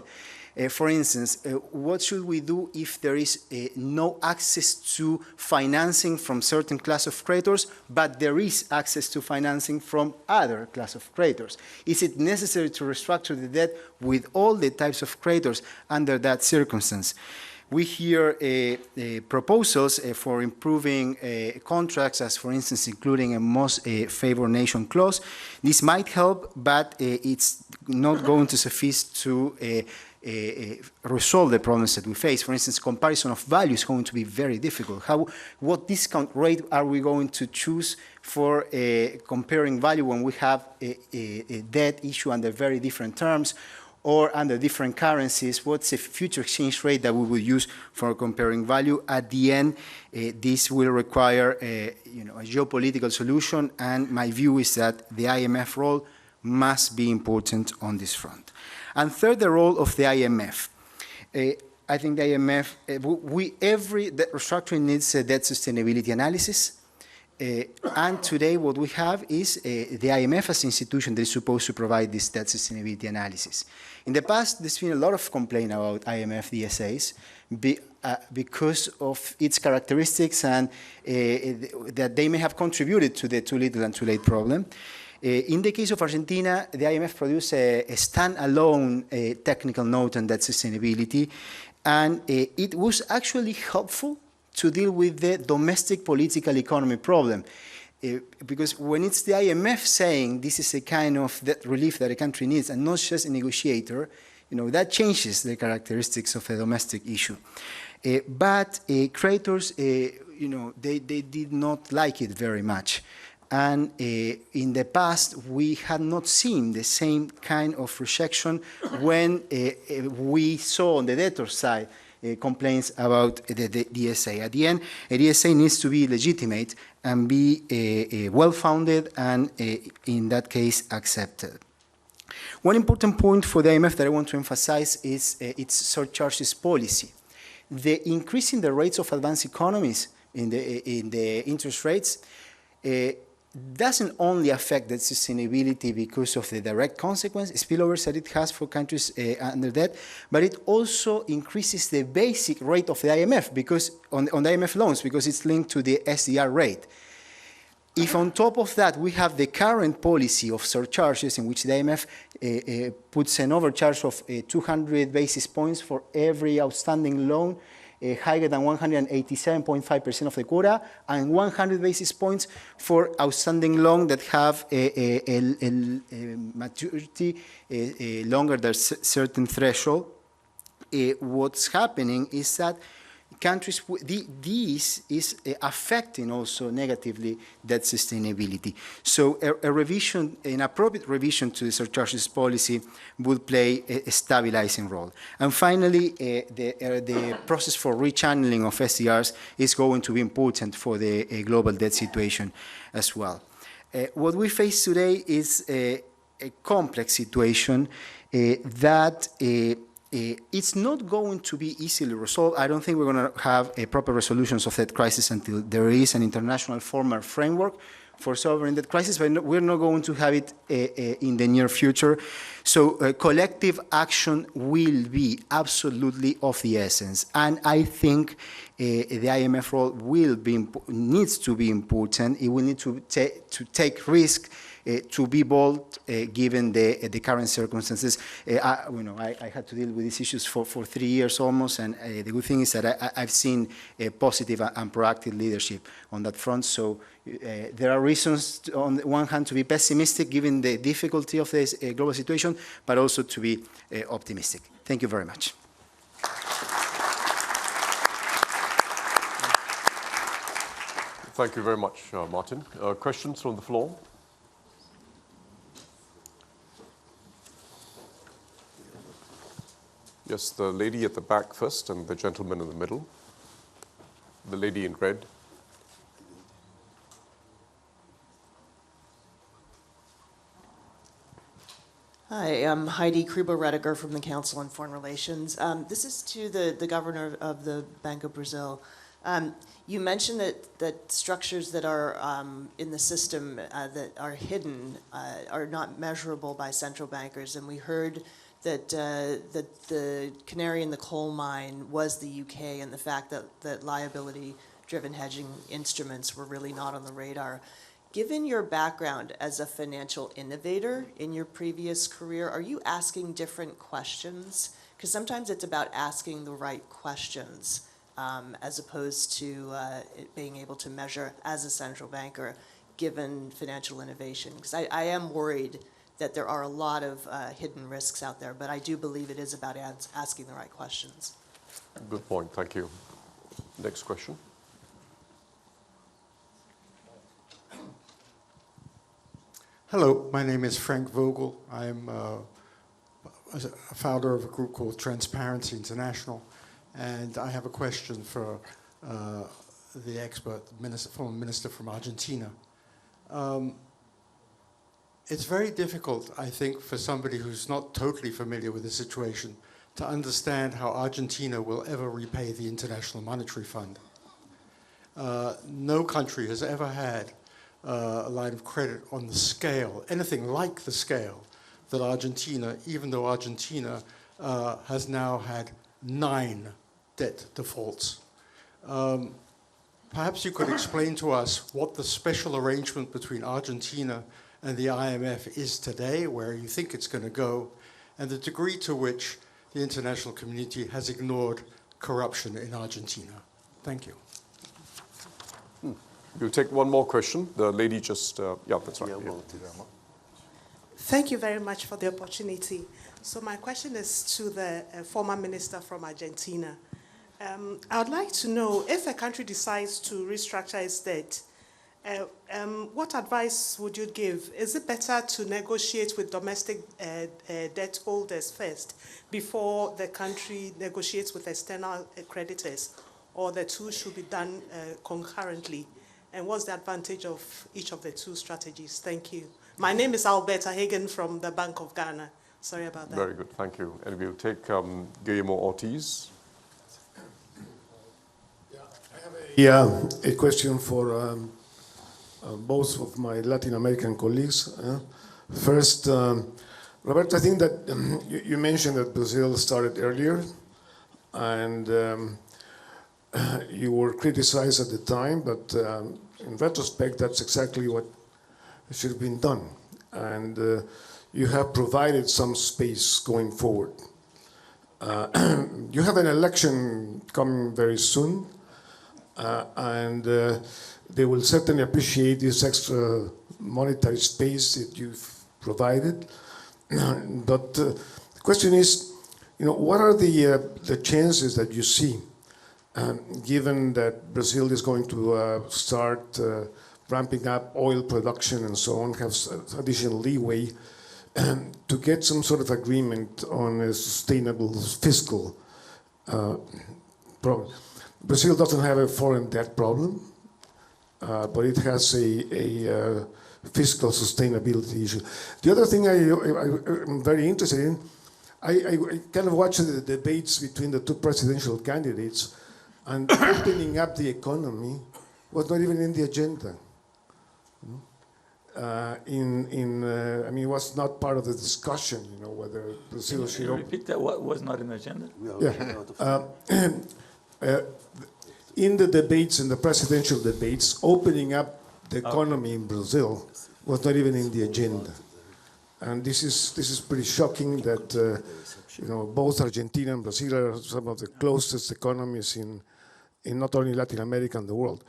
For instance, what should we do if there is no access to financing from certain class of creditors, but there is access to financing from other class of creditors? Is it necessary to restructure the debt with all the types of creditors under that circumstance? We hear proposals for improving contracts, as for instance, including a most favored nation clause. This might help, but it's not going to suffice to resolve the problems that we face. For instance, comparison of value is going to be very difficult. What discount rate are we going to choose for comparing value when we have a debt issue under very different terms or under different currencies? What's the future exchange rate that we will use for comparing value? At the end, this will require a geopolitical solution, and my view is that the IMF role must be important on this front. And third, the role of the IMF. I think the IMF, every debt restructuring needs a debt sustainability analysis. And today what we have is the IMF as an institution that is supposed to provide this debt sustainability analysis. In the past, there's been a lot of complaint about IMF DSAs because of its characteristics and that they may have contributed to the too little and too late problem. In the case of Argentina, the IMF produced a standalone technical note on debt sustainability, and it was actually helpful to deal with the domestic political economy problem. Because when it's the IMF saying this is a kind of debt relief that a country needs and not just a negotiator, that changes the characteristics of a domestic issue. But creditors, they did not like it very much. And in the past, we had not seen the same kind of rejection when we saw on the debtor side complaints about the DSA. At the end, a DSA needs to be legitimate and be well-founded and, in that case, accepted. One important point for the IMF that I want to emphasize is its surcharges policy. the increase in the rates of advanced economies in the interest rates doesn't only affect the sustainability because of the direct consequence, spillovers that it has for countries under debt, but it also increases the basic rate of the IMF because on the IMF loans because it's linked to the SDR rate. If on top of that we have the current policy of surcharges in which the IMF puts an overcharge of 200 basis points for every outstanding loan, higher than 187.5% of the quota, and 100 basis points for outstanding loans that have a maturity longer than a certain threshold. What's happening is that countries, this is affecting also negatively debt sustainability. So a revision, an appropriate revision to the surcharges policy would play a stabilizing role. And finally, the process for rechanneling of SDRs is going to be important for the global debt situation as well. What we face today is a complex situation that it's not going to be easily resolved. I don't think we're going to have proper resolutions of that crisis until there is an international formal framework for sovereign debt crisis, but we're not going to have it in the near future. So collective action will be absolutely of the essence. And I think the IMF role needs to be important. It will need to take risk, to be bold, given the current circumstances. I had to deal with these issues for 3 years almost, and the good thing is that I've seen positive and proactive leadership on that front. So there are reasons, on the one hand, to be pessimistic given the difficulty of this global situation, but also to be optimistic. Thank you very much. Thank you very much, Martin. Questions from the floor? Yes, the lady at the back first and the gentleman in the middle. The lady in red. Hi, I'm Heidi Kruber-Rediger from the Council on Foreign Relations. This is to the governor of the Banco Brazil. You mentioned that structures that are in the system that are hidden are not measurable by central bankers, and we heard that the canary in the coal mine was the UK, and the fact that liability-driven hedging instruments were really not on the radar. Given your background as a financial innovator in your previous career, are you asking different questions? Because sometimes it's about asking the right questions as opposed to being able to measure as a central banker given financial innovation. Because I am worried that there are a lot of hidden risks out there, but I do believe it is about asking the right questions. Good point, thank you. Next question. Hello, my name is Frank Vogel. I'm a founder of a group called Transparency International, and I have a question for the expert, former minister from Argentina. It's very difficult, I think, for somebody who's not totally familiar with the situation to understand how Argentina will ever repay the International Monetary Fund. No country has ever had a line of credit on the scale, anything like the scale that Argentina, even though Argentina has now had 9 debt defaults. Perhaps you could explain to us what the special arrangement between Argentina and the IMF is today, where you think it's going to go, and the degree to which the international community has ignored corruption in Argentina. Thank you. We'll take one more question. The lady just, yeah, that's right. Yeah. Thank you very much for the opportunity. So my question is to the former minister from Argentina. I would like to know if a country decides to restructure its debt, what advice would you give? Is it better to negotiate with domestic debt holders first before the country negotiates with external creditors, or the two should be done concurrently? And what's the advantage of each of the two strategies? Thank you. My name is Alberta Hagen from the Bank of Ghana. Sorry about that. Very good, thank you. And we'll take Guillermo Ortiz. Yeah, a question for both of my Latin American colleagues. First, Roberto, I think that you mentioned that Brazil started earlier, and you were criticized at the time, but in retrospect, that's exactly what should have been done. And you have provided some space going forward. You have an election coming very soon, and they will certainly appreciate this extra monetary space that you've provided. But the question is, what are the chances that you see, given that Brazil is going to start ramping up oil production and so on, have additional leeway to get some sort of agreement on a sustainable fiscal problem? Brazil doesn't have a foreign debt problem, but it has a fiscal sustainability issue. The other thing I'm very interested in, I kind of watched the debates between the two presidential candidates, and opening up the economy was not even in the agenda. I mean, it was not part of the discussion, whether Brazil should... Can you repeat that? What was not in the agenda? Yeah. In the debates, in the presidential debates, opening up the economy in Brazil was not even in the agenda. And this is pretty shocking that both Argentina and Brazil are some of the closest economies in not only Latin America and the world.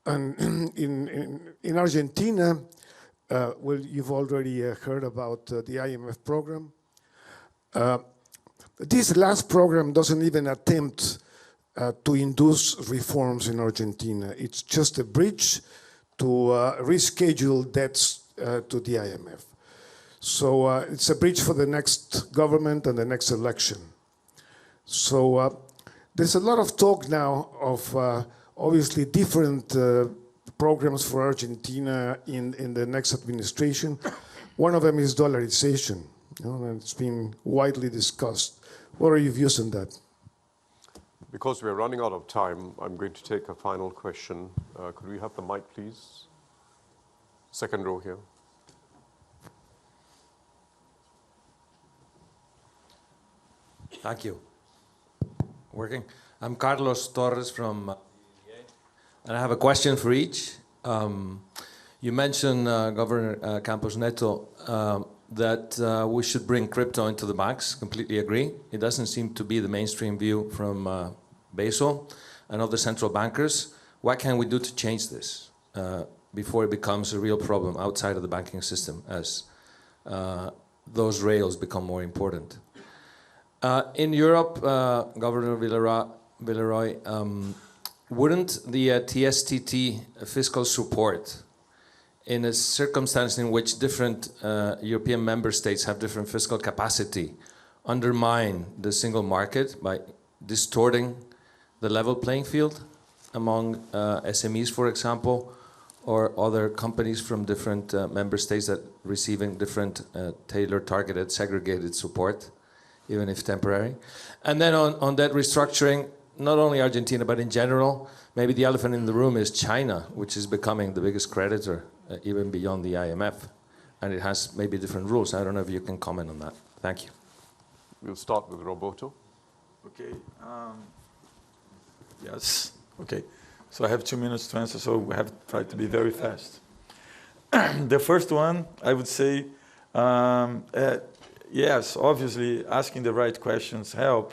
And in Argentina, well, you've already heard about the IMF program. This last program doesn't even attempt to induce reforms in Argentina. It's just a bridge to reschedule debts to the IMF. So it's a bridge for the next government and the next election. So there's a lot of talk now of obviously different programs for Argentina in the next administration. One of them is dollarization, and it's been widely discussed. What are your views on that? Because we're running out of time, I'm going to take a final question. Could we have the mic, please? Second row here. Thank you. Working. I'm Carlos Torres from and I have a question for each. You mentioned, Governor Campos Neto, that we should bring crypto into the banks. Completely agree. It doesn't seem to be the mainstream view from Basel and other central bankers. What can we do to change this before it becomes a real problem outside of the banking system as those rails become more important? In Europe, Governor Villeroy, wouldn't the TSTT fiscal support, in a circumstance in which different European member states have different fiscal capacity, undermine the single market by distorting the level playing field among SMEs, for example, or other companies from different member states that receiving different tailored, targeted, segregated support, even if temporary? And then on debt restructuring, not only Argentina, but in general, maybe the elephant in the room is China, which is becoming the biggest creditor, even beyond the IMF. And it has maybe different rules. I don't know if you can comment on that. Thank you. We'll start with Roberto. Okay. Yes. Okay. So I have 2 minutes to answer, so we have to try to be very fast. The first one, I would say, yes, obviously asking the right questions help,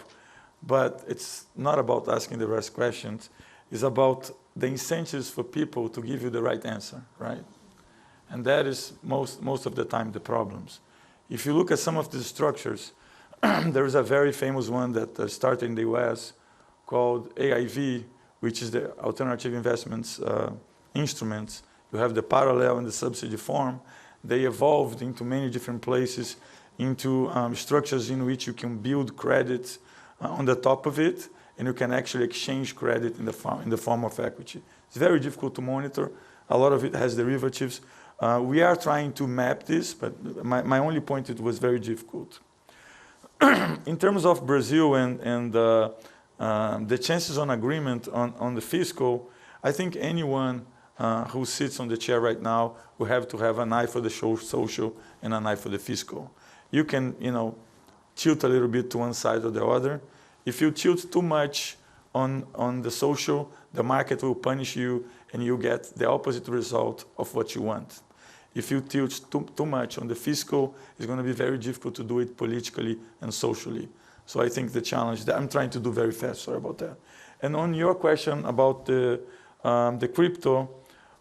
but it's not about asking the right questions. It's about the incentives for people to give you the right answer, right? And that is most of the time the problems. If you look at some of the structures, there is a very famous one that started in the US called AIV, which is the Alternative Investments Instruments. You have the parallel and the subsidy form. They evolved into many different places, into structures in which you can build credit on the top of it, and you can actually exchange credit in the form of equity. It's very difficult to monitor. A lot of it has derivatives. We are trying to map this, but my only point, it was very difficult. In terms of Brazil and the chances on agreement on the fiscal, I think anyone who sits on the chair right now will have to have an eye for the social and an eye for the fiscal. You can, tilt a little bit to one side or the other. If you tilt too much on the social, the market will punish you and you get the opposite result of what you want. If you tilt too much on the fiscal, it's going to be very difficult to do it politically and socially. So I think the challenge that I'm trying to do very fast, sorry about that. And on your question about the crypto,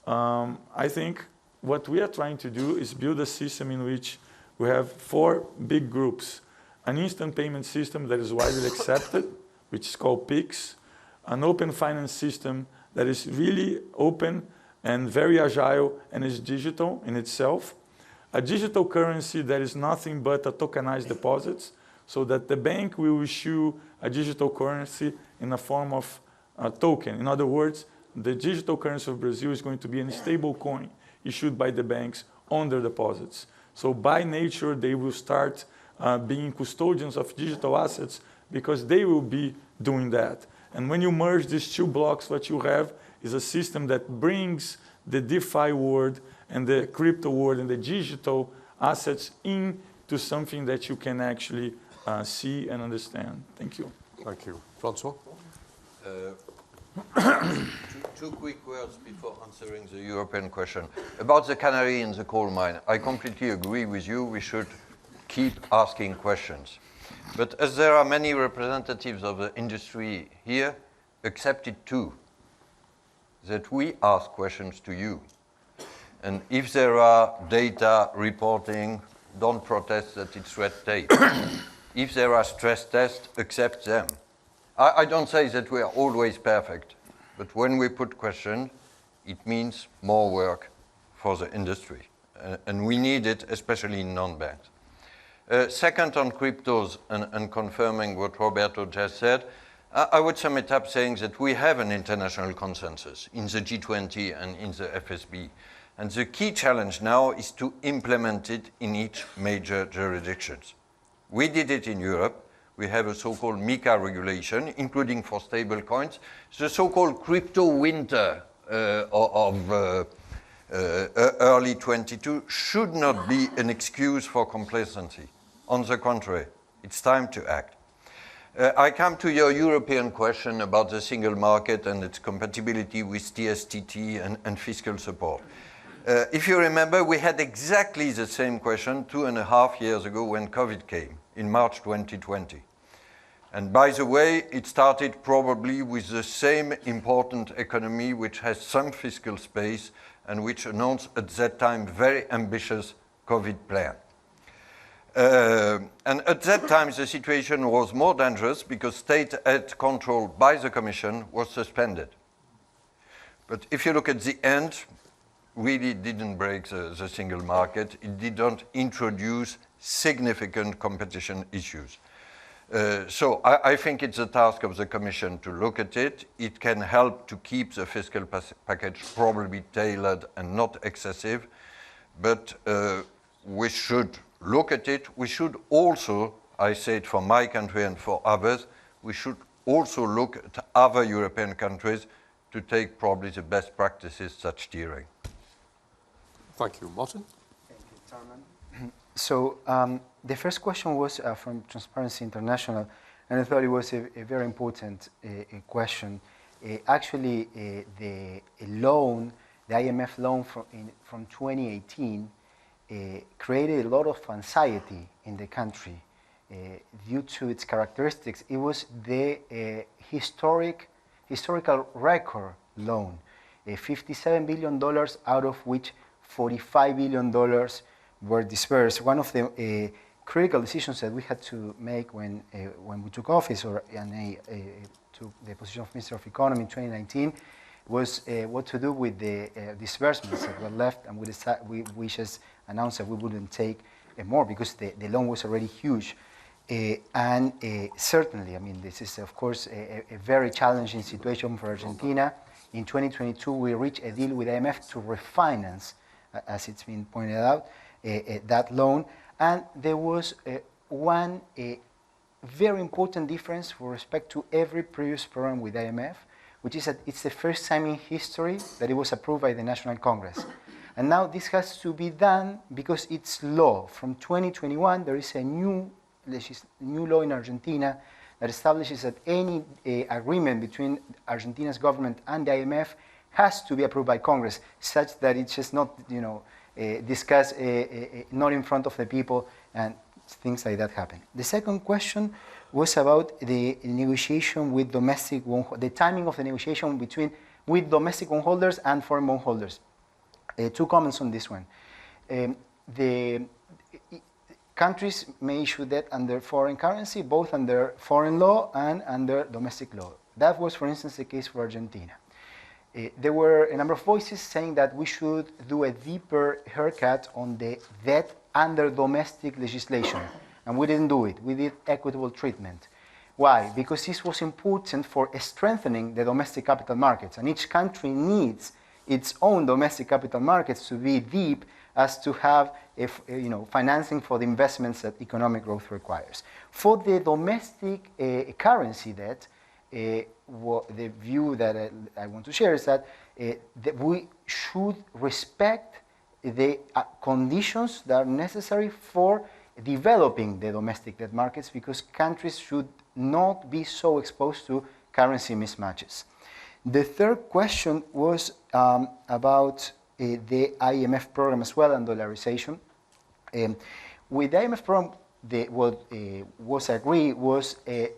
I think what we are trying to do is build a system in which we have 4 big groups. An instant payment system that is widely accepted, which is called PIX, an open finance system that is really open and very agile and is digital in itself, a digital currency that is nothing but a tokenized deposits, so that the bank will issue a digital currency in the form of a token. In other words, the digital currency of Brazil is going to be a stable coin issued by the banks on their deposits. So by nature, they will start being custodians of digital assets because they will be doing that. And when you merge these 2 blocks, what you have is a system that brings the DeFi world and the crypto world and the digital assets into something that you can actually see and understand. Thank you. Thank you. Francois? Two quick words before answering the European question. About the canary in the coal mine, I completely agree with you. We should keep asking questions. But as there are many representatives of the industry here, accept it too, that we ask questions to you. And if there are data reporting, don't protest that it's red tape. If there are stress tests, accept them. I don't say that we are always perfect, but when we put questions, it means more work for the industry. And we need it, especially in non-banks. Second, on cryptos and confirming what Roberto just said, I would sum it up saying that we have an international consensus in the G20 and in the FSB. And the key challenge now is to implement it in each major jurisdictions. We did it in Europe. We have a so-called MiCA regulation, including for stable coins. The so-called crypto winter of early 22 should not be an excuse for complacency. On the contrary, it's time to act. I come to your European question about the single market and its compatibility with TSTT and fiscal support. If you remember, we had exactly the same question 2.5 years ago when COVID came, in March 2020. And by the way, it started probably with the same important economy which has some fiscal space and which announced at that time very ambitious COVID plan. And at that time, the situation was more dangerous because state aid control by the Commission was suspended. But if you look at the end, really didn't break the single market. It didn't introduce significant competition issues. So I think it's the task of the Commission to look at it. It can help to keep the fiscal package probably tailored and not excessive, but we should look at it. We should also, I say it for my country and for others, we should also look at other European countries to take probably the best practices such steering. Thank you. Martin? Thank you, Chairman. So the first question was from Transparency International, and I thought it was a very important question. Actually, the loan, the IMF loan from 2018, created a lot of anxiety in the country due to its characteristics. It was the historical record loan, $57 billion, out of which $45 billion were dispersed. One of the critical decisions that we had to make when we took office or took the position of Minister of Economy in 2019 was what to do with the disbursements that were left, and we just announced that we wouldn't take more because the loan was already huge. And certainly, I mean, this is of course a very challenging situation for Argentina. In 2022, we reached a deal with IMF to refinance, as it's been pointed out, that loan. And there was one very important difference with respect to every previous program with IMF, which is that it's the first time in history that it was approved by the National Congress. And now this has to be done because it's law. From 2021, there is a new law in Argentina that establishes that any agreement between Argentina's government and the IMF has to be approved by Congress, such that it's just not, discussed not in front of the people, and things like that happen. The second question was about the negotiation with domestic the timing of the negotiation with domestic bondholders and foreign bondholders. Two comments on this one. The countries may issue debt under foreign currency, both under foreign law and under domestic law. That was, for instance, the case for Argentina. There were a number of voices saying that we should do a deeper haircut on the debt under domestic legislation. And we didn't do it. We did equitable treatment. Why? Because this was important for strengthening the domestic capital markets. And each country needs its own domestic capital markets to be deep as to have financing for the investments that economic growth requires. For the domestic currency debt, the view that I want to share is that we should respect the conditions that are necessary for developing the domestic debt markets, because countries should not be so exposed to currency mismatches. The third question was about the IMF program as well and dollarization. With the IMF program, what was agreed was a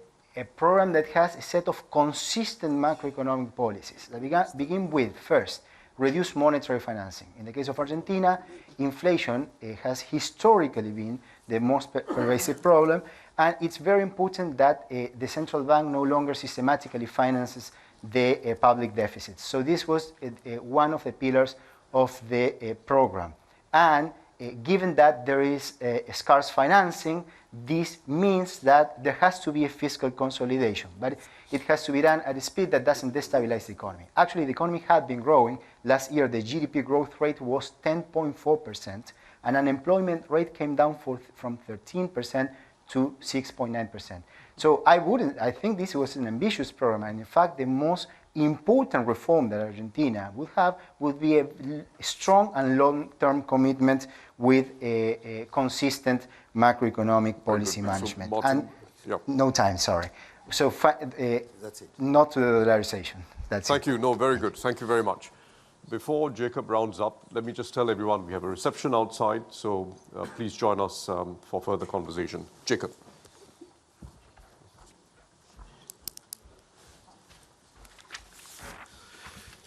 program that has a set of consistent macroeconomic policies that begin with, first, reduce monetary financing. In the case of Argentina, inflation has historically been the most pervasive problem, and it's very important that the central bank no longer systematically finances the public deficits. So this was one of the pillars of the program. And given that there is scarce financing, this means that there has to be a fiscal consolidation, but it has to be done at a speed that doesn't destabilize the economy. Actually, the economy had been growing. Last year, the GDP growth rate was 10.4%, and unemployment rate came down from 13% to 6.9%. So I think this was an ambitious program, and in fact, the most important reform that Argentina would have would be a strong and long-term commitment with a consistent macroeconomic policy management. Martin, and no time, sorry. So that's it. Not to the dollarization. Thank you. No, very good. Thank you very much. Before Jacob rounds up, let me just tell everyone we have a reception outside, so please join us for further conversation. Jacob.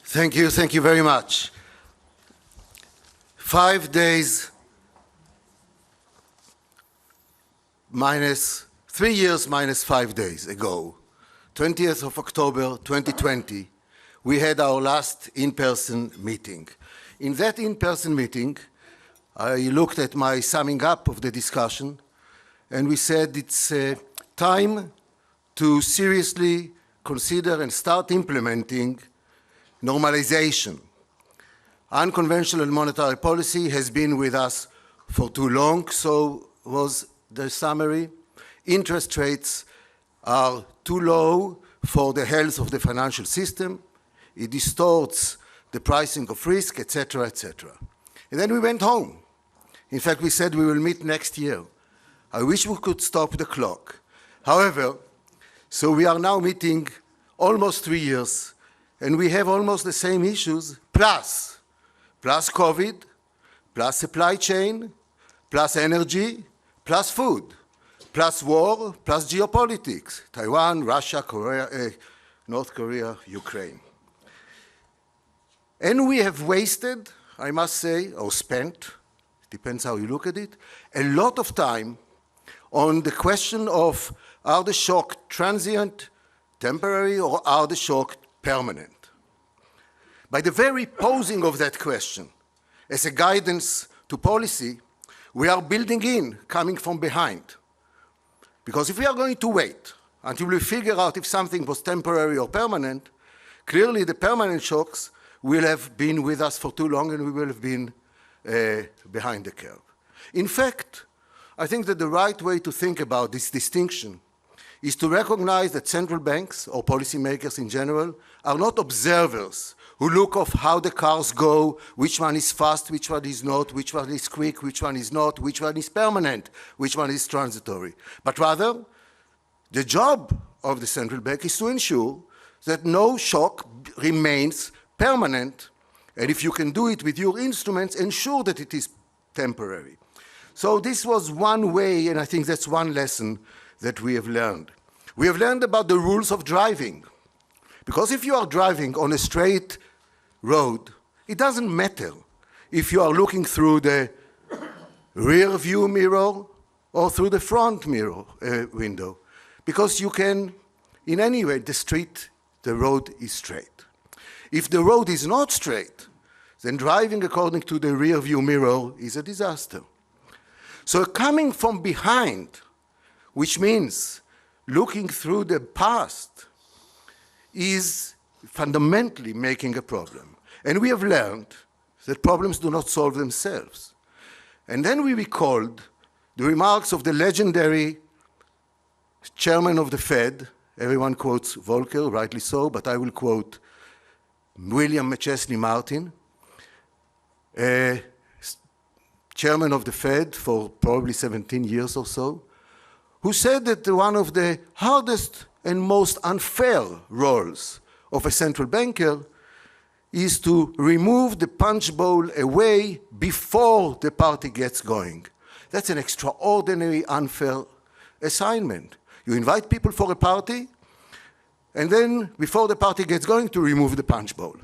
Thank you very much. 5 days minus 3 years minus 5 days ago, 20th of October 2020, we had our last in-person meeting. In that in-person meeting, I looked at my summing up of the discussion, and we said it's time to seriously consider and start implementing normalization. Unconventional monetary policy has been with us for too long, so was the summary. Interest rates are too low for the health of the financial system. It distorts the pricing of risk, etc., etc. And then we went home. In fact, we said we will meet next year. I wish we could stop the clock. However, so we are now meeting almost 3 years, and we have almost the same issues, plus COVID, plus supply chain, plus energy, plus food, plus war, plus geopolitics, Taiwan, Russia, North Korea, Ukraine. And we have wasted, I must say, or spent, depends how you look at it, a lot of time on the question of, are the shocks transient, temporary, or are the shocks permanent? By the very posing of that question as a guidance to policy, we are building in, coming from behind. Because if we are going to wait until we figure out if something was temporary or permanent, clearly the permanent shocks will have been with us for too long, and we will have been behind the curve. In fact, I think that the right way to think about this distinction is to recognize that central banks, or policymakers in general, are not observers who look of how the cars go, which one is fast, which one is not, which one is quick, which one is not, which one is permanent, which one is transitory. But rather, the job of the central bank is to ensure that no shock remains permanent, and if you can do it with your instruments, ensure that it is temporary. So this was one way, and I think that's one lesson that we have learned. We have learned about the rules of driving. Because if you are driving on a straight road, it doesn't matter if you are looking through the rear view mirror or through the front mirror window. Because you can, in any way, the road is straight. If the road is not straight, then driving according to the rear view mirror is a disaster. So coming from behind, which means looking through the past, is fundamentally making a problem. And we have learned that problems do not solve themselves. And then we recalled the remarks of the legendary chairman of the Fed. Everyone quotes Volcker, rightly so, but I will quote William McChesney Martin, chairman of the Fed for probably 17 years or so, who said that one of the hardest and most unfair roles of a central banker is to remove the punch bowl away before the party gets going. That's an extraordinary unfair assignment. You invite people for a party, and then before the party gets going, to remove the punch bowl.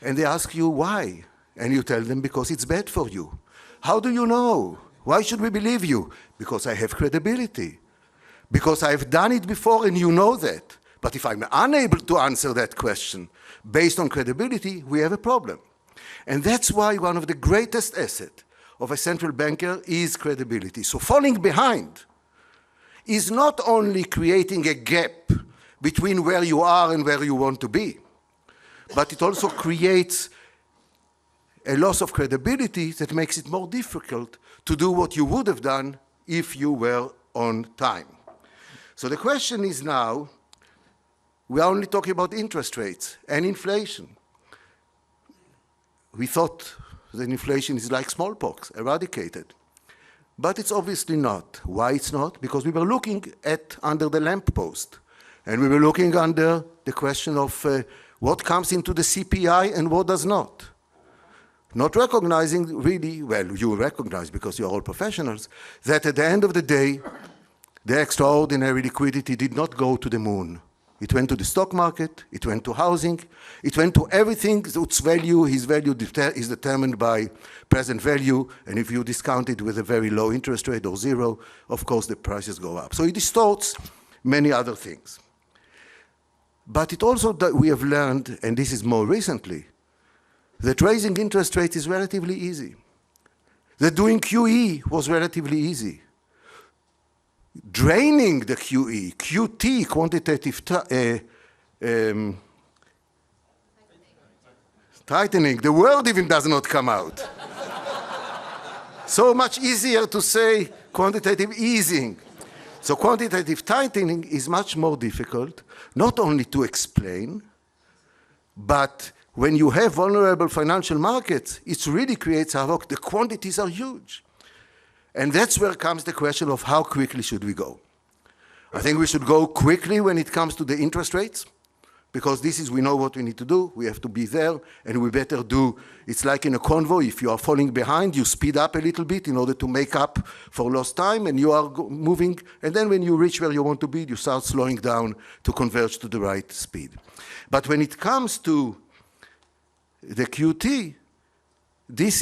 And they ask you why, and you tell them because it's bad for you. How do you know? Why should we believe you? Because I have credibility. Because I've done it before and you know that. But if I'm unable to answer that question based on credibility, we have a problem. And that's why one of the greatest assets of a central banker is credibility. So falling behind is not only creating a gap between where you are and where you want to be, but it also creates a loss of credibility that makes it more difficult to do what you would have done if you were on time. So the question is now, we are only talking about interest rates and inflation. We thought that inflation is like smallpox, eradicated. But it's obviously not. Why it's not? Because we were looking at under the lamppost. And we were looking under the question of what comes into the CPI and what does not. Not recognizing really, well, you recognize because you're all professionals, that at the end of the day, the extraordinary liquidity did not go to the moon. It went to the stock market, it went to housing, it went to everything whose value, his value is determined by present value, and if you discount it with a very low interest rate or zero, of course the prices go up. So it distorts many other things. But it also, we have learned, and this is more recently, that raising interest rates is relatively easy. That doing QE was relatively easy. Draining the QE, QT, quantitative tightening, the word even does not come out. So much easier to say quantitative easing. So quantitative tightening is much more difficult, not only to explain, but when you have vulnerable financial markets, it really creates havoc. The quantities are huge. And that's where comes the question of how quickly should we go. I think we should go quickly when it comes to the interest rates, because this is, we know what we need to do. We have to be there, and we better do, it's like in a convoy. If you are falling behind, you speed up a little bit in order to make up for lost time, and you are moving, and then when you reach where you want to be, you start slowing down to converge to the right speed. But when it comes to the QT, this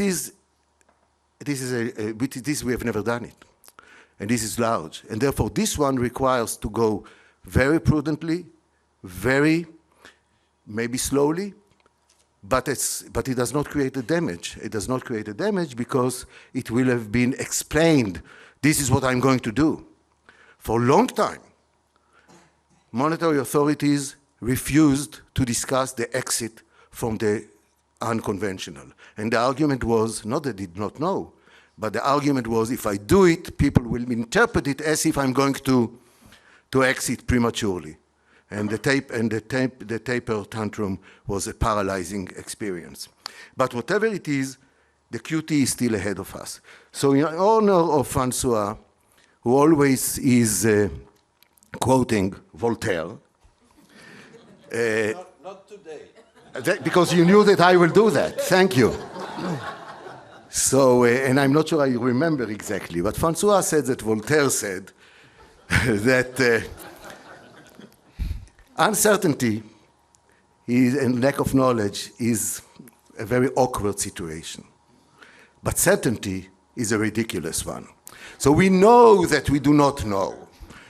we have never done it. And this is large. And therefore, this one requires to go very prudently, very, maybe slowly, but it does not create a damage. It does not create a damage because it will have been explained. This is what I'm going to do. For a long time, monetary authorities refused to discuss the exit from the unconventional. And the argument was, not that they did not know, but the argument was if I do it, people will interpret it as if I'm going to to exit prematurely. And the taper tantrum was a paralyzing experience. But whatever it is, the QT is still ahead of us. So in honor of Francois, who always is quoting Voltaire. Not today. Because you knew that I will do that. Thank you. So, and I'm not sure I remember exactly, but Francois said that Voltaire said that uncertainty and lack of knowledge is a very awkward situation. But certainty is a ridiculous one. So we know that we do not know.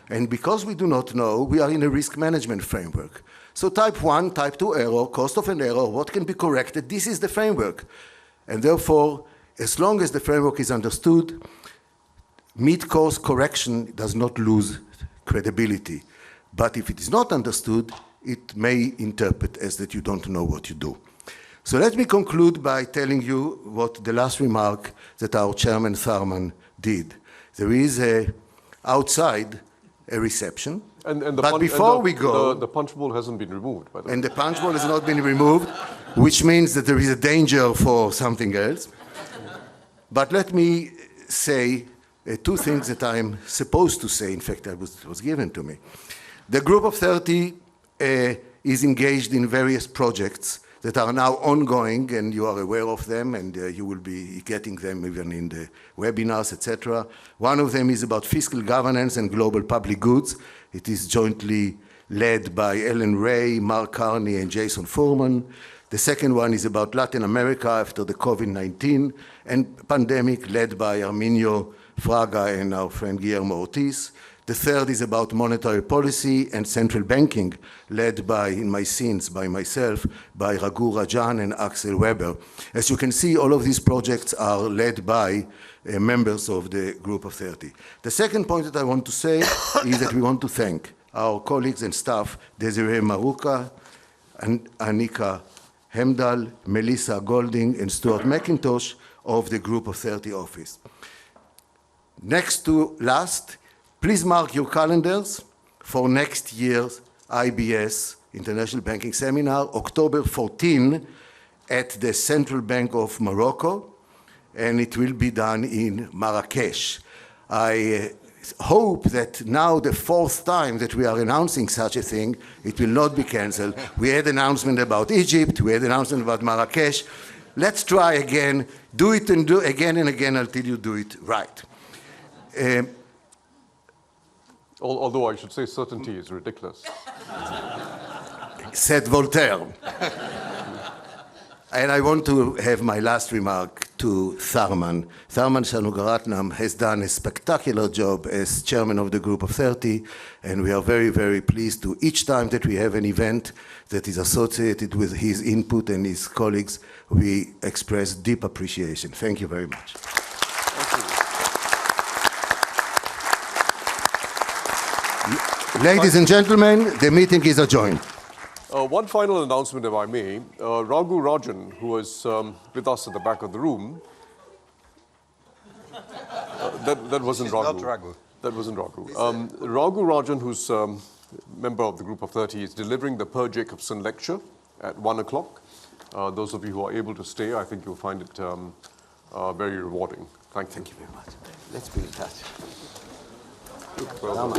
And because we do not know, we are in a risk management framework. So type 1, type 2 error, cost of an error, what can be corrected, this is the framework. And therefore, as long as the framework is understood, mid-course correction does not lose credibility. But if it is not understood, it may interpret as that you don't know what you do. So let me conclude by telling you what the last remark that our chairman Thurman did. There is outside a reception, but before we go... The punch bowl hasn't been removed, by the way. And the punch bowl has not been removed, which means that there is a danger for something else. But let me say two things that I'm supposed to say, in fact, it was given to me. The Group of 30 is engaged in various projects that are now ongoing, and you are aware of them, and you will be getting them even in the webinars, etc. One of them is about fiscal governance and global public goods. It is jointly led by Ellen Ray, Mark Carney, and Jason Furman. The second one is about Latin America after the COVID-19 and pandemic, led by Arminio Fraga and our friend Guillermo Ortiz. The third is about monetary policy and central banking, led by, in my scenes, by myself, by Raghu Rajan and Axel Weber. As you can see, all of these projects are led by members of the Group of 30. The second point that I want to say is that we want to thank our colleagues and staff, Desiree Maruka, and Annika Hemdal, Melissa Golding, and Stuart McIntosh of the Group of 30 office. Next to last, please mark your calendars for next year's IBS, International Banking Seminar, October 14 at the Central Bank of Morocco, and it will be done in Marrakesh. I hope that now the fourth time that we are announcing such a thing, it will not be canceled. We had an announcement about Egypt, we had an announcement about Marrakesh. Let's try again, do it and do again and again until you do it right. Although I should say certainty is ridiculous. Said Voltaire. And I want to have my last remark to Thurman. Thurman Shanmugaratnam has done a spectacular job as chairman of the Group of 30, and we are very, very pleased to each time that we have an event that is associated with his input and his colleagues, we express deep appreciation. Thank you very much. Ladies and gentlemen, the meeting is adjourned. One final announcement, if I may. Raghu Rajan, who was with us at the back of the room, that wasn't Raghu. Not Raghu. That wasn't Raghu. Raghu Rajan, who's a member of the Group of 30, is delivering the Per Jacobson lecture at 1 o'clock. Those of you who are able to stay, I think you'll find it very rewarding. Thank you. Thank you very much. Let's be in touch. Well,